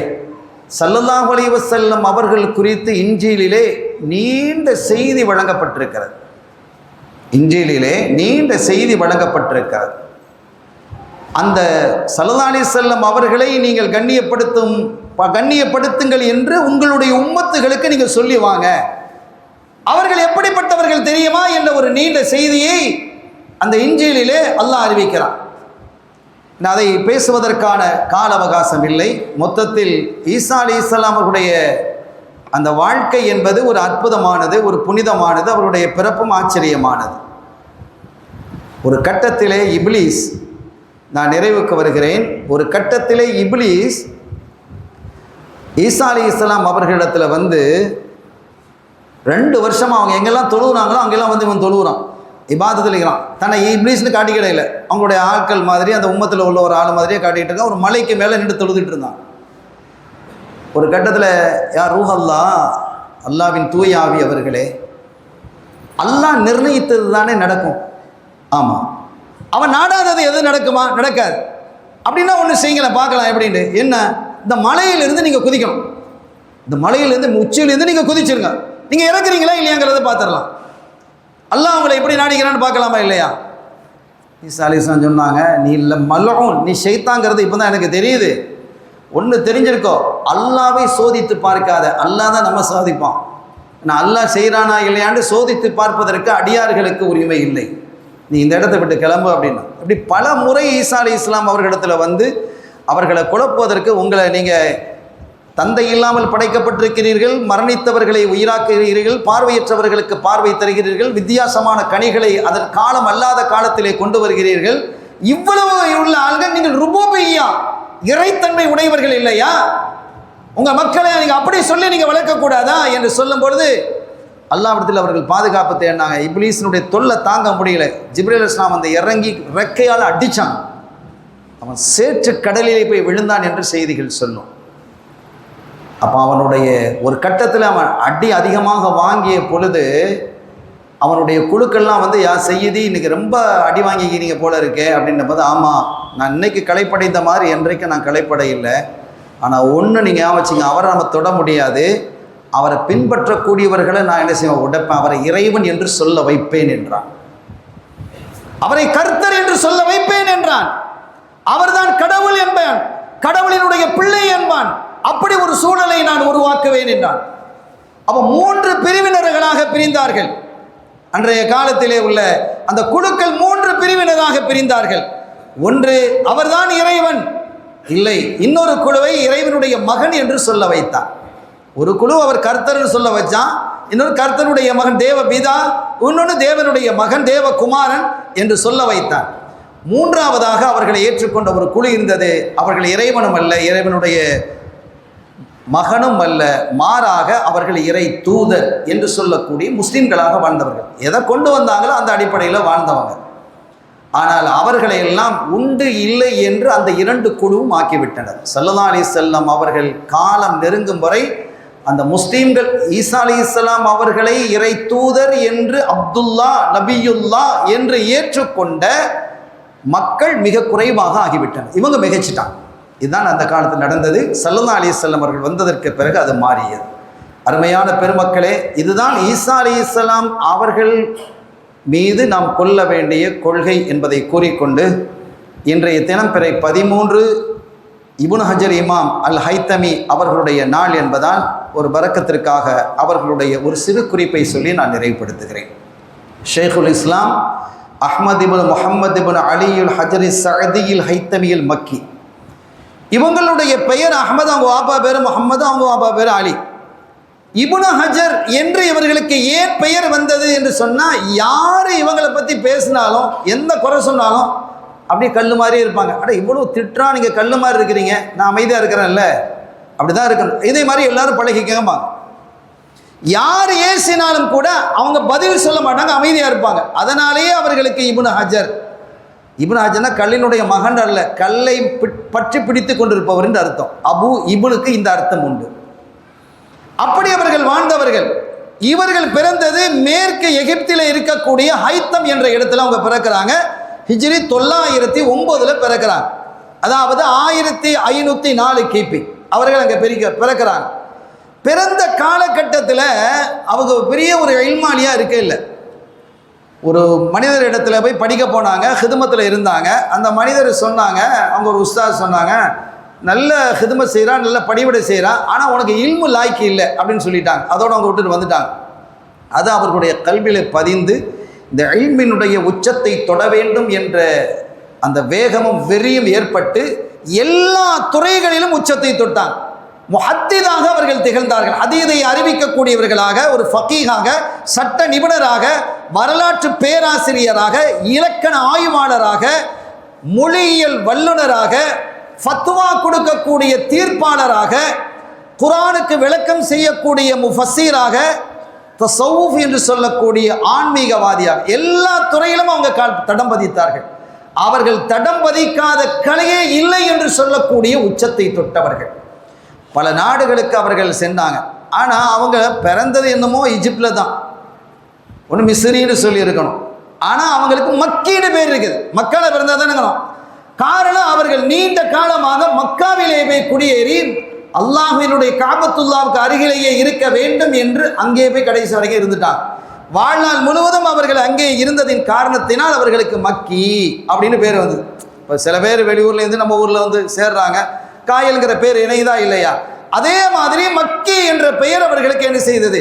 A: ஸல்லல்லாஹு அலைஹி வஸல்லம் அவர்கள் குறித்து இன்ஜீலிலே நீண்ட செய்தி வழங்கப்பட்டிருக்கிறது. இன்ஜீலிலே நீண்ட செய்தி வழங்கப்பட்டிருக்கிறது. அந்த ஸல்லல்லாஹு அலைஹி வஸல்லம் அவர்களை நீங்கள் கண்ணியப்படுத்துங்கள் என்று உங்களுடைய உம்மத்துகளுக்கு நீங்கள் சொல்லி வாங்க. அவர்கள் எப்படிப்பட்டவர்கள் தெரியுமா என்ற ஒரு நீண்ட செய்தியை அந்த இன்ஜீலிலே அல்லாஹ் அறிவிக்கிறான். அதை பேசுவதற்கான கால அவகாசம் இல்லை. மொத்தத்தில் ஈசா அலைஹிஸ்ஸலாம் அவருடைய அந்த வாழ்க்கை என்பது ஒரு அற்புதமானது, ஒரு புனிதமானது. அவருடைய பிறப்பும் ஆச்சரியமானது. ஒரு கட்டத்திலே இப்லீஸ், நான் நிறைவுக்கு வருகிறேன், ஒரு கட்டத்திலே இப்லீஸ் ஈசா அலைஹிஸ்ஸலாம் அவர்களிடத்தில் வந்து 2 வருஷமாக அவங்க எங்கெல்லாம் தொழுகிறாங்களோ அங்கெல்லாம் வந்து இவன் தொழுகிறான், இபாதத்தில் இருக்கிறான். தன்னை இப்லீஸ்னு காட்டிக்கிட இல்லை, அவங்களுடைய ஆட்கள் மாதிரி அந்த உம்மத்தில் உள்ள ஒரு ஆள் மாதிரியே காட்டிகிட்டு இருக்கான். ஒரு மலைக்கு மேலே நின்று தொழுதுட்டு இருந்தான். ஒரு கட்டத்தில், யார் ரூஹல்லா, அல்லாவின் தூயாவி அவர்களே, அல்லாஹ் நிர்ணயித்தது தானே நடக்கும். ஆமாம், அவன் நாடாதது எது நடக்குமா? நடக்காது. அப்படின்னா ஒன்று செய்யுங்களேன் பார்க்கலாம் எப்படின்னு. என்ன, இந்த மலையிலிருந்து நீங்கள் குதிக்கணும், இந்த மலையிலேருந்து உச்சியிலேருந்து நீங்கள் குதிச்சிருங்க, நீங்கள் இறக்குறீங்களா இல்லையாங்கிறத பார்த்துடலாம். அல்லாஹ் அவங்களை எப்படி நாடிக்கிறான்னு பார்க்கலாமா இல்லையா? ஈசா அலைஹிஸ்ஸலாம் சொன்னாங்க, நீ இல்லை மல்ஊன், நீ ஷைத்தாங்கிறது இப்போ தான் எனக்கு தெரியுது. ஒன்று தெரிஞ்சிருக்கோ, அல்லாவை சோதித்து பார்க்காத, அல்லாஹ் தான் நம்ம சோதிப்பான். நான் அல்லாஹ் செய்கிறானா இல்லையான்னு சோதித்து பார்ப்பதற்கு அடியார்களுக்கு உரிமை இல்லை. நீ இந்த இடத்தை விட்டு கிளம்பு அப்படின்னா. இப்படி பல முறை ஈசா அலைஹிஸ்ஸலாம் அவர்களிடத்தில் வந்து அவர்களை குழப்புவதற்கு, உங்களை நீங்கள் தந்தை இல்லாமல் படைக்கப்பட்டிருக்கிறீர்கள், மரணித்தவர்களை உயிராக்குகிறீர்கள், பார்வையற்றவர்களுக்கு பார்வை தருகிறீர்கள், வித்தியாசமான கனிகளை அதன் காலம் அல்லாத காலத்திலே கொண்டு வருகிறீர்கள், இவ்வளவு உள்ள ஆள்கள் நீங்கள் ருபூபிய்யா இறைத்தன்மை உடையவர்கள் இல்லையா? உங்கள் மக்களை நீங்கள் அப்படி சொல்லி நீங்கள் வளர்க்கக்கூடாதா என்று சொல்லும் பொழுது அல்லாஹ்விடத்தில் அவர்கள் பாதுகாப்பு தேடினாங்க. இப்லீஸினுடைய தொல்லை தாங்க முடியல. ஜிப்ரீல் அலைஹிஸ்ஸலாம் அந்த இறங்கி ரெக்கையால் அடித்தான். அவன் சேற்று கடலிலே போய் விழுந்தான் என்று செய்திகள் சொல்லும். அப்போ அவனுடைய ஒரு கட்டத்தில் அவன் அடி அதிகமாக வாங்கிய பொழுது அவனுடைய குழுக்கள்லாம் வந்து, யா செய்தி இன்னைக்கு ரொம்ப அடி வாங்கிக்கிறீங்க போல இருக்கே அப்படின்ற போது, ஆமாம், நான் இன்னைக்கு களைப்படைந்த மாதிரி என்றைக்கு நான் களைப்பட இல்லை. ஆனால் ஒன்று நீங்கள் ஞாபகம், அவரை நம்ம தொட முடியாது, அவரை பின்பற்றக்கூடியவர்களை நான் என்ன செய்வேன், உடைப்பேன், அவரை இறைவன் என்று சொல்ல வைப்பேன் என்றான். அவரை கர்த்தர் என்று சொல்ல வைப்பேன் என்றான். அவர்தான் கடவுள் என்பான், கடவுளினுடைய பிள்ளை என்பான். அப்படி ஒரு சூழலை நான் உருவாக்குவேன் என்றான். அப்போ 3 பிரிவினர்களாக பிரிந்தார்கள். அன்றைய காலத்திலே உள்ள அந்த குழுக்கள் 3 பிரிவினராக பிரிந்தார்கள். ஒன்று, அவர்தான் இறைவன், இல்லை, இன்னொரு குழுவை இறைவனுடைய மகன் என்று சொல்ல வைத்தான். ஒரு குழு அவர் கர்த்தர்னு சொல்ல வச்சான், இன்னொரு கர்த்தனுடைய மகன் தேவபிதா, இன்னொன்று தேவனுடைய மகன் தேவகுமாரன் என்று சொல்ல வைத்தான். 3ஆவதாக அவர்களை ஏற்றுக்கொண்ட ஒரு குழு இருந்தது. அவர்கள் இறைவனும் அல்ல, இறைவனுடைய மகனும் அல்ல, மாறாக அவர்கள் இறை தூதர் என்று சொல்லக்கூடிய முஸ்லிம்களாக வாழ்ந்தவர்கள். எதை கொண்டு வந்தாங்களோ அந்த அடிப்படையில் வாழ்ந்தவங்க. ஆனால் அவர்களை எல்லாம் உண்டு இல்லை என்று அந்த 2 குழுவும் ஆக்கிவிட்டனர். ஸல்லல்லாஹு அலைஹி வஸல்லம் அவர்கள் காலம் நெருங்கும் வரை அந்த முஸ்லீம்கள் ஈசா அலைஹிஸ்ஸலாம் அவர்களை இறை தூதர் என்று, அப்துல்லா நபியுல்லா என்று ஏற்றுக்கொண்ட மக்கள் மிக குறைவாக ஆகிவிட்டனர். இவங்க மிகச்சிட்டாங்க. இதுதான் அந்த காலத்தில் நடந்தது. ஸல்லல்லாஹு அலைஹி வஸல்லம் அவர்கள் வந்ததற்கு பிறகு அது மாறியது. அருமையான பெருமக்களே, இதுதான் ஈசா அலைஹிஸ்ஸலாம் அவர்கள் மீது நாம் கொள்ள வேண்டிய கொள்கை என்பதை கூறிக்கொண்டு, இன்றைய தினம் பிறை 13 இப்னு ஹஜர் இமாம் அல் ஹைத்தமி அவர்களுடைய நாள் என்பதால் ஒரு பரக்கத்திற்காக அவர்களுடைய ஒரு சிறு குறிப்பை சொல்லி நான் நிறைவுபடுத்துகிறேன். ஷேகுல் இஸ்லாம் அஹ்மத் இப்னு முஹம்மது இப்னு அலியுல் ஹஜரி சஅதியில் ஹைத்தமியில் மக்கி, இவங்களுடைய பெயர் அஹ்மது, அவங்க வாப்பா பேர் முஹம்மது, அவங்க வாப்பா பேர் அலி. இப்னு ஹஜர் என்று இவர்களுக்கு ஏன் பெயர் வந்தது என்று சொன்னால், யார் இவங்களை பற்றி பேசினாலும் எந்த குறை சொன்னாலும் அப்படியே கல் மாதிரி இருப்பாங்க. அட இவ்வளோ திட்டுறா, நீங்கள் கல் மாதிரி இருக்கிறீங்க, நான் அமைதியாக இருக்கிறேன்ல, அப்படி தான் இருக்கணும். இதே மாதிரி எல்லாரும் பழகிக்கமா. யார் ஏசினாலும் கூட அவங்க பதில் சொல்ல மாட்டாங்க, அமைதியாக இருப்பாங்க. அதனாலேயே அவர்களுக்கு இப்னு ஹஜர். இப்னு ஹஜர்னா கல்லினுடைய மகன் அல்ல, கல்லை பற்றி பிடித்து கொண்டிருப்பவர் என்று அர்த்தம். அபு இப்னுக்கு இந்த அர்த்தம் உண்டு. அப்படி அவர்கள் வாழ்ந்தவர்கள். இவர்கள் பிறந்தது மேற்கு எகிப்தில் இருக்கக்கூடிய ஹைத்தம் என்ற இடத்துல அவங்க பிறக்கிறாங்க. ஹிஜ்ரி 909 பிறக்கிறாங்க. அதாவது 1504 கிபி அவர்கள் அங்கே பிறக்கிறாங்க. பிறந்த காலகட்டத்தில் அவங்க பெரிய ஒரு இல்மாலியாக இருக்க இல்லை. ஒரு மனிதர் இடத்துல போய் படிக்க போனாங்க, ஹிதுமத்தில் இருந்தாங்க. அந்த மனிதர் சொன்னாங்க, அவங்க ஒரு உஸ்தாத் சொன்னாங்க, நல்ல ஹிதுமத் செய்கிறான், நல்ல படிவிடை செய்கிறான், ஆனால் உனக்கு இல்மு லாய்க்கு இல்லை அப்படின்னு சொல்லிட்டாங்க. அதோடு அவங்க விட்டுட்டு வந்துட்டாங்க. அது அவர்களுடைய கல்வியில் பதிந்து இந்த இல்மினுடைய உச்சத்தை தொட வேண்டும் என்ற அந்த வேகமும் வெறியும் ஏற்பட்டு எல்லா துறைகளிலும் உச்சத்தை தொட்டாங்க. முஹத்திதாக அவர்கள் திகழ்ந்தார்கள். ஹதீதை அறிவிக்கக்கூடியவர்களாக, ஒரு ஃபகீஹாக, சட்ட நிபுணராக, வரலாற்று பேராசிரியராக, இலக்கண ஆய்வாளராக, மொழியியல் வல்லுநராக, ஃபத்வா கொடுக்கக்கூடிய தீர்ப்பாளராக, குர்ஆனுக்கு விளக்கம் செய்யக்கூடிய முஃபஸ்ஸீராக, தஸவ்வுஃப் என்று சொல்லக்கூடிய ஆன்மீகவாதியாக, எல்லா துறையிலும் அவங்க தடம் பதித்தார்கள். அவர்கள் தடம் பதிக்காத கலையே இல்லை என்று சொல்லக்கூடிய உச்சத்தை தொட்டவர்கள். பல நாடுகளுக்கு அவர்கள் சென்றாங்க. ஆனால் அவங்க பிறந்தது என்னமோ ஈஜிப்டில் தான், ஒன்று மிஸ்ரின்னு சொல்லியிருக்கணும். ஆனால் அவங்களுக்கு மக்கீடு பேர் இருக்குது, மக்களை பிறந்தது தானுங்கணும். காரணம், அவர்கள் நீண்ட காலமாக மக்காவிலே போய் குடியேறி அல்லாஹ்வினுடைய காபத்துல்லாவுக்கு அருகிலேயே இருக்க வேண்டும் என்று அங்கே போய் கடைசி வரைக்கும் இருந்துட்டாங்க. வாழ்நாள் முழுவதும் அவர்கள் அங்கே இருந்ததின் காரணத்தினால் அவர்களுக்கு மக்கி அப்படின்னு பேர் வந்தது. இப்போ சில பேர் வெளியூர்லேருந்து நம்ம ஊரில் வந்து சேர்றாங்க, காயல்ங்கிற பேர் இணைதா இல்லையா? அதே மாதிரி மக்கி என்ற பெயர் அவர்களுக்கு என்ன செய்தது,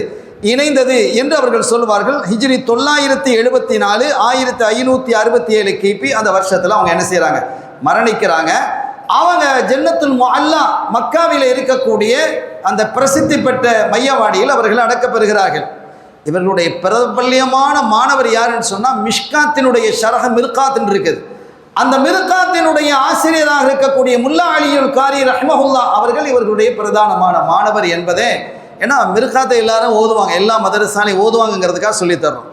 A: இணைந்தது என்று அவர்கள் சொல்வார்கள். ஹிஜ்ரி 974 1567 கிபி அந்த வருஷத்தில் அவங்க என்ன செய்கிறாங்க, மரணிக்கிறாங்க. அவங்க ஜன்னத்துல் முஅல்லா மக்காவில் இருக்கக்கூடிய அந்த பிரசித்தி பெற்ற மையவாடியில் அவர்கள் அடக்கப்பெறுகிறார்கள். இவர்களுடைய பிரபல்யமான மாணவர் யாருன்னு சொன்னால், மிஷ்காத்தினுடைய ஷரஹ மிர்காத் என்று இருக்குது. அந்த மிர்காத்தினுடைய ஆசிரியராக இருக்கக்கூடிய முல்லா அலியுல் காரி ரஹ்மஹுல்லா அவர்கள் இவர்களுடைய பிரதானமான மாணவர் என்பதே. ஏன்னா மிர்காத்தை எல்லாரும் ஓதுவாங்க, எல்லா மதரசாலையும் ஓதுவாங்கிறதுக்காக சொல்லித்தர்றோம்.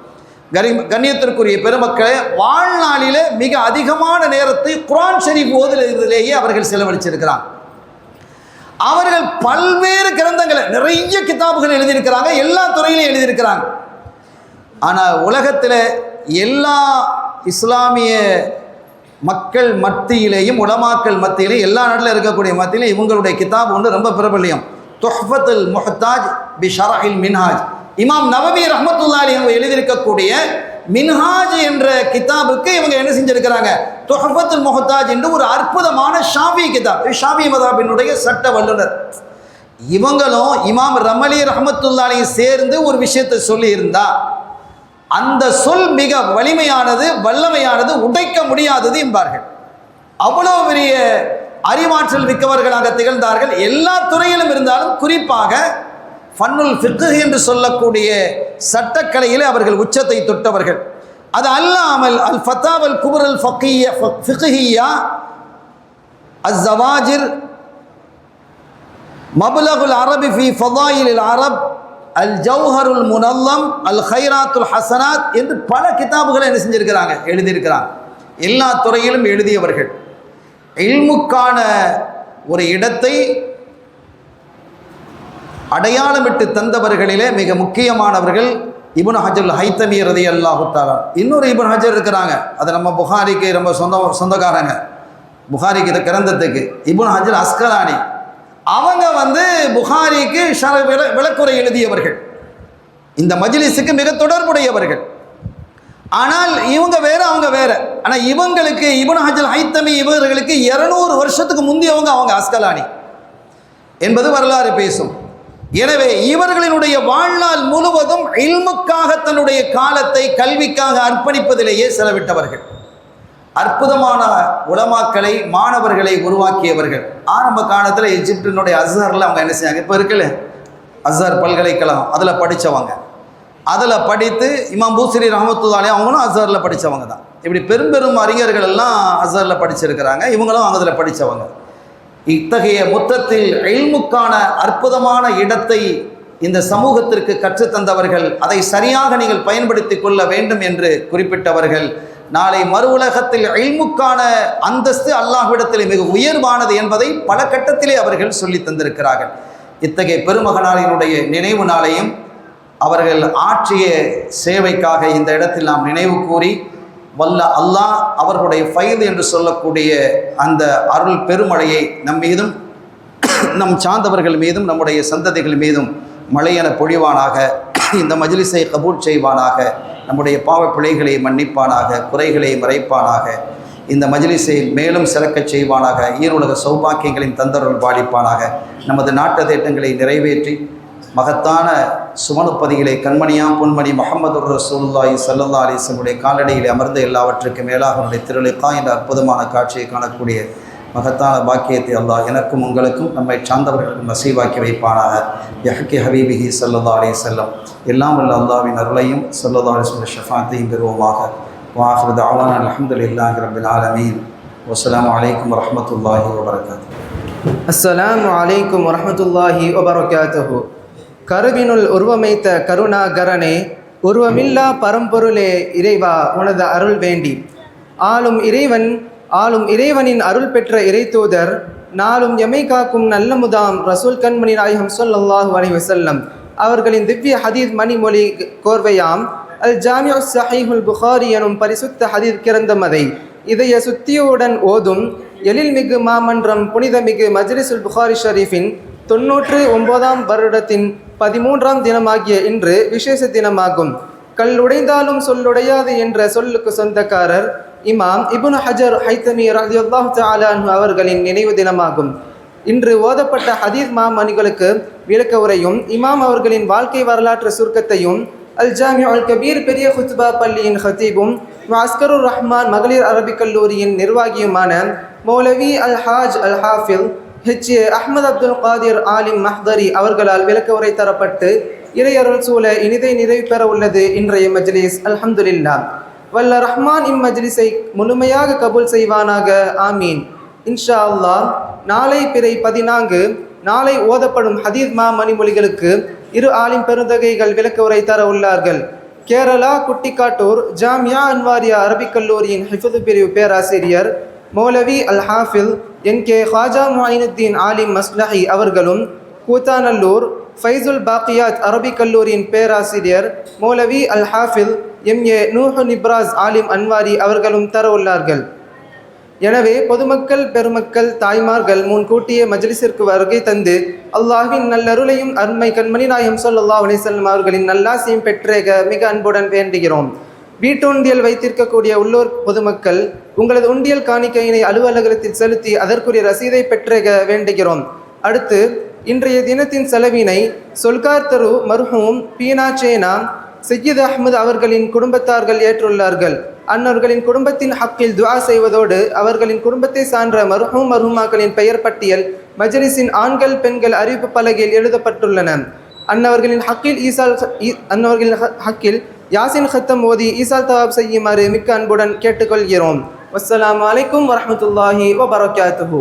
A: கண்ணியத்திற்குரிய பெருமக்களே, வாழ்நாளிலே மிக அதிகமான நேரத்தை குர்ஆன் ஷரீஃப் ஓதுவதிலேயே அவர்கள் செலவழிச்சிருக்கிறாங்க. அவர்கள் பல்வேறு கிரந்தங்களை, நிறைய கிதாபுகள் எழுதியிருக்கிறாங்க, எல்லா துறையிலும் எழுதியிருக்கிறாங்க. ஆனால் உலகத்தில் எல்லா இஸ்லாமிய மக்கள் மத்தியிலேயும், உலமாக்கள் மத்தியிலேயும், எல்லா நாட்டில் இருக்கக்கூடிய மத்தியிலையும் இவங்களுடைய கிதாப் ஒன்று ரொம்ப பிரபல்யம். துஹ்ஃபத்துல் முஹ்தாஜ் பி ஷரஹில் மின்ஹாஜ். இமாம் நவவி ரஹ்மத்துல்லாஹி அலைஹி அவங்க எழுதியிருக்கக்கூடிய மின்ஹாஜ் என்ற கிதாபுக்கு இவங்க என்ன செஞ்சிருக்கிறாங்க, துஹ்ஃபத்துல் முஹ்தாஜ் என்று ஒரு அற்புதமான ஷாஃபி கிதாப். ஷாஃபி மதாபினுடைய சட்ட வல்லுனர். இவங்களும் இமாம் ரமலி ரஹ்மத்துல்லாஹி அலைஹி சேர்ந்து ஒரு விஷயத்தை சொல்லி இருந்தா, அந்த சொல் மிக வலிமையானது, வல்லமையானது, உடைக்க முடியாதது என்பார்கள். அவ்வளோ பெரிய அறிவாற்றல் மிக்கவர்களாக திகழ்ந்தார்கள். எல்லா துறையிலும் இருந்தாலும் குறிப்பாக ஃபன்னுல் ஃபிக்ஹ் என்று சொல்லக்கூடிய சட்டக்கலையில் அவர்கள் உச்சத்தை தொட்டவர்கள். அது அல்லாமல் அல் ஃபத்தாவல் குபுரல் ஃபிக்ஹியா, அஸ்ஸவாஜிர், மப்லகுல் அரபி ஃபி ஃபதாயிலில் அரப், அல் ஜௌஹருல் முனல்லம், அல் ஹைராத்துல் ஹசனாத் என்று பல கிதாபுகளை என்ன செஞ்சிருக்கிறாங்க, எழுதியிருக்கிறாங்க. எல்லா துறையிலும் எழுதியவர்கள். இல்முக்கான ஒரு இடத்தை அடையாளமிட்டு தந்தவர்களிலே மிக முக்கியமானவர்கள் இப்னு ஹஜர் ஹைத்தமி ரலியல்லாஹு தஆலா. இன்னொரு இப்னு ஹஜர் இருக்கிறாங்க, அது நம்ம புகாரிக்கு ரொம்ப சொந்தக்காரங்க, புகாரிக்கு இந்த கிரந்தத்துக்கு. இப்னு ஹஜர் அஸ்கலானி அவங்க புகாரிக்கு விளக்குரை எழுதியவர்கள், இந்த மஜ்லிஸுக்கு மிக தொடர்புடையவர்கள். ஆனால் இவங்க வேற, அவங்க வேற. ஆனால் இவங்களுக்கு இப்னு ஹஜர் ஹைத்தமி இவர்களுக்கு 200 வருஷத்துக்கு முந்தியவங்க அவங்க அஸ்கலானி என்பது வரலாறு பேசும். எனவே இவர்களினுடைய வாழ்நாள் முழுவதும் இல்முக்காக தன்னுடைய காலத்தை கல்விக்காக அர்ப்பணிப்பதிலேயே செலவிட்டவர்கள். அற்புதமான உலமாக்களை மாணவர்களை உருவாக்கியவர்கள். ஆரம்ப காலத்தில் எஜிப்டினுடைய அஸ்ஹரில் அவங்க என்ன செய்யாங்க, இப்போ இருக்குல்ல அஸ்ஹர் பல்கலைக்கழகம், அதில் படித்தவங்க, அதில் படித்து இமாம் பூசரி ரஹமத்துல்லாஹி அவங்களும் அஸ்ஹரில் படித்தவங்க தான். இப்படி பெரும் அறிஞர்கள் எல்லாம் அஸ்ஹரில் படிச்சிருக்கிறாங்க, இவங்களும் அதில் படித்தவங்க. இத்தகைய மொத்தத்தில் இல்முக்கான அற்புதமான இடத்தை இந்த சமூகத்திற்கு கற்றுத்தந்தவர்கள், அதை சரியாக நீங்கள் பயன்படுத்தி கொள்ள வேண்டும் என்று குறிப்பிட்டவர்கள். நாளை மறு உலகத்தில் இல்முக்கான அந்தஸ்து அல்லாஹ்விடத்தில் மிக உயர்வானது என்பதை பல கட்டத்திலே அவர்கள் சொல்லி தந்திருக்கிறார்கள். இத்தகைய பெருமகனாரினுடைய நினைவு நாளையும் அவர்கள் ஆற்றிய சேவைக்காக இந்த இடத்தில் நாம் நினைவு கூறி, வல்ல அல்லாஹ் அவர்களுடைய ஃபைது என்று சொல்லக்கூடிய அந்த அருள் பெருமழையை நம் மீதும் நம் சார்ந்தவர்கள் மீதும் நம்முடைய சந்ததிகள் மீதும் மழையென பொழிவானாக. இந்த மஜ்லிஸை கபூல் செய்வானாக. நம்முடைய பாவ பிழைகளை மன்னிப்பானாக, குறைகளை மறைப்பானாக. இந்த மஜ்லிஸை மேலும் சிறக்கச் செய்வானாக. ஈருலக சௌபாக்கியங்களின் தந்தருள் பாலிப்பானாக. நமது நாட்டு திட்டங்களை நிறைவேற்றி மகத்தான சுமனுப்பதிகளை கண்மணியாம் பொன்மணி முஹம்மது ரசூலுல்லாஹி ஸல்லல்லாஹு அலைஹி வஸல்லம் காலடியில் அமர்ந்த எல்லாவற்றுக்கும் மேலாக அவருடைய திருலிகா என்ற அற்புதமான காட்சியை காணக்கூடிய மகத்தான பாக்கியத்தை அல்லாஹ் எனக்கும் உங்களுக்கும் நம்மை சார்ந்தவர்களுக்கும் நசீவாக்கி வைப்பானாக. யஹ்கி ஹபீபிஹி ஸல்லல்லாஹு அலைஹி வஸல்லம் எல்லாம் வல்ல அல்லாஹ்வின் அருளையும் ஸல்லல்லாஹு அலைஹி வஸல்லம் ஷஃபாஅத்தையும் பெறுவோமாக. வாஹிரு தஅவானா அல்ஹம்துலில்லாஹி ரப்பில் ஆலமீன். வஸ்ஸலாமு அலைக்கும் வரஹ்மத்துல்லாஹி வபரகாத்துஹு.
B: அஸ்ஸலாமு அலைக்கும் வரஹ்மத்துல்லாஹி வபரகாத்துஹு. கருவினுள் உருவமைத்த கருணாகரனே, உருவமில்லா பரம்பொருளே இறைவா, உனது அருள் வேண்டி ஆளும் இறைவனின் அருள் பெற்ற இறைத்தூதர், நாளும் எமை காக்கும் நல்ல முதாம் ரசூல் கண்மணி நாயகம் ஸல்லல்லாஹு அலைஹி வஸல்லம் அவர்களின் திவ்ய ஹதீஸ் மணிமொழி கோர்வையாம் அல் ஜாமிஉ ஸஹீஹுல் புகாரி எனும் பரிசுத்த ஹதீஸ் கிரந்தமதை இதய சுத்தியுடன் ஓதும் எழில்மிகு மாமன்றம் புனிதமிகு மஜ்லிஸுல் புகாரி ஷரீஃபின் 99ஆம் வருடத்தின் 13ஆம் தினமாகிய இன்று விசேஷ தினமாகும். கல்லுடைந்தாலும் சொல்லுடையாது என்ற சொல்லுக்கு சொந்தக்காரர் இமாம் இப்னு ஹஜர் ஹைத்தமி ரலியல்லாஹு தஆலா அன்ஹு அவர்களின் நினைவு தினமாகும். இன்று ஓதப்பட்ட ஹதீஸ் மாமணிகளுக்கு விளக்க உரையும் இமாம் அவர்களின் வாழ்க்கை வரலாற்று சுருக்கத்தையும் அல் ஜாமிஉ அல் கபீர் பெரிய குத்பா பள்ளியின் ஹத்தீபும் அஸ்கருர் ரஹ்மான் மகளிர் அரபிக் கல்லூரியின் நிர்வாகியுமான மௌலவி அல் ஹாஜ் அல் ஹாஃபில் ஹெச்.ஏ. அஹ்மத் அப்துல் காதிர் ஆலிம் மஹ்தரி அவர்களால் விளக்க உரை தரப்பட்டு இறையருள் சூழ இனிதை நிறைவு பெற உள்ளது இன்றைய மஜ்லிஸ். அல்ஹம்துலில்லாஹ். வல்ல ரஹ்மான் இம்மஜ்லிஸை முழுமையாக கபூல் செய்வானாக. ஆமீன். இன்ஷா அல்லாஹ். நாளை பிறை 14 நாளை ஓதப்படும் ஹதீஸ் மணிமொழிகளுக்கு 2 ஆலிம் பெருந்தகைகள் விளக்க உரை தர உள்ளார்கள். கேரளா குட்டிக்காட்டூர் ஜாமியா அன்வாரியா அரபிக் கல்லூரியின் ஹிஃபுது பிரிவு பேராசிரியர் மௌலவி அல் ஹாஃபில் என்.கே. ஹாஜா முஐனுத்தீன் ஆலிம் மஸ்லஹி அவர்களும், கூத்தாநல்லூர் ஃபைசுல் பாக்கியாத் அரபிக் கல்லூரியின் பேராசிரியர் மௌலவி அல் ஹாஃபில் எம்.ஏ. நூஹு நிப்ராஸ் ஆலிம் அன்வாரி அவர்களும் தர உள்ளார்கள். எனவே பொதுமக்கள், பெருமக்கள், தாய்மார்கள் முன்கூட்டிய மஜ்லிஸிற்கு வருகை தந்து அல்லாஹ்வின் நல்லருளையும் அருமை கண்மணி நாயகம் ஸல்லல்லாஹு அலைஹி வஸல்லம் அவர்களின் நல்லாசியும் பெற்றேக மிக அன்புடன் வேண்டுகிறோம். வீட்டுண்டியல் வைத்திருக்கக்கூடிய உள்ளூர் பொதுமக்கள் உங்களது உண்டியல் காணிக்கையினை அலுவலகத்தில் செலுத்தி அதற்குரிய ரசீதை பெற்றேக வேண்டுகிறோம். அடுத்து இன்றைய தினத்தின் செலவினை சொல்கார் தரு மர்ஹூம் பீனா சேனா சையீத் அஹ்மது அவர்களின் குடும்பத்தார்கள் ஏற்றுள்ளார்கள். அன்னவர்களின் குடும்பத்தின் ஹக்கில் துஆ செய்வதோடு அவர்களின் குடும்பத்தை சான்ற மர்ஹூமாக்களின் பெயர் பட்டியல் மஜ்லிஸின் ஆண்கள் பெண்கள் அறிவிப்பு பலகையில் எழுதப்பட்டுள்ளன. அன்னவர்களின் ஹக்கில் யாசின் ஹத்தம் ஓதி ஈசால் தவாப் செய்யுமாறு மிக்க அன்புடன் கேட்டுக்கொள்கிறோம். வஸ்ஸலாமு அலைக்கும் வரஹ்மத்துல்லாஹி வபரகாத்துஹு.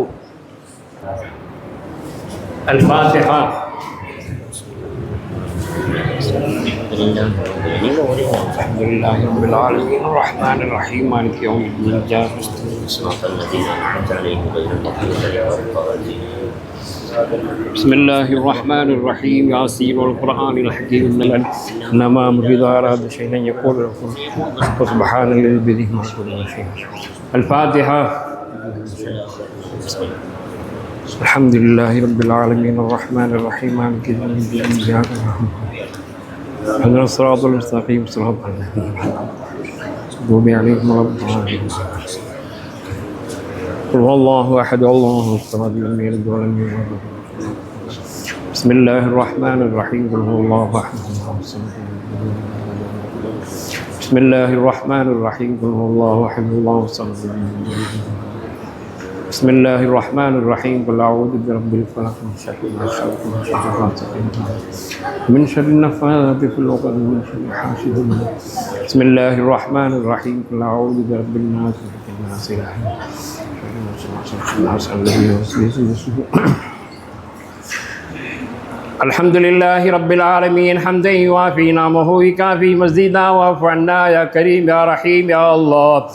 C: الفاتحة. الحمد لله رب العالمين الرحمن الرحيم مالك يوم الدين إياك نستعين صراط الذين أنعمت عليهم غير المغضوب عليهم ولا الضالين. بسم الله الرحمن الرحيم ياسين والقرآن الحكيم إنما إذا أراد شيئا يقول له سبحان الذي بيده ملك كل شيء. الفاتحة. الحمد لله رب العالمين الرحمن الرحيم مالك يوم الدين إياك نعبد اهدنا الصراط المستقيم صراط الذين أنعمت عليهم غير المغضوب عليهم. قل هو الله أحد الله الصمد لم يلد ولم يولد. بسم الله الرحمن الرحيم قل هو الله أحد الله الصمد. بسم الله الرحمن الرحيم قل هو الله أحد الله الصمد بسم الله الرحمن الرحيم قل أعوذ برب الفلق من شر ما خلق من شر غاسق من شر النفاثات في العقد من شر حاسد بسم الله الرحمن الرحيم قل أعوذ برب الناس ملك الناس إله الناس الذي يوسوس في صدور. الحمد لله رب العالمين حمدا يوافي نعمه ويكافي مزيدا واعف عنا يا كريم يا رحيم يا الله.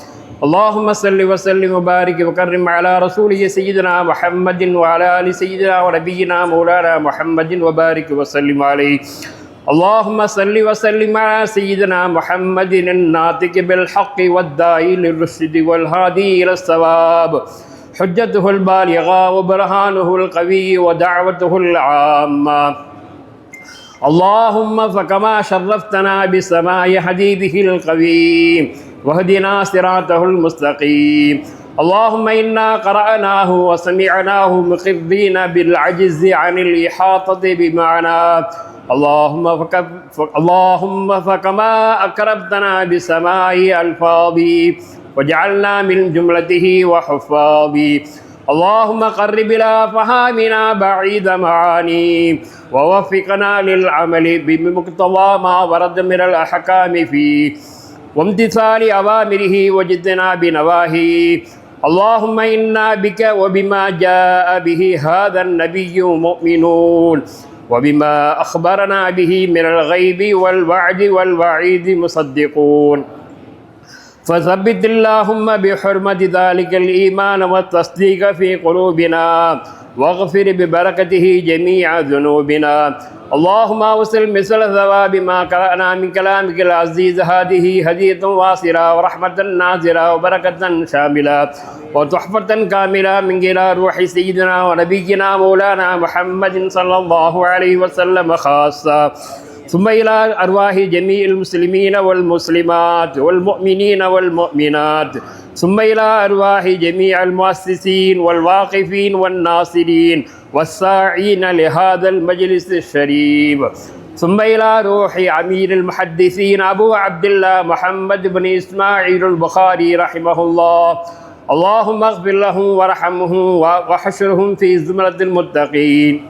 C: اللهم صل وسلم وبارك وكرم على رسوله سيدنا محمد وعلى ال سيدنا ونبينا مولانا محمد وبارك وسلم عليه. اللهم صل وسلم على سيدنا محمد الناطق بالحق والداعي للرشد والهادي الى الصواب، حجته البالغة وبرهانه القوي ودعوته العامة. اللهم فكما شرفتنا بسماع حديثه القويم واهدنا صراطه المستقيم. اللهم إنا قرأناه وسمعناه مقرين بالعجز عن الإحاطة بمعناه. اللهم فكما أكرمتنا بسماع ألفاظه وجعلنا من جملته وحفاظه. اللهم قرب إلى فهامنا بعيد معاني ووفقنا للعمل بمقتضى ما ورد من الأحكام فيه وامتثال أوامره واجتناب نواهيه. اللهم إنا بك وبما جاء به هذا النبي مؤمنون وبما أخبرنا به من الغيب والوعد والوعيد مصدقون. فثبت اللهم بحرمة ذلك الإيمان والتصديق في قلوبنا واغفر ببركته جميع ذنوبنا. اللهم أوصل مثل ثواب ما قرأنا من كلامك العزيز هذه هدية واصلة ورحمة نازلة وبركة شاملة وتحفة كاملة من إلى روح سيدنا ونبينا مولانا محمد صلى الله عليه وسلم خاصة، ثم إلى أرواح جميع المسلمين والمسلمات والمؤمنين والمؤمنات، ثم إلى أرواح جميع المؤسسين والواقفين والناصرين والساعين لهذا المجلس الشريف، ثم إلى روح أمير المحدثين أبو عبد الله محمد بن إسماعيل البخاري رحمه الله. اللهم اغفر لهم وارحمهم وحشرهم في زمرة المتقين.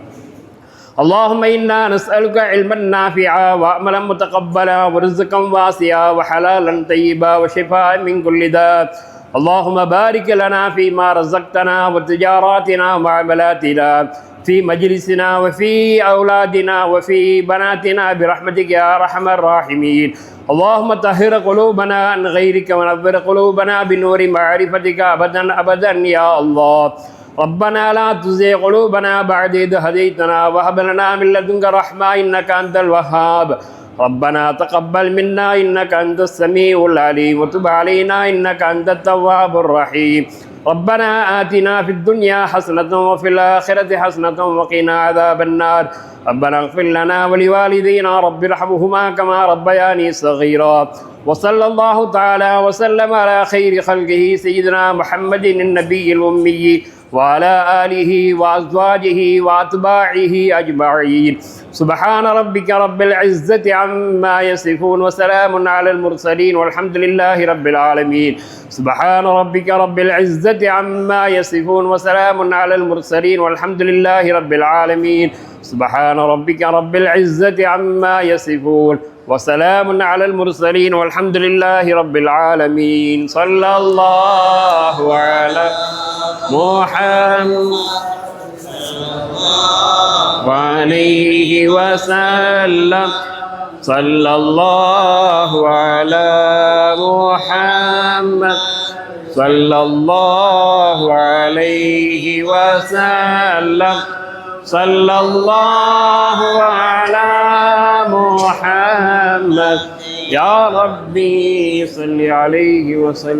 C: اللهم إنا نسألك علما نافعا وعملا متقبلا ورزقا واسعا وحلالا طيبا وشفاء من كل داء. اللهم بارك لنا فيما رزقتنا وتجاراتنا ومعاملاتنا في مجلسنا وفي أولادنا وفي بناتنا برحمتك يا أرحم الراحمين. اللهم طهر قلوبنا عن غيرك ونور قلوبنا بنور معرفتك أبدا أبدا يا الله. ربنا لا تزغ قلوبنا بعد إذ هديتنا وهب لنا من لدنك رحمة إنك أنت الوهاب. ربنا تقبل منا إنك أنت السميع العليم وتب علينا إنك أنت التواب الرحيم. ربنا آتنا في الدنيا حسنة وفي الآخرة حسنة وقنا عذاب النار. ربنا اغفر لنا ولوالدينا رب ارحمهما كما ربياني صغيرا. وصلى الله تعالى وسلم على خير خلقه سيدنا محمد النبي الأمي وعلى آله وأزواجه وأتباعه أجمعين. سبحان ربك رب العزة عما يصفون وسلام على المرسلين والحمد لله رب العالمين. سبحان ربك رب العزة عما يصفون وسلام على المرسلين والحمد لله رب العالمين. سبحان ربك رب العزة عما يصفون وسلام على المرسلين والحمد لله رب العالمين. صلى الله على محمد وعليه وسلم. صلى الله على محمد صلى الله عليه وسلم. صلى الله على محمد يا ربي صل عليه وسلم.